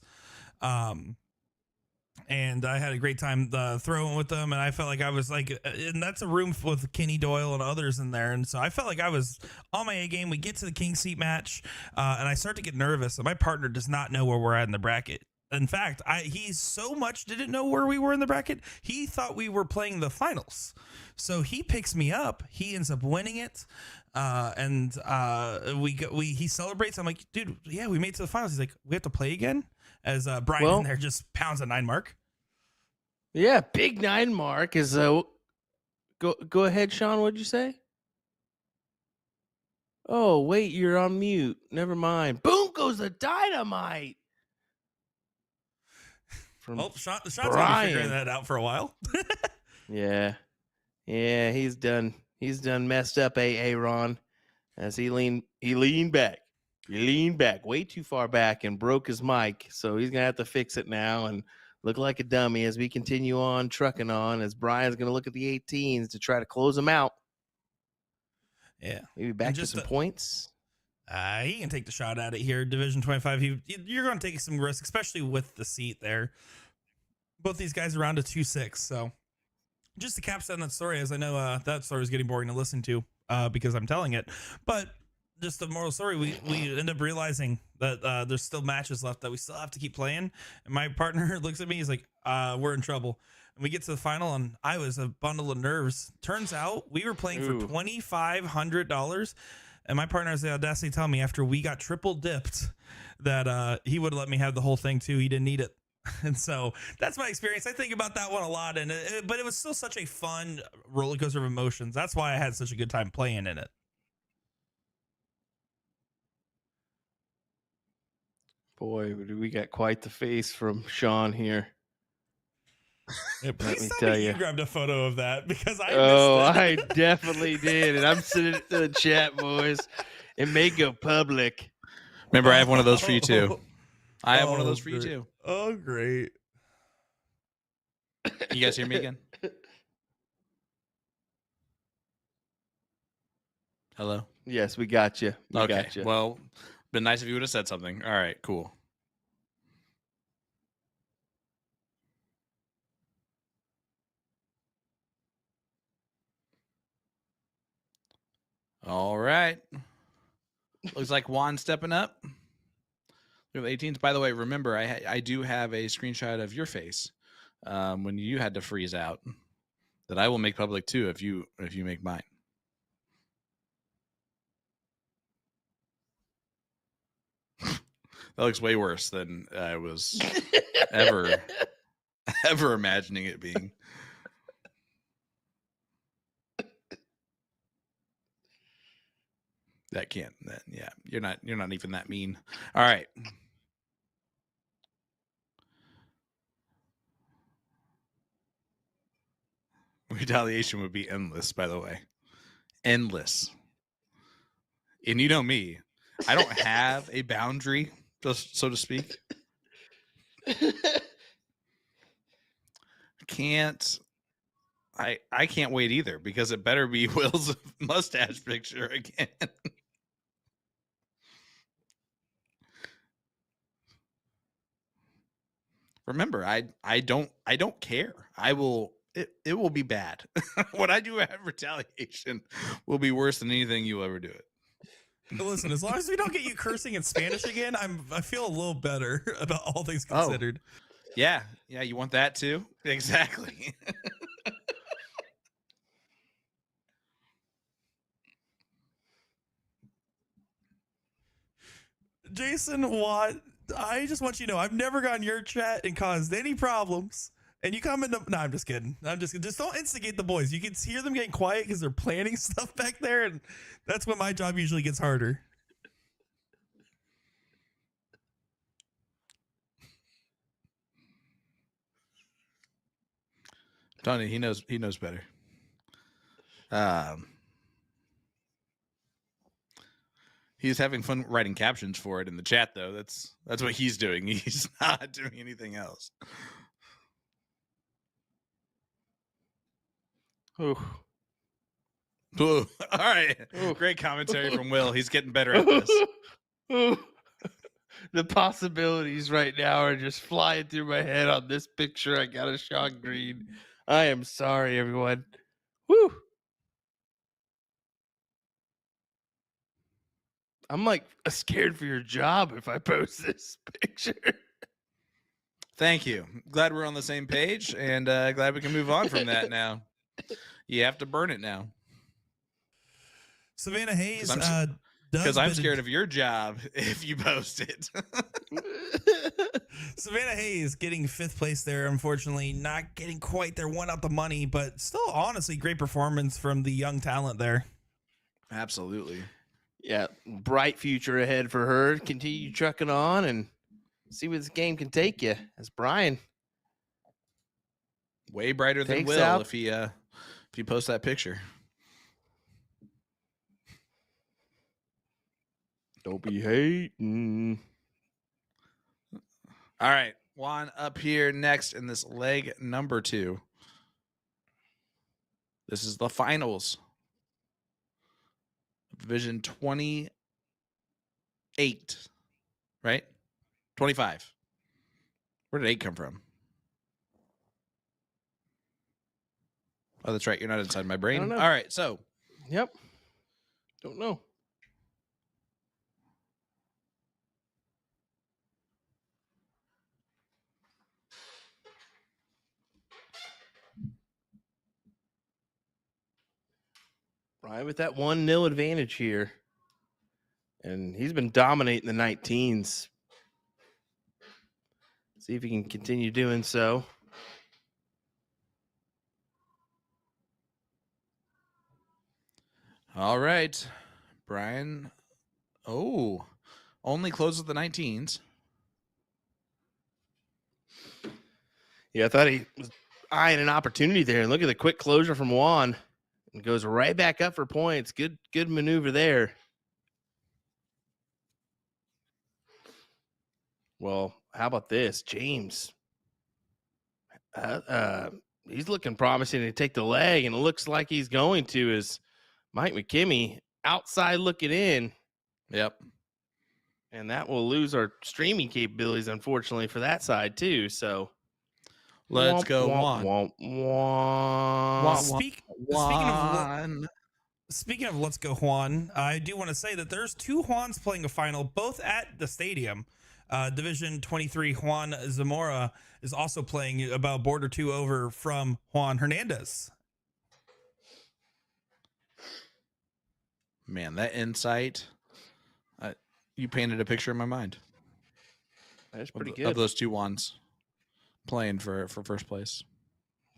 And I had a great time throwing with them, and I felt like I was like, and that's a room with Kenny Doyle and others in there, and so I felt like I was on my A game. We get to the king seat match, and I start to get nervous, and my partner does not know where we're at in the bracket. In fact, he so much didn't know where we were in the bracket, he thought we were playing the finals. So he picks me up, he ends up winning it, and he celebrates. I'm like, dude, yeah, we made it to the finals. He's like, we have to play again? As Brian in there just pounds a 9 mark. Yeah, big 9 mark is go ahead, Sean. What'd you say? Oh, wait, you're on mute. Never mind. Boom goes the dynamite. Well, Sean's gonna be figuring that out for a while. Yeah, he's done messed up, Ron, as he leaned back. He leaned back way too far back and broke his mic. So he's going to have to fix it now and look like a dummy as we continue on trucking on, as Brian's going to look at the 18s to try to close them out. Yeah. Maybe back to some points. He can take the shot at it here. Division 25, you're going to take some risk, especially with the seat there. Both these guys are around a 2-6. So just to capstone that story, as I know that story is getting boring to listen to because I'm telling it. But just the moral story, we end up realizing that there's still matches left that we still have to keep playing. And my partner looks at me, he's like, we're in trouble. And we get to the final, and I was a bundle of nerves. Turns out we were playing for $2,500. And my partner has the audacity to tell me after we got triple dipped that he would let me have the whole thing too. He didn't need it. And so that's my experience. I think about that one a lot, but it was still such a fun roller coaster of emotions. That's why I had such a good time playing in it. Boy, we got quite the face from Sean here. Yeah, please me tell tell me you ya. grabbed a photo of that because I Oh, missed it. I definitely did. And I'm sending it to the chat, boys. It may go public. Remember, I have one of those for you too. Oh. I have one of those for you great. too. Oh, great. You guys hear me again? Hello? Yes, we got you. We Okay. got you. Well, been nice if you would have said something. All right, cool. All right. Looks like Juan stepping up. We have 18s. By the way, remember, I do have a screenshot of your face when you had to freeze out that I will make public too if you make mine. That looks way worse than I was ever imagining it being. That can't. Yeah, you're not even that mean. All right. Retaliation would be endless, by the way. Endless. And you know me, I don't have a boundary, just so to speak. I can't wait either because it better be Will's mustache picture again. Remember, I don't care. It will be bad. What I do at retaliation will be worse than anything you'll ever do it. Listen, as long as we don't get you cursing in Spanish again, I feel a little better about all things considered. Yeah, you want that too? Exactly. Jason Watt, I just want you to know I've never gotten your chat and caused any problems. And you come into no, I'm just kidding. Just don't instigate the boys. You can hear them getting quiet because they're planning stuff back there, and that's when my job usually gets harder. Tony, he knows better. He's having fun writing captions for it in the chat, though. That's what he's doing. He's not doing anything else. Ooh. Ooh. All right. Ooh. Great commentary from Will. He's getting better at this. Ooh. The possibilities right now are just flying through my head on this picture. I got a Sean Green. I am sorry, everyone. Woo. I'm like scared for your job if I post this picture. Thank you. Glad we're on the same page, and glad we can move on from that now. You have to burn it now. Savannah Haze, because I'm scared of your job if you post it. Savannah Haze getting 5th place there, unfortunately, not getting quite their one out the money, but still, honestly, great performance from the young talent there. Absolutely. Yeah, bright future ahead for her. Continue trucking on and see where this game can take you. As Brian, way brighter than takes Will out- if he posts that picture. Don't be hating. All right, Juan up here next in this leg number 2. This is the finals. Division 28, right? 25. Where did 8 come from? Oh, that's right. You're not inside my brain. know. All right, so. Yep. Don't know. Brian with that 1-0 advantage here. And he's been dominating the 19s. See if he can continue doing so. All right, Brian. Oh, only closes the 19s. Yeah, I thought he was eyeing an opportunity there. And look at the quick closure from Juan. And goes right back up for points. Good maneuver there. Well, how about this? James. He's looking promising to take the leg, and it looks like he's going to is Mike McKim outside looking in. Yep. And that will lose our streaming capabilities, unfortunately, for that side, too. So let's go Juan. Speaking of let's go Juan, I do want to say that there's 2 Juans playing a final, both at the stadium. Division 23 Juan Zamora is also playing about board or 2 over from Juan Hernandez. Man, that insight, you painted a picture in my mind. That's pretty good. Of those 2 Juans playing for first place.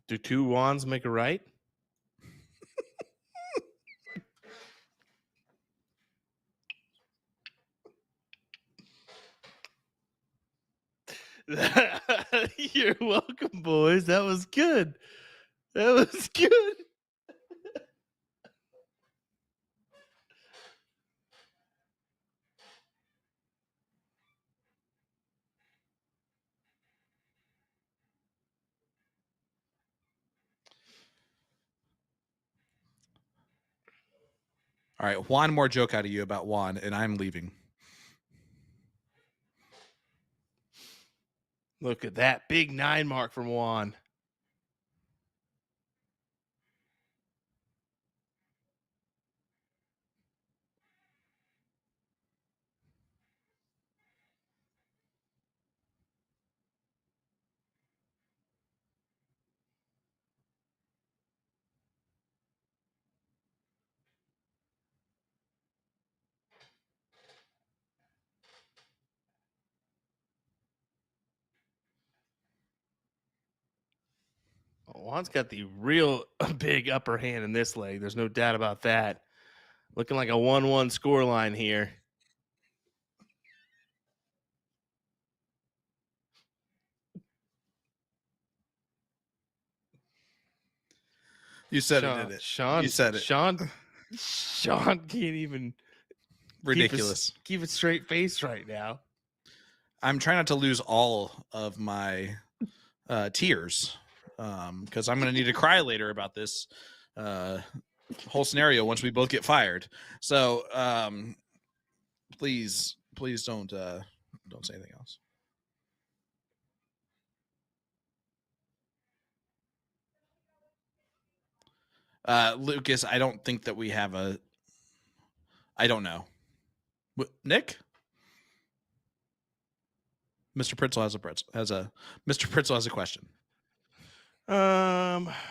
Do 2 Juans make a right? You're welcome, boys. That was good. That was good. All right, one more joke out of you about Juan, and I'm leaving. Look at that big 9 mark from Juan. Juan's got the real big upper hand in this leg. There's no doubt about that. Looking like a 1-1 scoreline here. You said it, didn't it? Sean, you said it. Sean can't even ridiculous. Keep a straight face right now. I'm trying not to lose all of my tears because I'm going to need to cry later about this whole scenario once we both get fired. So please don't say anything else. Lucas, I don't think that we have a. I don't know. Nick, Mr. Pritzel Mr. Pritzel has a question.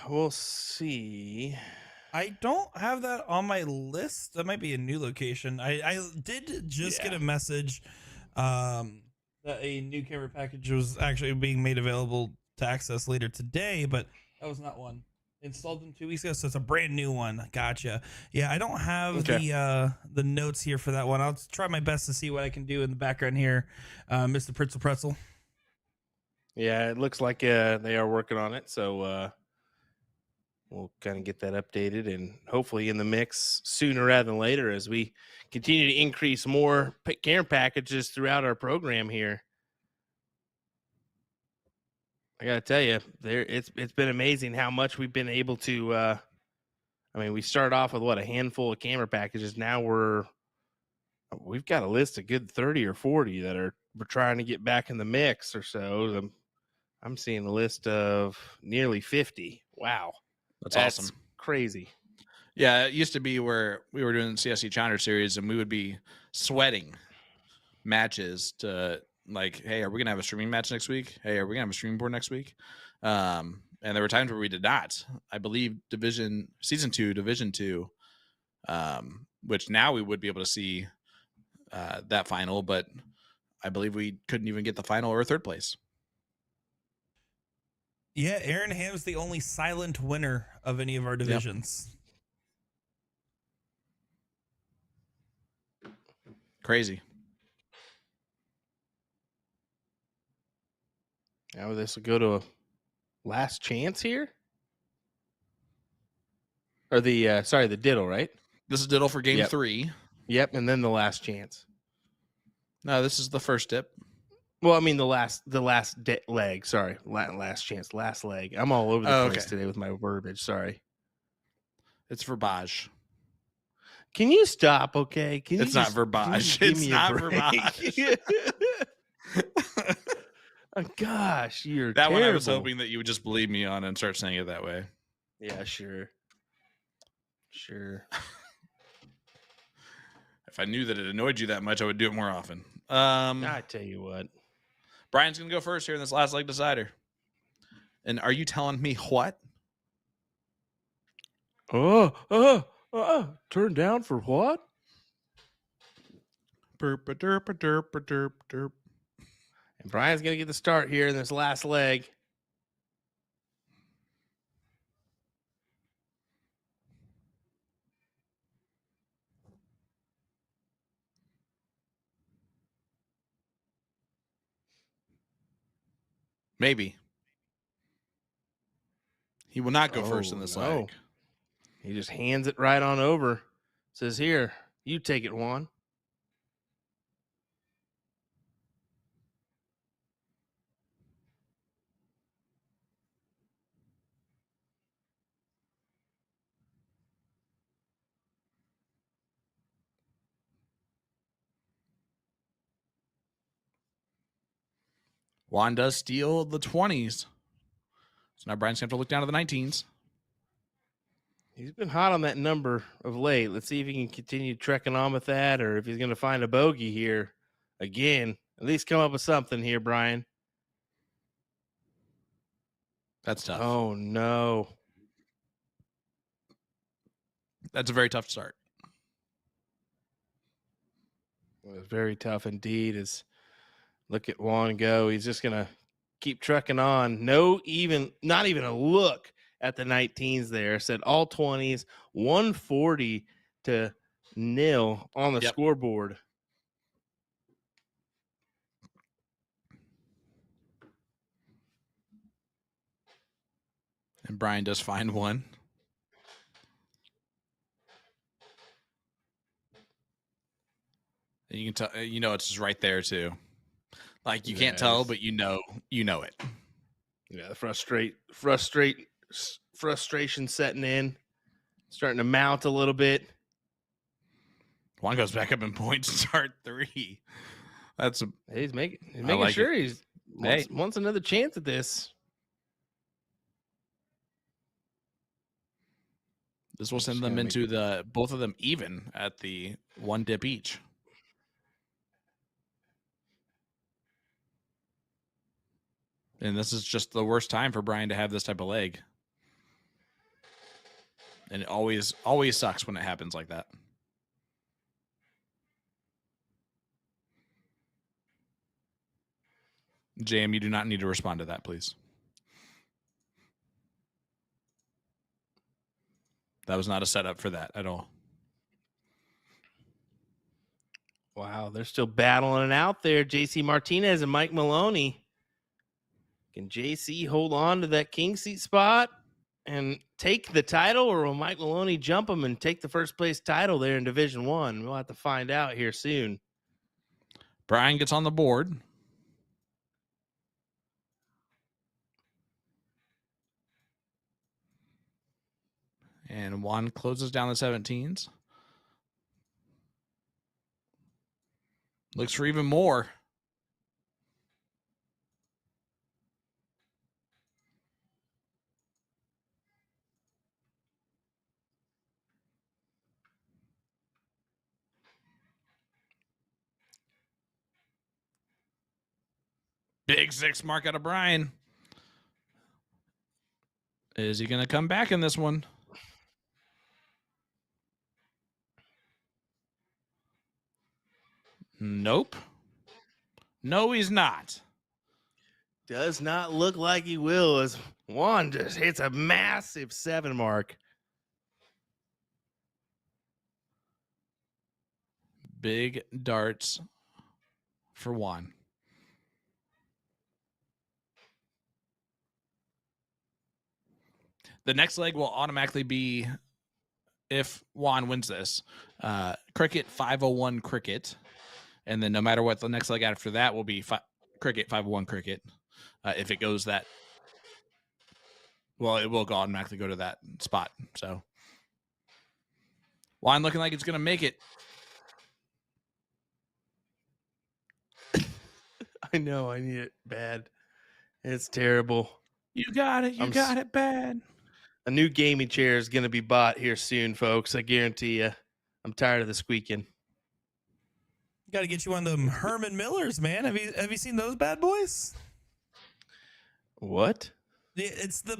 We'll see. I don't have that on my list. That might be a new location. I did just get a message that a new camera package was actually being made available to access later today, but that was not one. Installed them 2 weeks ago, so it's a brand new one. Gotcha. Yeah, I don't have the notes here for that one. I'll try my best to see what I can do in the background here, Mr. Pretzel. Yeah, it looks like they are working on it, so we'll kind of get that updated and hopefully in the mix sooner rather than later as we continue to increase more camera packages throughout our program here. I gotta tell you, it's been amazing how much we've been able to. I mean, we started off with a handful of camera packages. Now we've got a list of good 30 or 40 that we're trying to get back in the mix or so. I'm seeing a list of nearly 50. Wow, that's awesome, crazy. Yeah, it used to be where we were doing the CSC Challenger Series, and we would be sweating matches to. Like, hey, are we gonna have a streaming match next week? Hey, are we gonna have a streaming board next week? And there were times where we did not. I believe Division 2, which now we would be able to see that final, but I believe we couldn't even get the final or third place. Yeah, Aaron Ham's the only silent winner of any of our divisions. Crazy. Now this will go to a last chance here. Or the the diddle, right? This is diddle for game Yep. 3. Yep, and then the last chance. No, this is the first dip. Well, I mean the last leg. Sorry, last chance, last leg. I'm all over the place today with my verbiage. Sorry. It's verbage. Can you stop? Okay, can It's you not just- verbage. can you just give It's me a not break? verbage. Oh, gosh, you're That one I was terrible. hoping that you would just believe me on and start saying it that way. Yeah, sure. If I knew that it annoyed you that much, I would do it more often. I tell you what. Brian's going to go first here in this last leg decider. And are you telling me what? Turn down for what? Derp. And Brian's gonna get the start here in this last leg. Maybe. He will not go first in this no. leg. He just hands it right on over. Says, "Here, you take it, Juan." Juan does steal the 20s. So now Brian's going to have to look down to the 19s. He's been hot on that number of late. Let's see if he can continue trekking on with that, or if he's going to find a bogey here again. At least come up with something here, Brian. That's tough. Oh, no. That's a very tough start. It was very tough indeed. As look at Juan go. He's just going to keep trucking on. Not even a look at the 19s there. Said all 20s, 140 to 0 on the scoreboard. And Brian does find one. And you can tell, it's just right there too. Like you can't tell, but you know it. Yeah, the frustration setting in, starting to mount a little bit. Juan goes back up in points, start 3. He's making like sure it. he's wants another chance at this. This will send them into both of them even at the 1 dip each. And this is just the worst time for Brian to have this type of leg. And it always sucks when it happens like that. JM, you do not need to respond to that, please. That was not a setup for that at all. Wow, they're still battling it out there. JC Martinez and Mike Maloney. Can JC hold on to that king seat spot and take the title, or will Mike Maloney jump him and take the first place title there in Division 1? We'll have to find out here soon. Brian gets on the board. And Juan closes down the 17s. Looks for even more. Big 6 mark out of Brian. Is he going to come back in this one? Nope. No, he's not. Does not look like he will as Juan just hits a massive 7 mark. Big darts for Juan. The next leg will automatically be, if Juan wins this, cricket 501 cricket. And then no matter what, the next leg after that will be cricket 501 cricket. If it goes that, well, it will automatically go to that spot. So Juan looking like it's going to make it. I know, I need it bad. It's terrible. You got it. You got it bad. A new gaming chair is going to be bought here soon, folks. I guarantee you. I'm tired of the squeaking. Got to get you one of them Herman Millers, man. Have you seen those bad boys? What? It's the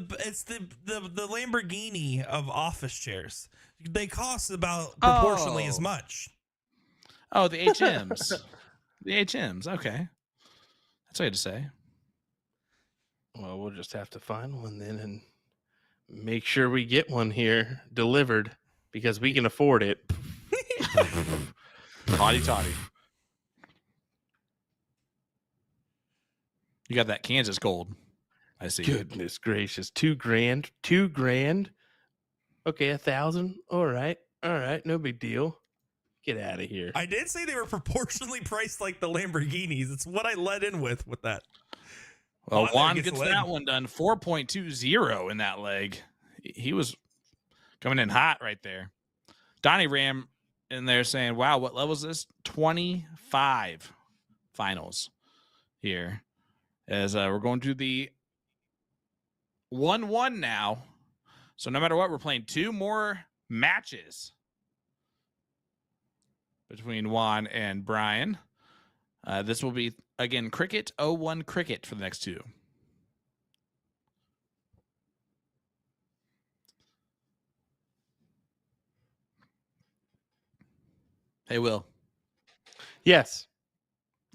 Lamborghini of office chairs. They cost about proportionally as much. Oh, the HMs. The HMs. Okay. That's what I had to say. Well, we'll just have to find one then and make sure we get one here delivered because we can afford it. Hotty toddy. You got that Kansas gold. I see. Goodness gracious. $2,000. $2,000. Okay, 1,000. All right. No big deal. Get out of here. I did say they were proportionally priced like the Lamborghinis. It's what I led in with that. Well, Juan gets that one done. 4.20 in that leg. He was coming in hot right there. Donnie Ram in there saying, wow, what level is this? 25 finals here. As we're going to the 1-1 now. So no matter what, we're playing 2 more matches between Juan and Brian. This will be, again, cricket, 0-1 cricket for the next 2. Hey, Will. Yes.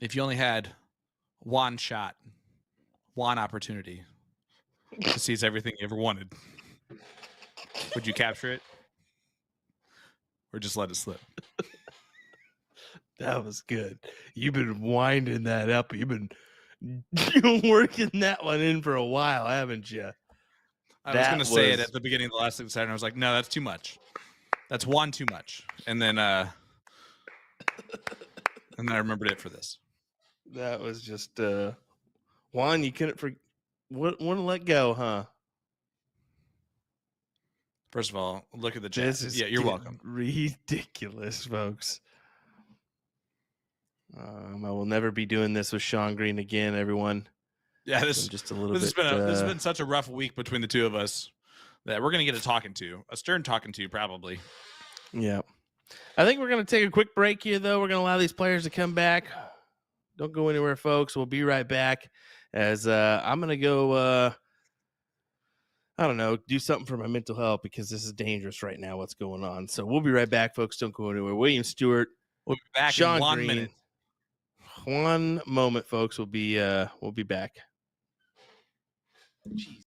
If you only had one shot, one opportunity to seize everything you ever wanted, would you capture it? Or just let it slip? That was good. You've been winding that up. You've been working that one in for a while, haven't you? I was going to say it at the beginning of the last episode, and I was like, no, that's too much. That's one too much. And then I remembered it for this. That was just Juan, you couldn't want to let go, huh? First of all, look at the chat. Yeah, you're welcome. Ridiculous, folks. I will never be doing this with Sean Green again, everyone. Yeah, this has been such a rough week between the two of us that we're gonna get a stern talking to, probably. Yeah, I think we're gonna take a quick break here, though. We're gonna allow these players to come back. Don't go anywhere, folks. We'll be right back. As I'm gonna go, I don't know, do something for my mental health because this is dangerous right now. What's going on? So we'll be right back, folks. Don't go anywhere. William Stewart, we'll be back Sean in 1 Green. minute. 1 moment, folks. We'll be back. Jeez.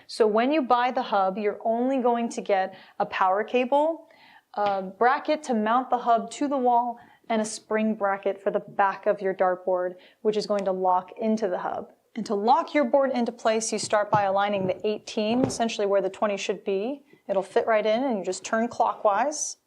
So when you buy the hub, you're only going to get a power cable, a bracket to mount the hub to the wall, and a spring bracket for the back of your dartboard, which is going to lock into the hub. And to lock your board into place, you start by aligning the 18, essentially where the 20 should be. It'll fit right in, and you just turn clockwise.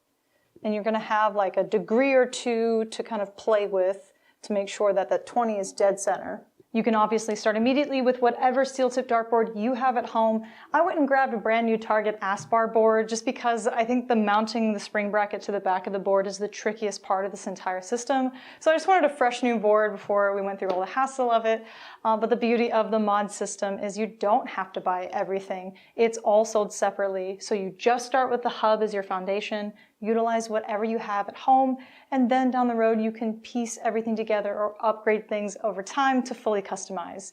And you're gonna have like a degree or two to kind of play with to make sure that that 20 is dead center. You can obviously start immediately with whatever steel tip dartboard you have at home. I went and grabbed a brand new Target Aspar board just because I think the mounting the spring bracket to the back of the board is the trickiest part of this entire system. So I just wanted a fresh new board before we went through all the hassle of it. But the beauty of the mod system is you don't have to buy everything. It's all sold separately. So you just start with the hub as your foundation, utilize whatever you have at home, and then down the road you can piece everything together or upgrade things over time to fully customize.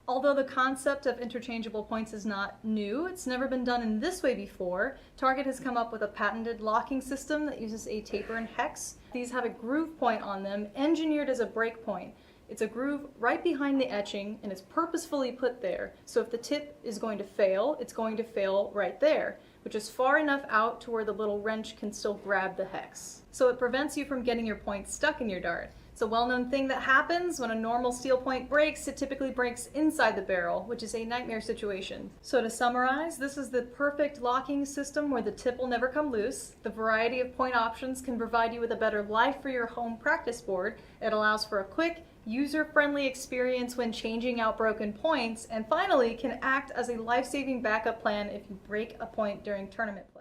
Although the concept of interchangeable points is not new, it's never been done in this way before. Target has come up with a patented locking system that uses a taper and hex. These have a groove point on them, engineered as a break point. It's a groove right behind the etching, and it's purposefully put there. So if the tip is going to fail, it's going to fail right there, which is far enough out to where the little wrench can still grab the hex. So it prevents you from getting your point stuck in your dart. It's a well-known thing that happens when a normal steel point breaks. It typically breaks inside the barrel, which is a nightmare situation. So to summarize, this is the perfect locking system where the tip will never come loose. The variety of point options can provide you with a better life for your home practice board. It allows for a quick, user-friendly experience when changing out broken points, and finally can act as a life-saving backup plan if you break a point during tournament play.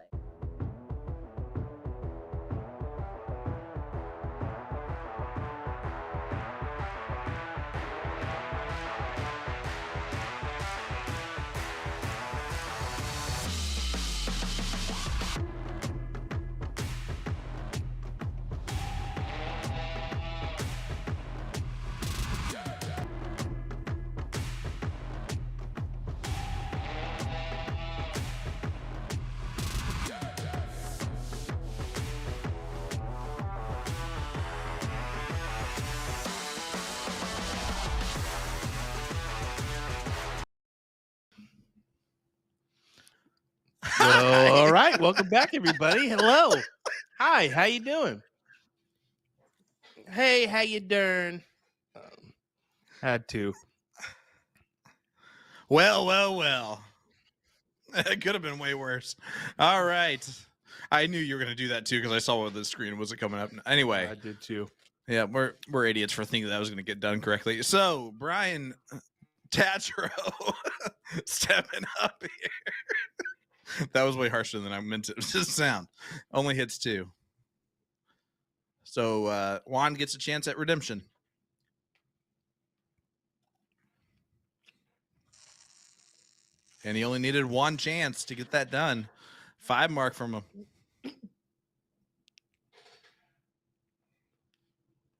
Welcome back, everybody. Hello. Hi, how you doing? Hey, how you doing? Had to. Well. It could have been way worse. All right. I knew you were going to do that too because I saw what the screen wasn't coming up. Anyway. I did too. Yeah, we're idiots for thinking that was going to get done correctly. So, Brian Tatro stepping up here. That was way harsher than I meant it to sound. Only hits 2. So, Juan gets a chance at redemption. And he only needed 1 chance to get that done. 5 mark from him.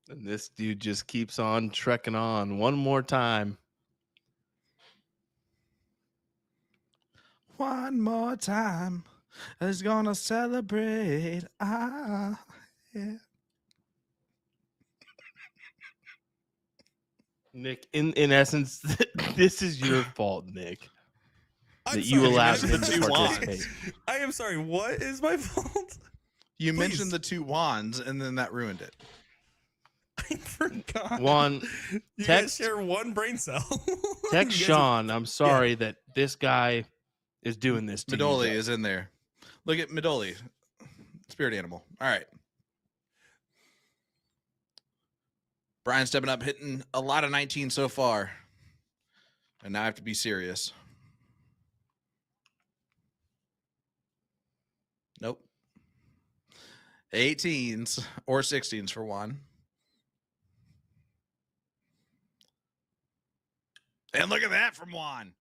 And this dude just keeps on trekking on one more time. One more time is gonna celebrate. Yeah. Nick, in essence, this is your fault, Nick. I'm That you sorry, allowed man. him to participate. I am sorry. What is my fault? You Please. mentioned the 2 wands, and then that ruined it. I forgot. Juan, you text- guys share one brain cell. Text You guys Sean. I'm sorry that this guy is doing this to Midoli you. is in there. Look at Midoli. Spirit animal. All right. Brian stepping up, hitting a lot of 19 so far. And now I have to be serious. Nope. 18s or 16s for Juan. And look at that from Juan.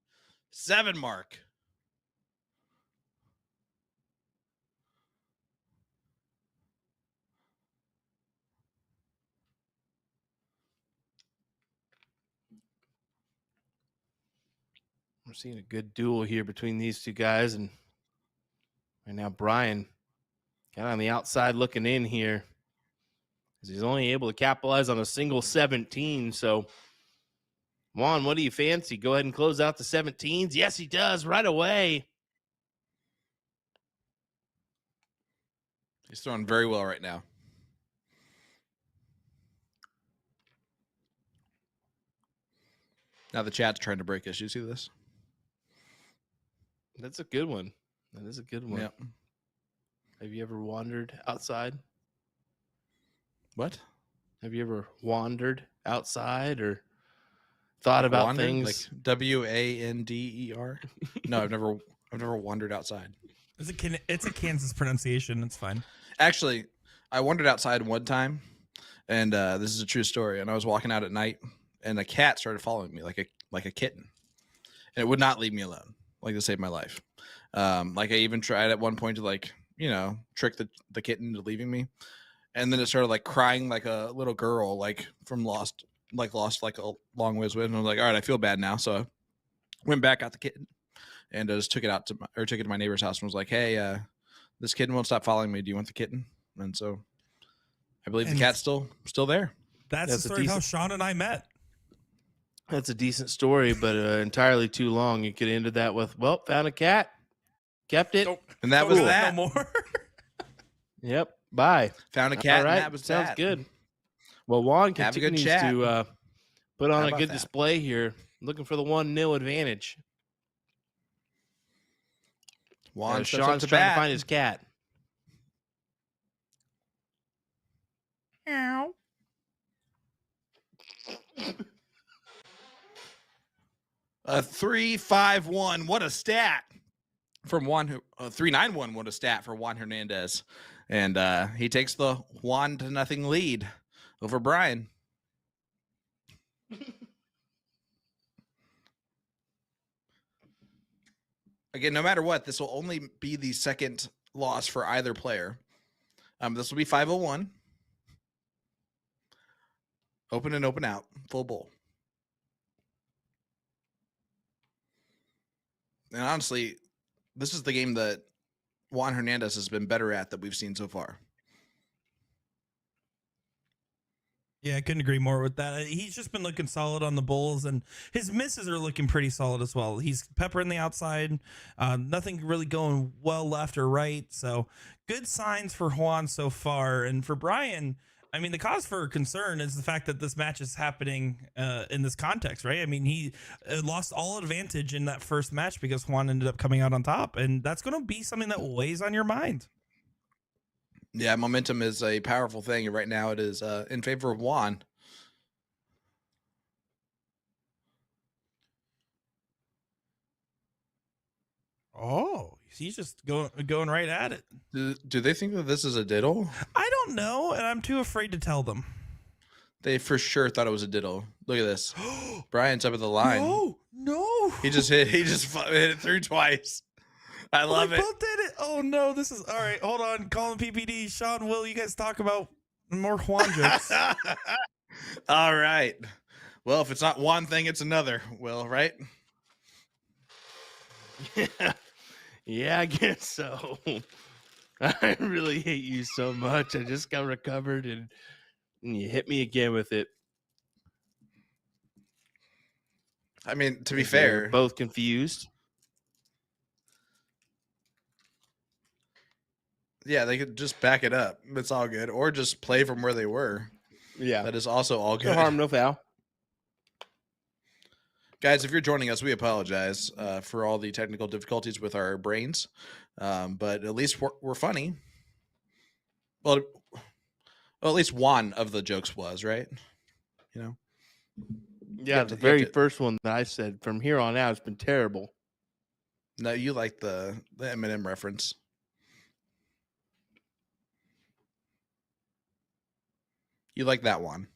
7 mark. We're seeing a good duel here between these two guys. And right now, Brian kind of on the outside looking in here. He's only able to capitalize on a single 17. So, Juan, what do you fancy? Go ahead and close out the 17s. Yes, he does right away. He's throwing very well right now. Now the chat's trying to break us. You see this? That's a good one. That is a good one. Yep. Have you ever wandered outside? What? Have you ever wandered outside or thought about Wandered? things? Like WANDER? No, I've never wandered outside. It's a Kansas pronunciation. It's fine. Actually, I wandered outside one time, and this is a true story. And I was walking out at night, and a cat started following me like a kitten, and it would not leave me alone, like to save my life. Like I even tried at one point to trick the kitten into leaving me, and then it started like crying like a little girl, like from lost like a long ways away. And I was like, all right, I feel bad now, so I went back, got the kitten, and just took it to my neighbor's house and was like, hey, this kitten won't stop following me. Do you want the kitten? And so I believe the cat's still there. That's the story of how Sean and I met. That's a decent story, but entirely too long. You could have ended that with, well, found a cat, kept it. And that was Cool. that. No more. Yep. Bye. Found a cat. All right. And that was Sounds that. good. Well, Juan Have a good continues chat. to put on How a about good that? display here, looking for the 1-0 advantage. Juan steps up Sean's to trying bat. to find his cat. A 3-5-1. What a stat from Juan. 3-9-1. What a stat for Juan Hernandez, and he takes the 1-0 lead over Brian. Again, no matter what, this will only be the second loss for either player. This will be 501. Open and open out. Full bowl. And honestly, this is the game that Juan Hernandez has been better at that we've seen so far. Yeah, I couldn't agree more with that. He's just been looking solid on the Bulls, and his misses are looking pretty solid as well. He's peppering the outside, nothing really going well left or right. So good signs for Juan so far. And for Brian, I mean, the cause for concern is the fact that this match is happening in this context, right? I mean, he lost all advantage in that first match because Juan ended up coming out on top, and that's going to be something that weighs on your mind. Yeah, momentum is a powerful thing. And right now it is in favor of Juan. Oh, he's just going right at it. Do they think that this is a diddle? I don't know, and I'm too afraid to tell them. They for sure thought it was a diddle. Look at this. Brian's up at the line. No. He just hit it through twice. I love it. Both did it. Oh no, this is all right. Hold on, calling PPD. Sean, Will, you guys talk about more Juan jokes? All right. Well, if it's not one thing, it's another. Will, right? Yeah, I guess so. I really hate you so much. I just got recovered and you hit me again with it. I mean, to be They're fair, both confused. yeah, they could just back it up. It's all good. Or just play from where they were. Yeah. That is also all No good. harm, no foul. Guys, if you're joining us, we apologize for all the technical difficulties with our brains. But at least we're funny. Well, at least one of the jokes was, right? You know? Yeah, the very first one that I said from here on out has been terrible. No, you like the Eminem reference. You like that one.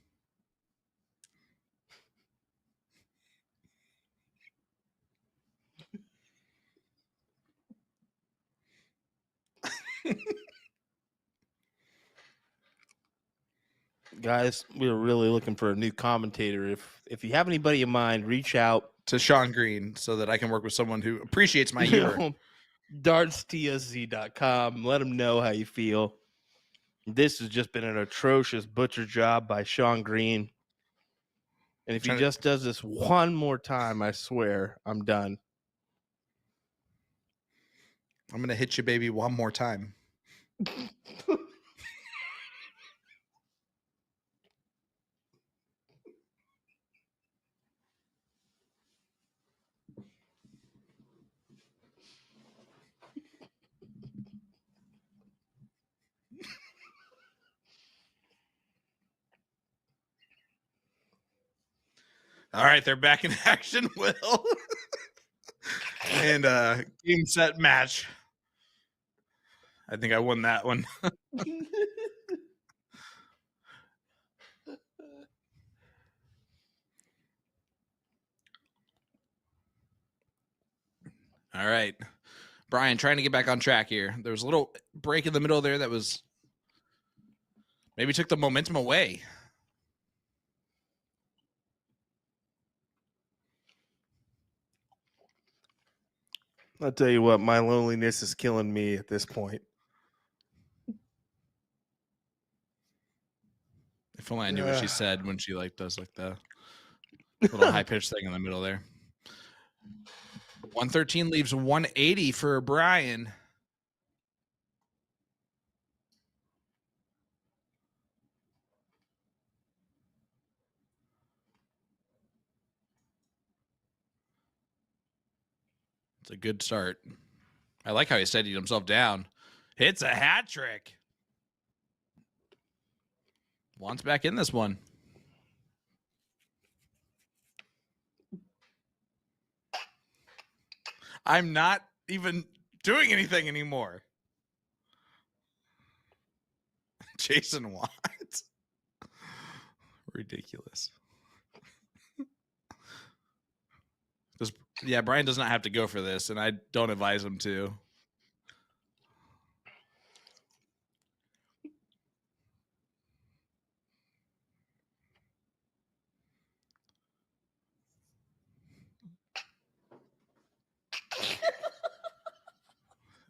Guys, we're really looking for a new commentator. If you have anybody in mind, reach out To Sean Green so that I can work with someone who appreciates my humor. dartstsc.com. Let them know how you feel. This has just been an atrocious butcher job by Sean Green. And if he just does this one more time, I swear I'm done. I'm going to hit you, baby, one more time. All right, they're back in action, Will. And game, set, match. I think I won that one. All right. Brian, trying to get back on track here. There was a little break in the middle there that was maybe took the momentum away. I'll tell you what, my loneliness is killing me at this point. If only I knew what she said when she does the little high pitched thing in the middle there. 113 leaves 180 for Brian. It's a good start. I like how he steadied himself down. Hits a hat trick. Juan's back in this one. I'm not even doing anything anymore. Jason Watt. Ridiculous. Yeah, Brian does not have to go for this, and I don't advise him to.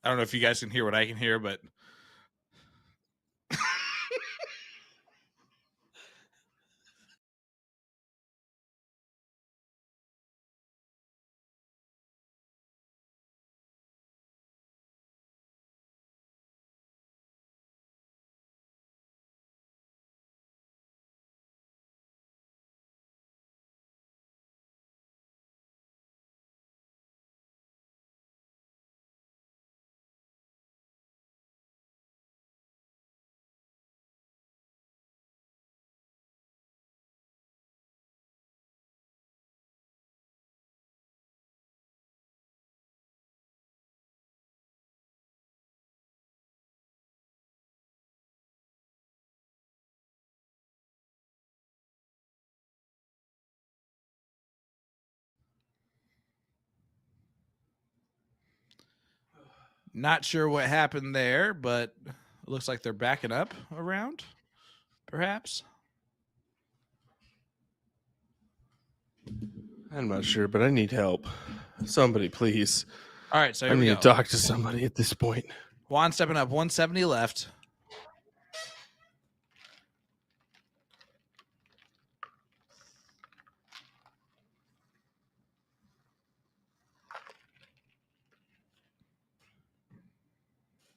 I don't know if you guys can hear what I can hear, but Not sure what happened there, but it looks like they're backing up around, perhaps. I'm not sure, but I need help. Somebody, please. All right, so I here we need go. to talk to somebody at this point. Juan stepping up, 170 left.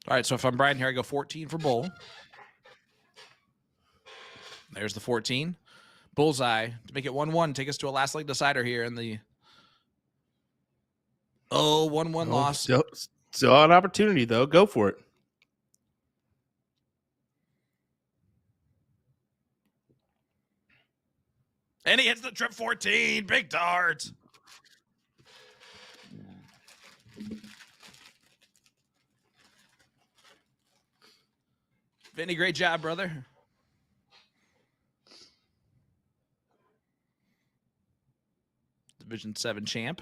All right, so if I'm Brian here, I go 14 for Bull. There's the 14. Bullseye to make it 1-1. Take us to a last leg decider here in the 1-1 loss. Still an opportunity, though. Go for it. And he hits the trip 14. Big dart. Vinny, great job, brother. Division 7 champ.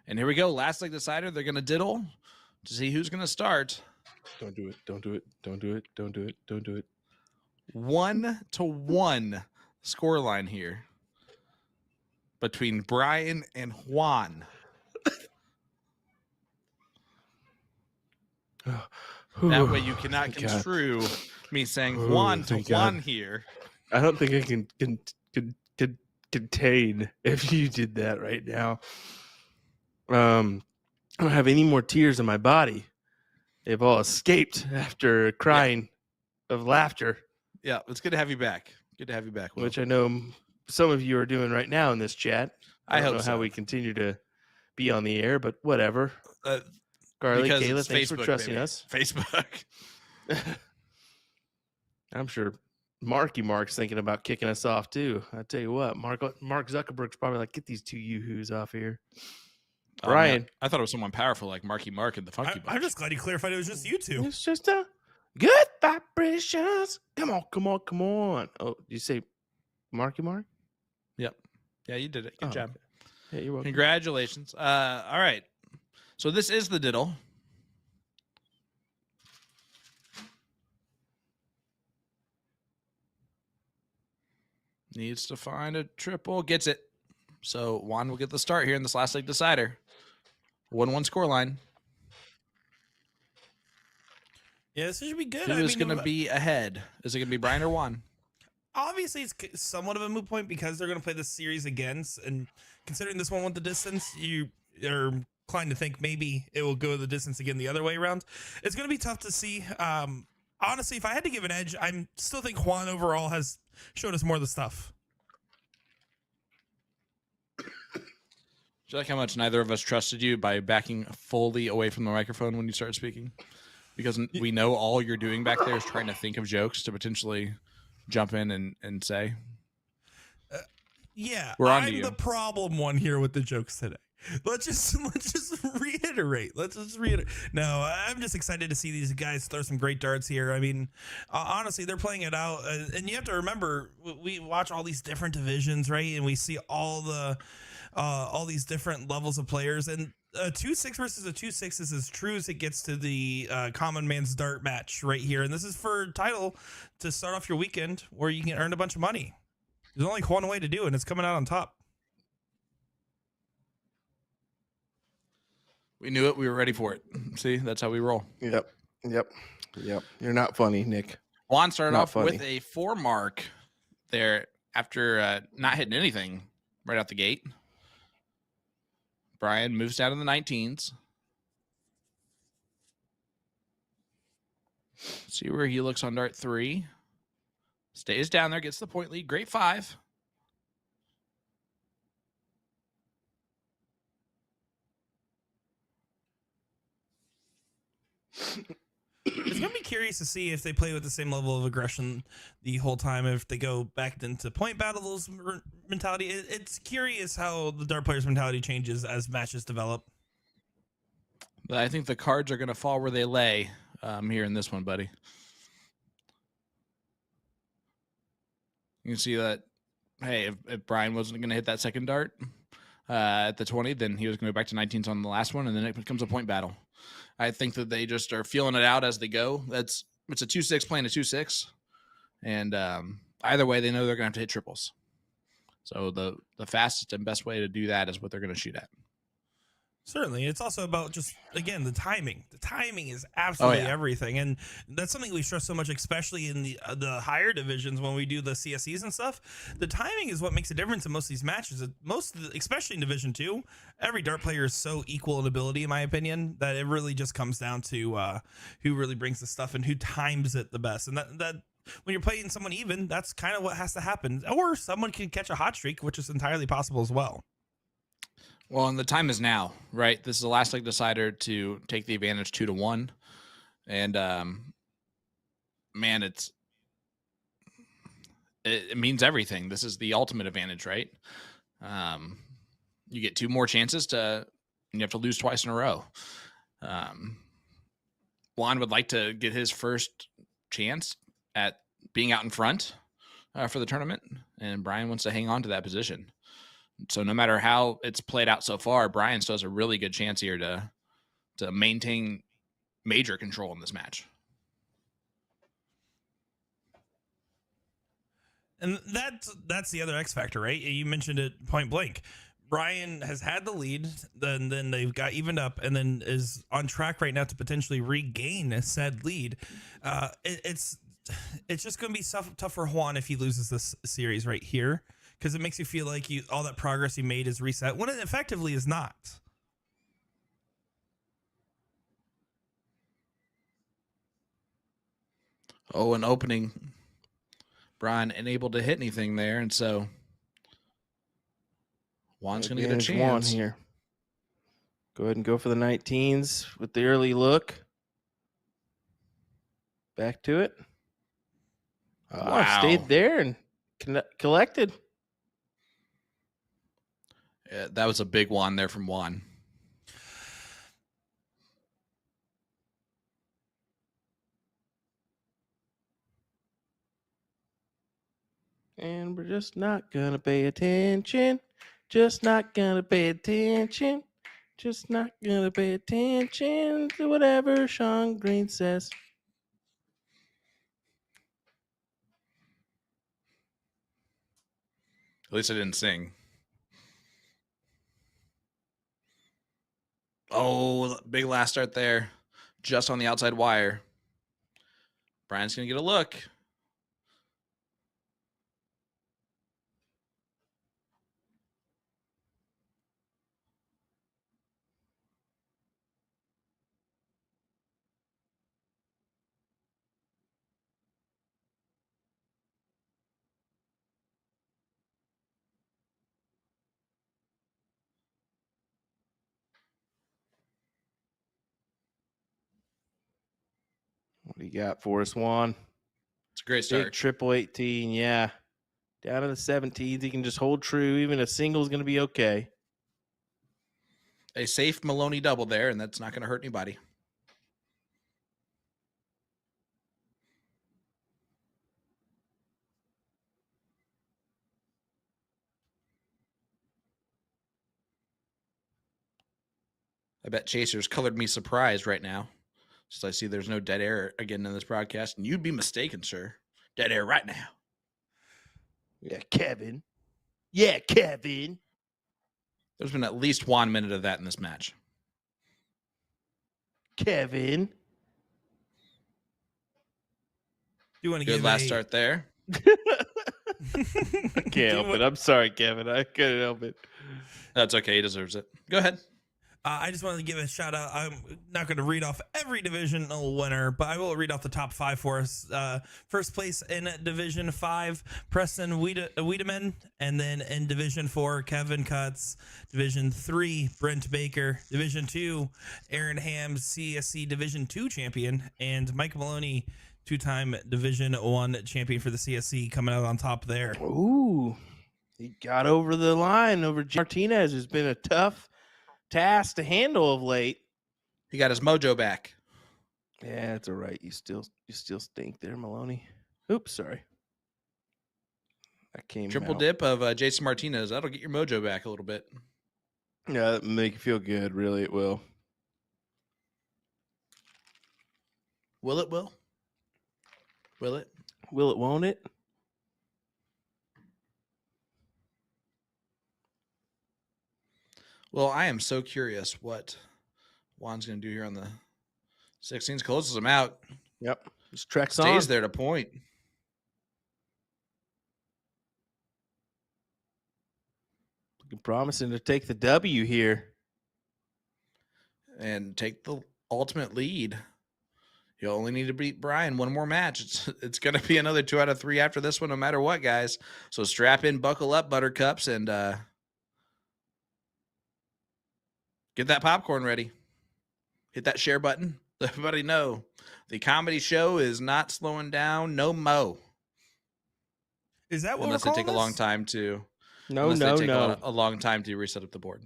And here we go. Last leg decider. They're going to diddle to see who's going to start. Don't do it. Don't do it. Don't do it. Don't do it. Don't do it. 1-1 scoreline here between Brian and Juan. That way you cannot construe me saying Juan to Juan here. I don't think I can contain if you did that right now. I don't have any more tears in my body. They've all escaped after crying of laughter. Yeah, it's good to have you back. Good to have you back, Will. Which I know some of you are doing right now in this chat. I don't know how we continue to be on the air, but whatever. Carly, Kayla, thanks for trusting us. Facebook. I'm sure Marky Mark's thinking about kicking us off too. I tell you what, Mark Zuckerberg's probably like, get these two yoo-hoos off here. Brian. I thought it was someone powerful like Marky Mark and the Funky Bunch. I'm just glad you clarified it was just you two. It's just a good vibrations. Come on, come on, come on. Oh, did you say Marky Mark? Yep. Yeah, you did it. Good job. Okay. Yeah, you're welcome. Congratulations. All right. So this is the diddle. Needs to find a triple. Gets it. So Juan will get the start here in this last leg decider. 1-1 scoreline. Yeah, this should be good. Who is going to be ahead? Is it going to be Brian or Juan? Obviously, it's somewhat of a moot point because they're going to play this series again. And considering this one went the distance, you are inclined to think maybe it will go the distance again the other way around. It's going to be tough to see. Honestly, if I had to give an edge, I still think Juan overall has showed us more of the stuff. Do you like how much neither of us trusted you by backing fully away from the microphone when you started speaking? Because we know all you're doing back there is trying to think of jokes to potentially jump in and say. Yeah, I'm the problem one here with the jokes today. Let's just reiterate. No, I'm just excited to see these guys throw some great darts here. I mean, honestly, they're playing it out, and you have to remember we watch all these different divisions, right? And we see all these different levels of players, and a 2-6 versus a 2-6 is as true as it gets to the common man's dart match right here. And this is for a title to start off your weekend where you can earn a bunch of money. There's only one way to do it, and it's coming out on top. We knew it. We were ready for it. See, that's how we roll. Yep. You're not funny, Nick. Juan started Not off funny. with a 4 mark there after not hitting anything right out the gate. Brian moves down to the 19s. See where he looks on dart 3. Stays down there, gets the point lead. Great 5. It's going to be curious to see if they play with the same level of aggression the whole time, if they go back into point battles mentality. It's curious how the dart players' mentality changes as matches develop. But I think the cards are going to fall where they lay here in this one, buddy. You can see that, hey, if Brian wasn't going to hit that second dart, at the 20, then he was going to go back to 19s on the last one, and then it becomes a point battle. I think that they just are feeling it out as they go. It's a 2-6 playing a 2-6, and either way, they know they're going to have to hit triples. So the fastest and best way to do that is what they're going to shoot at. Certainly. It's also about just, again, the timing. The timing is absolutely everything. And that's something we stress so much, especially in the higher divisions when we do the CSEs and stuff. The timing is what makes a difference in most of these matches. Especially in Division 2, every dart player is so equal in ability, in my opinion, that it really just comes down to who really brings the stuff and who times it the best. And that when you're playing someone even, that's kind of what has to happen. Or someone can catch a hot streak, which is entirely possible as well. Well, and the time is now, right? This is the last leg decider to take the advantage 2-1. And, man, it means everything. This is the ultimate advantage, right? You get 2 more chances and you have to lose twice in a row. Juan would like to get his first chance at being out in front for the tournament, and Brian wants to hang on to that position. So no matter how it's played out so far, Brian still has a really good chance here to maintain major control in this match. And that's the other X factor, right? You mentioned it point blank. Brian has had the lead, then they've got evened up, and then is on track right now to potentially regain a said lead. It's just going to be tough for Juan if he loses this series right here, because it makes you feel like all that progress you made is reset, when it effectively is not. Oh, an opening. Brian unable to hit anything there, and so Juan's going to get a chance. Juan here. Go ahead and go for the 19s with the early look. Back to it. Wow. Stayed there and collected. Yeah, that was a big one there from Juan. And we're just not going to pay attention. Just not going to pay attention. Just not going to pay attention to whatever Sean Green says. At least I didn't sing. Oh, big last start there. Just on the outside wire. Brian's going to get a look. What do you got for us, Juan? It's a great start. Big triple 18, yeah. Down to the 17s, he can just hold true. Even a single is going to be okay. A safe Maloney double there, and that's not going to hurt anybody. I bet Chaser's colored me surprised right now. Just I see there's no dead air again in this broadcast, and you'd be mistaken, sir. Dead air right now. Yeah, Kevin. Yeah, Kevin. There's been at least 1 minute of that in this match. Kevin. You want to Good give last start there. I can't help it. I'm sorry, Kevin. I couldn't help it. That's okay. He deserves it. Go ahead. I just wanted to give a shout out. I'm not going to read off every divisional winner, but I will read off the top 5 for us. First place in Division 5, Preston Wiedemann. And then in Division 4, Kevin Cutts. Division 3, Brent Baker. Division 2, Aaron Hams, CSC Division 2 champion. And Mike Maloney, 2-time Division 1 champion for the CSC, coming out on top there. Ooh, he got over the line over Martinez. Has been a tough task to handle of late. He got his mojo back. Yeah, it's all right. You still stink there, Maloney. Oops, sorry. I came Triple out. dip of Jason Martinez. That'll get your mojo back a little bit. Yeah, that make you feel good. Really, it will. Will it? Will it? Will it? Won't it? Well, I am so curious what Juan's going to do here on the 16s. Closes him out. Yep. Just treks Stays on. there to point. Looking promising to take the W here. And take the ultimate lead. You only need to beat Brian one more match. It's going to be another 2 out of 3 after this one, no matter what, guys. So strap in, buckle up, buttercups, and get that popcorn ready. Hit that share button. Let everybody know the comedy show is not slowing down. No mo. Is that what Unless we're they take a calling long this? time to. No, unless no, they take no. a long time to reset up the board.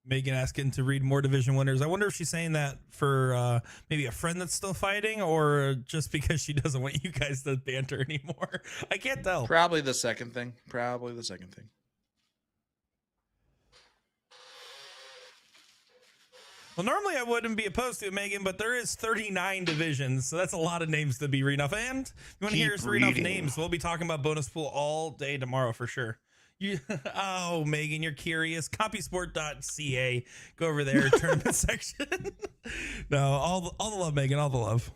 Megan asking to read more division winners. I wonder if she's saying that for maybe a friend that's still fighting, or just because she doesn't want you guys to banter anymore. I can't tell. Probably the second thing. Well, normally I wouldn't be opposed to it, Megan, but there is 39 divisions, so that's a lot of names to be reading off. And you want to hear us read off names, we'll be talking about bonus pool all day tomorrow for sure. Oh, Megan, you're curious. Copysport.ca. Go over there, tournament section. No, all the love, Megan, all the love.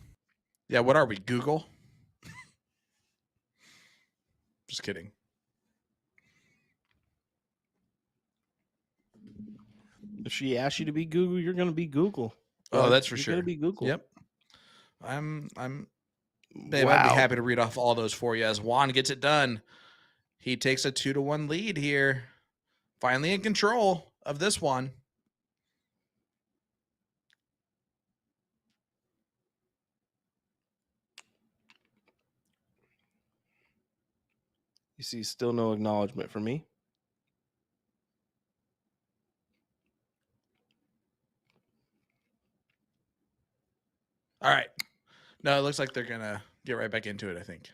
Yeah, what are we, Google? Just kidding. If she asks you to be Google, you're going to be Google. Oh, that's for you're sure. Going to be Google. Yep. Babe, Wow. I'd be happy to read off all those for you as Juan gets it done. He takes a 2-1 lead here. Finally in control of this one. You see, still no acknowledgement from me. All right. No, it looks like they're going to get right back into it, I think.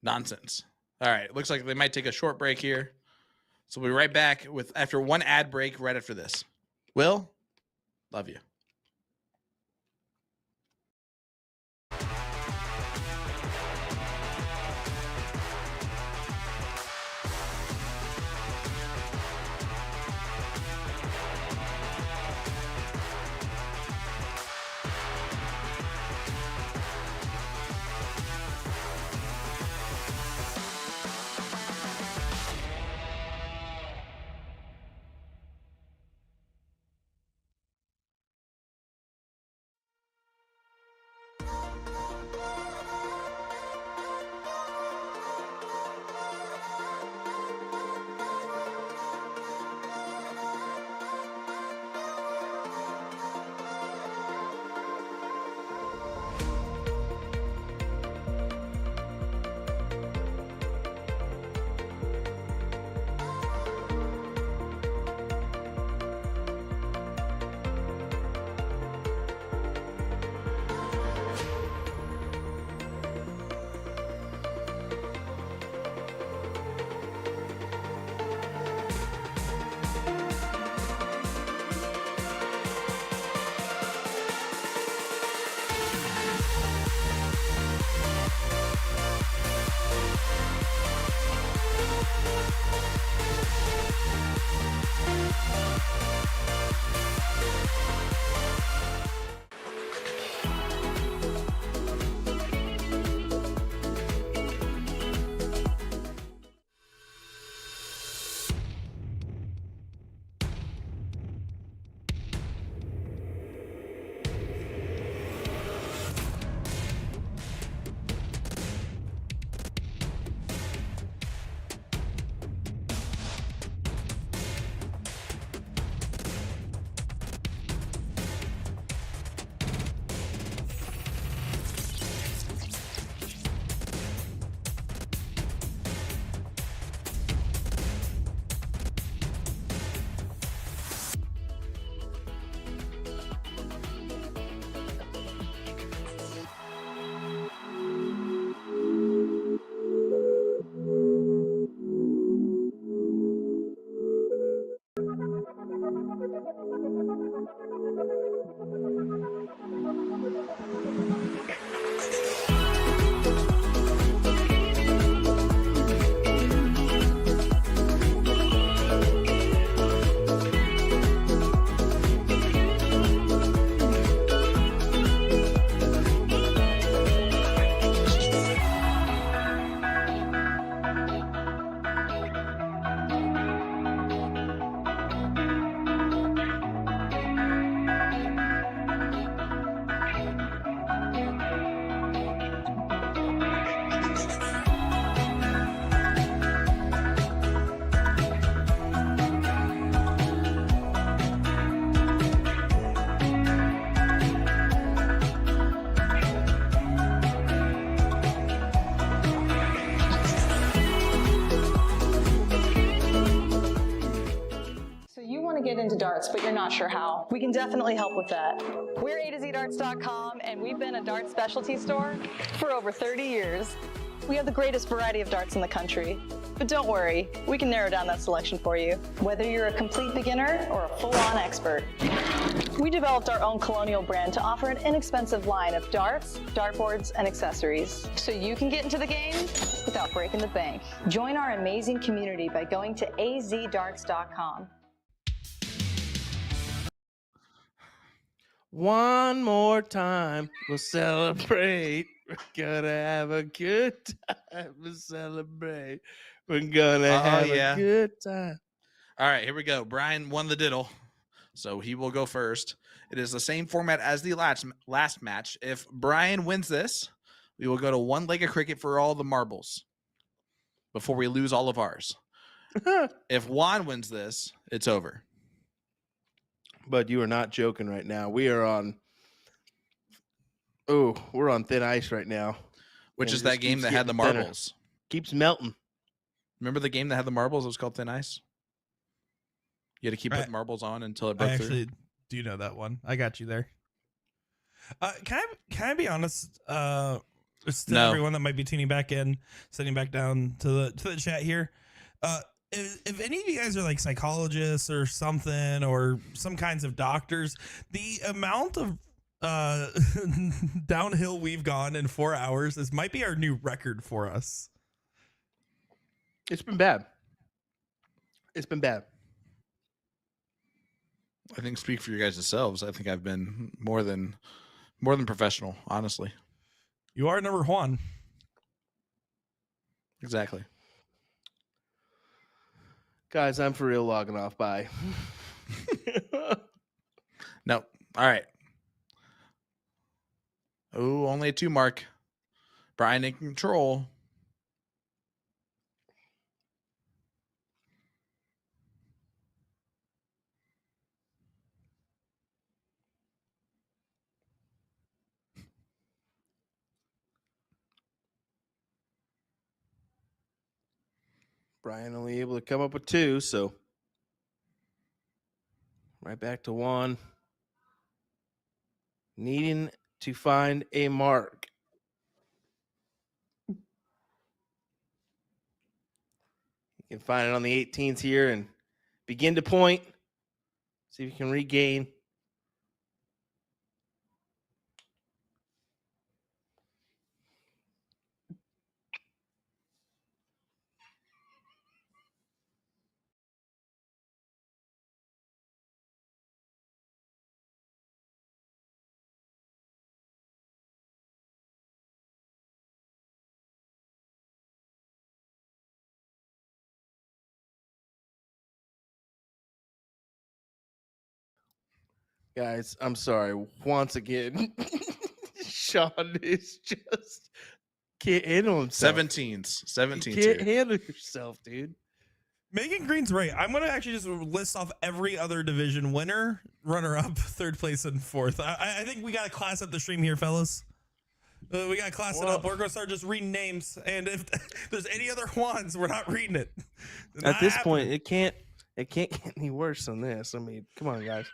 Nonsense. All right. It looks like they might take a short break here. So we'll be right back after one ad break right after this. Will, love you. darts, but you're not sure how. We can definitely help with that. We're A to Z darts.com, and we've been a dart specialty store for over 30 years. We have the greatest variety of darts in the country. But don't worry, we can narrow down that selection for you, whether you're a complete beginner or a full-on expert. We developed our own Colonial brand to offer an inexpensive line of darts, dartboards, and accessories, so you can get into the game without breaking the bank. Join our amazing community by going to azdarts.com. One more time, we'll celebrate. We're gonna have a good time. We'll celebrate. We're gonna have a good time. All right, here we go. Brian won the diddle, so he will go first. It is the same format as the last match. If Brian wins this, we will go to one leg of cricket for all the marbles before we lose all of ours. If Juan wins this, it's over. But you are not joking right now. We are on. Oh, we're on thin ice right now. Which is that game that had the marbles. Keeps melting. Remember the game that had the marbles? It was called Thin Ice. You had to keep putting marbles on until it broke through. I actually do know that one. I got you there. Can I be honest? Still everyone that might be tuning back in, sitting back down to the chat here. If any of you guys are like psychologists or something, or some kinds of doctors, the amount of downhill we've gone in 4 hours, this might be our new record for us. It's been bad. It's been bad. I think speak for your guys' selves. I think I've been more than professional, honestly. You are number one. Exactly. Guys, I'm for real logging off. Bye. No. All right. Oh, only a 2 mark. Brian in control. Brian only able to come up with 2, so right back to 1. Needing to find a mark. You can find it on the 18s here and begin to point. See if you can regain. Guys, I'm sorry. Once again, Sean is just can't handle himself. 17s. You can't handle yourself, dude. Megan Green's right. I'm going to actually just list off every other division winner, runner-up, third place, and fourth. I think we got to class up the stream here, fellas. We got to class it up. We're going to start just reading names. And if there's any other ones, we're not reading it. At this point, it can't get any worse than this. I mean, come on, guys.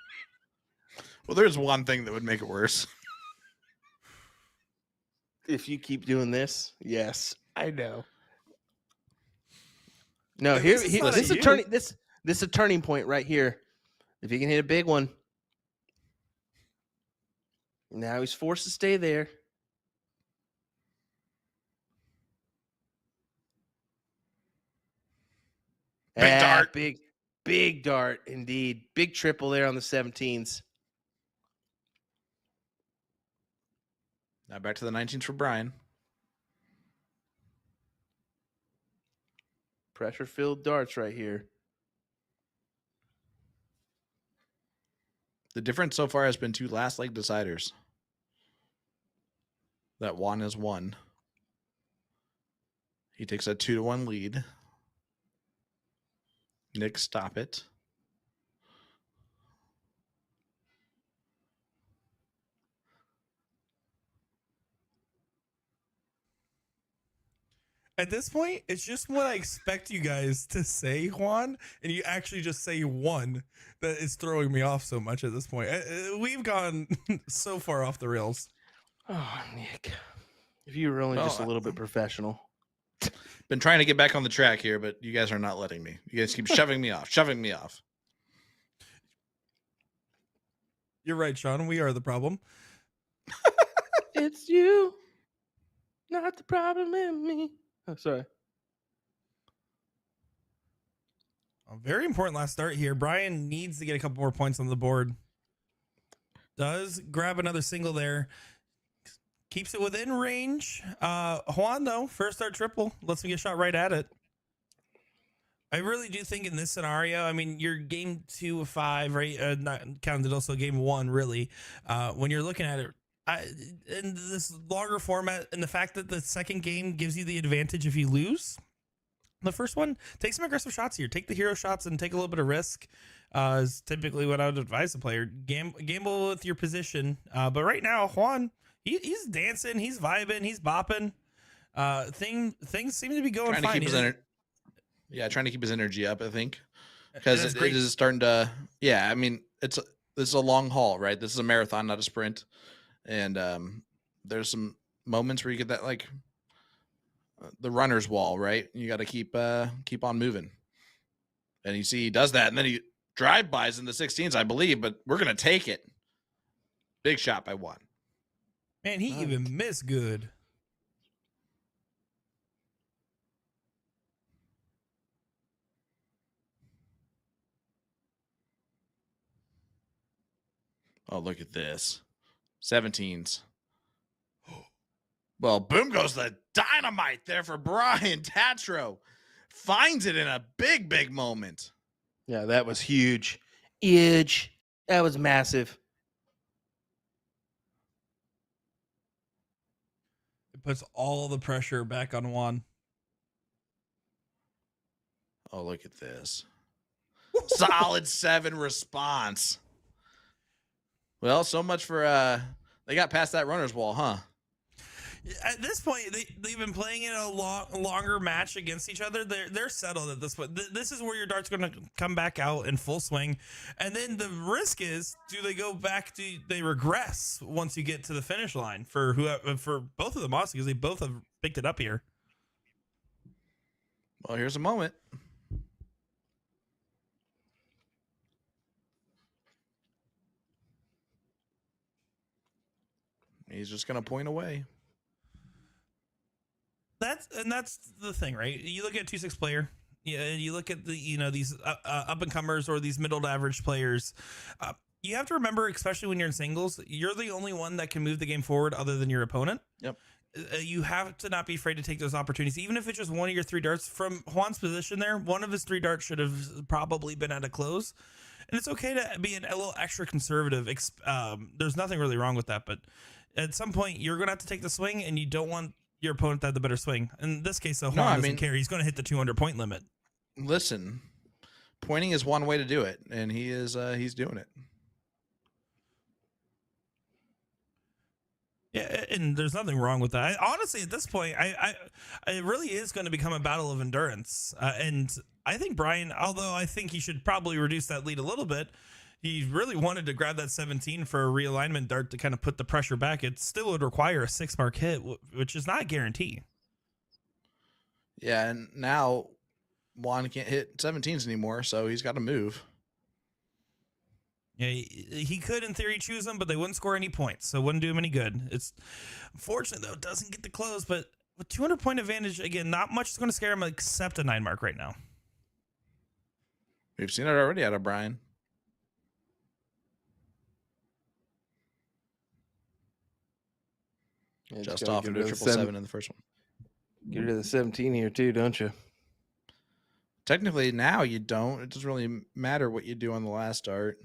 Well, there's one thing that would make it worse. If you keep doing this, yes, I know. No, this is a turning point right here. If you can hit a big one. Now he's forced to stay there. Big dart. Big dart indeed. Big triple there on the 17s. Now back to the 19s for Brian. Pressure-filled darts right here. The difference so far has been 2 last leg deciders. That Juan has won. He takes a 2-1 lead. Nick, stop it. At this point, it's just what I expect you guys to say, Juan, and you actually just say one that is throwing me off so much at this point. We've gone so far off the rails. Oh, Nick. If you were only just a little bit professional. Been trying to get back on the track here, but you guys are not letting me. You guys keep shoving me off, shoving me off. You're right, Sean. We are the problem. It's you, not the problem in me. Oh, sorry. A very important last start here. Brian needs to get a couple more points on the board. Does grab another single there. Keeps it within range. Juan, though, first start triple. Lets me get a shot right at it. I really do think in this scenario, I mean, you're game 2 of 5, right? Not counted also game 1, really. When you're looking at it, in this longer format, and the fact that the second game gives you the advantage if you lose the first one, take some aggressive shots here. Take the hero shots and take a little bit of risk. Is typically what I would advise the player. Gamble with your position. But right now, Juan, he's dancing, he's vibing, he's bopping. Things seem to be going fine. Trying to keep his energy up, I think, because it is starting to. Yeah, I mean, this is a long haul, right? This is a marathon, not a sprint, and there's some moments where you get that like the runner's wall, right? You got to keep on moving, and you see he does that, and then he drive-bys in the 16s, I believe, but we're gonna take it. Big shot by Juan. Man, he even missed good. Oh, look at this. 17s. Well, boom goes the dynamite there for Brian Tatro. Finds it in a big, big moment. Yeah, that was huge. Huge. That was massive. It puts all the pressure back on Juan. Oh, look at this. Solid 7 response. Well, so much for they got past that runner's wall, huh? At this point, they've been playing in a longer match against each other. They're settled at this point. This is where your dart's going to come back out in full swing. And then the risk is, do they go back? Do they regress once you get to the finish line for both of them, also, because they both have picked it up here? Well, here's a moment. He's just going to point away. That's the thing, right? You look at a 2-6 player. Yeah, you look at these up and comers or these middle to average players. You have to remember, especially when you're in singles, you're the only one that can move the game forward other than your opponent. Yep. You have to not be afraid to take those opportunities, even if it's just one of your 3 darts. From Juan's position there, one of his 3 darts should have probably been at a close. And it's okay to be a little extra conservative. There's nothing really wrong with that, but at some point, you're going to have to take the swing, and you don't want your opponent to have the better swing. In this case, Juan doesn't care. He's going to hit the 200-point limit. Listen, pointing is one way to do it, and he's doing it. Yeah, and there's nothing wrong with that. Honestly, at this point, it really is going to become a battle of endurance. And I think Brian, although I think he should probably reduce that lead a little bit, he really wanted to grab that 17 for a realignment dart to kind of put the pressure back. It still would require a 6-mark hit, which is not a guarantee. Yeah, and now Juan can't hit 17s anymore, so he's got to move. Yeah, he could, in theory, choose them, but they wouldn't score any points, so it wouldn't do him any good. It's unfortunate, though, it doesn't get the close, but with 200-point advantage, again, not much is going to scare him except a 9-mark right now. We've seen it already out of Brian. Yeah, just off into a 777 in the first one. Get rid of the 17 here too, don't you? Technically, now you don't. It doesn't really matter what you do on the last dart.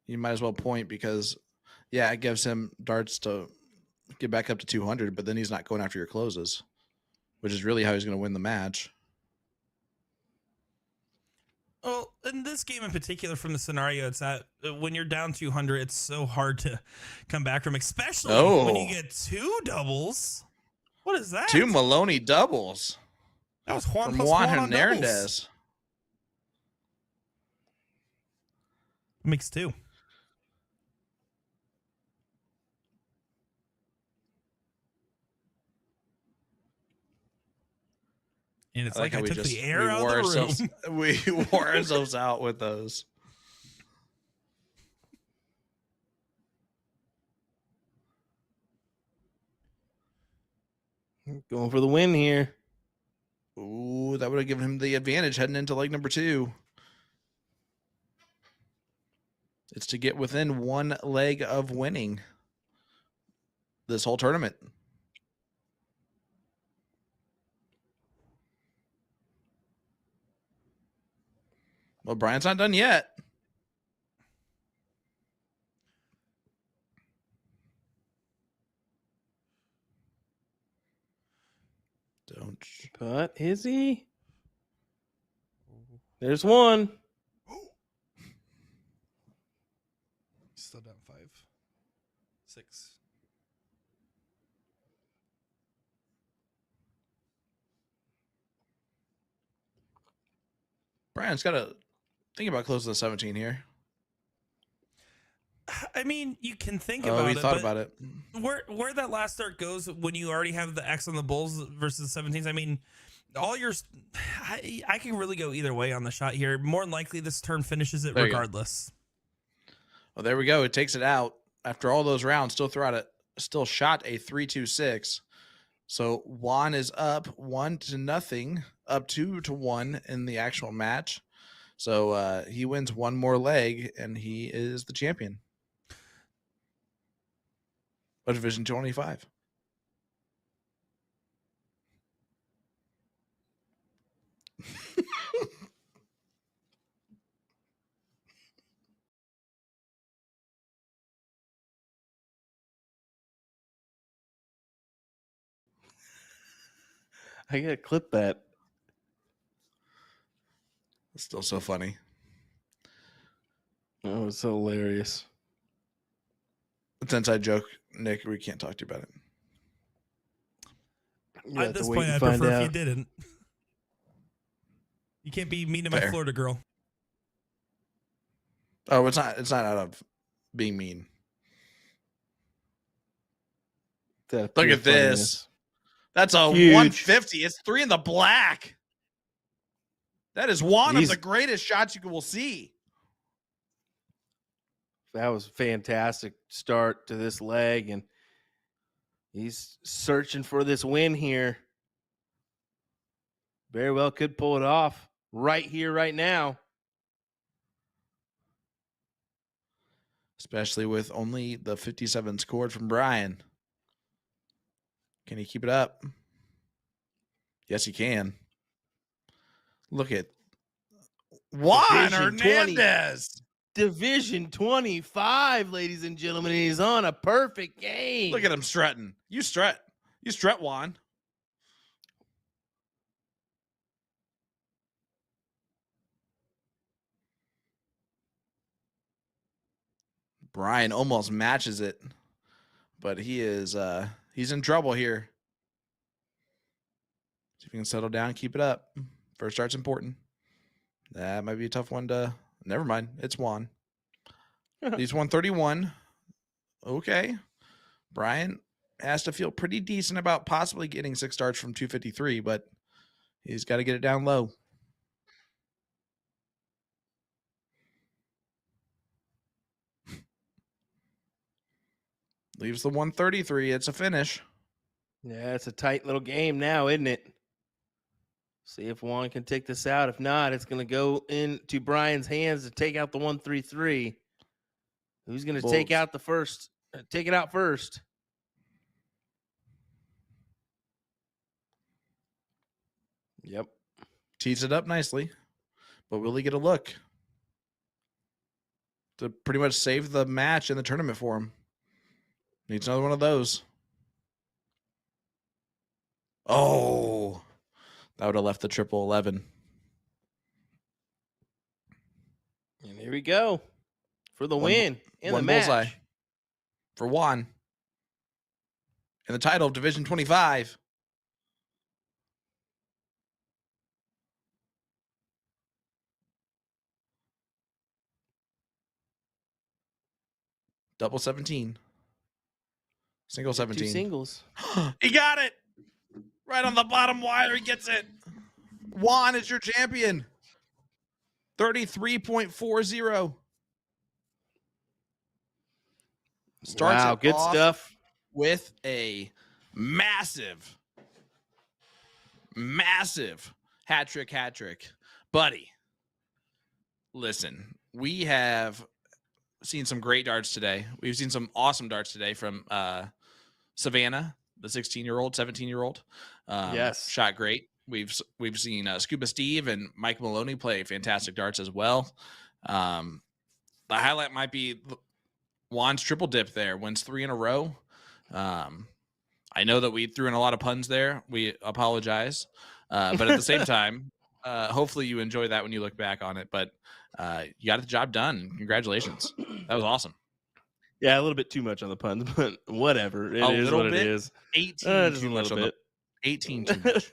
You might as well point because, yeah, it gives him darts to get back up to 200, but then he's not going after your closes, which is really how he's going to win the match. Well, in this game in particular, from the scenario, it's that when you're down 200, it's so hard to come back from, especially when you get 2 doubles. What is that? 2 Maloney doubles That was Juan from plus Juan Juan on doubles. Hernandez. Makes 2. And it's like I took the air out of the room. We wore ourselves out with those. Going for the win here. Ooh, that would have given him the advantage heading into leg number 2. It's to get within 1 leg of winning this whole tournament. Well, Brian's not done yet. Don't. But is he? There's one. Still down 5. 6. Brian's got to think about closing the 17 here. I mean, you can think Oh, about he it. thought about it. Where that last start goes when you already have the X on the Bulls versus 17s, I mean, I can really go either way on the shot here. More than likely, this turn finishes it regardless. Well, there we go. It takes it out after all those rounds. Still shot a 3-2-6. So Juan is up 1-0, up 2-1 in the actual match. So he wins 1 more leg, and he is the champion of Division 25. I gotta clip that. It's still so funny. Oh, it's so hilarious. It's an inside joke, Nick. We can't talk to you about it. You At have to this wait point, and I'd find prefer if you out. didn't. You can't be mean to my Fair. Florida girl. Oh, it's not out of being mean. That Look pure at this. funniness. That's a Huge. 150. It's 3 in the black. That is one These- of the greatest shots you will see. That was a fantastic start to this leg, and he's searching for this win here. Very well could pull it off right here, right now. Especially with only the 57 scored from Brian. Can he keep it up? Yes, he can. Look at Juan Division Hernandez. Division 25, ladies and gentlemen. He's on a perfect game. Look at him strutting. You strut, Juan. Brian almost matches it, but he's in trouble here. See if he can settle down, keep it up. First start's important. That might be a tough one to. Never mind, it's Juan. He's 131. Okay, Brian has to feel pretty decent about possibly getting 6 starts from 253, but he's got to get it down low. Leaves the 133. It's a finish. Yeah, it's a tight little game now, isn't it? See if Juan can take this out. If not, it's going to go into Brian's hands to take out the 133. Who's going to take out the first? Take it out first. Yep. Tees it up nicely, but will he get a look to pretty much save the match in the tournament for him? Needs another one of those. Oh, that would have left the 11. And here we go for the win in the One match. bullseye for Juan in the title of Division 25. Double 17. Single 17. 2 singles. He got it. Right on the bottom wire. He gets it. Juan is your champion. 33.40. Starts Wow, it good off stuff. with a massive hat trick. Buddy, listen, we have seen some great darts today. We've seen some awesome darts today from Savannah, the 16-year-old, 17-year-old. Yes. Shot great. We've seen Scuba Steve and Mike Maloney play fantastic darts as well. The highlight might be Juan's triple dip there, wins 3 in a row. I know that we threw in a lot of puns there. We apologize. But at the same time, hopefully you enjoy that when you look back on it. But you got the job done. Congratulations. That was awesome. Yeah, a little bit too much on the puns, but whatever. It is what it is. 18 Just too a much little on bit. 18 too much.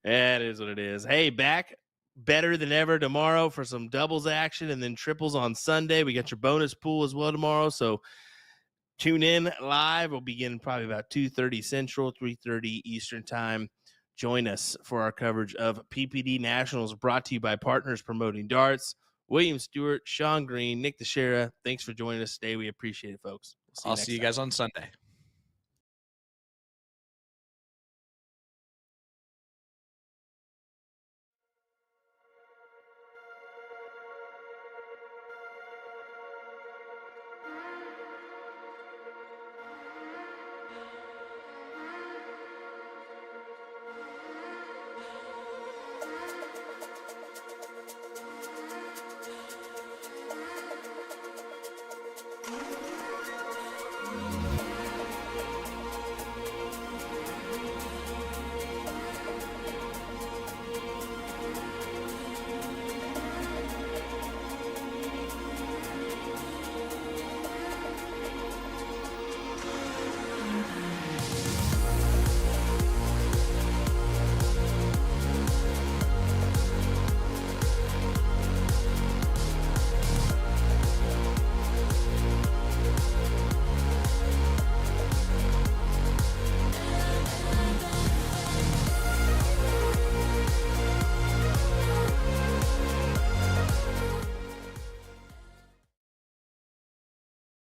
Yeah, it is what it is. Hey, back better than ever tomorrow for some doubles action and then triples on Sunday. We got your bonus pool as well tomorrow. So tune in live. We'll begin probably about 2:30 Central, 3:30 Eastern time. Join us for our coverage of PPD Nationals, brought to you by Partners Promoting Darts. William Stewart, Sean Green, Nick Teixeira. Thanks for joining us today. We appreciate it, folks. I'll see you guys on Sunday.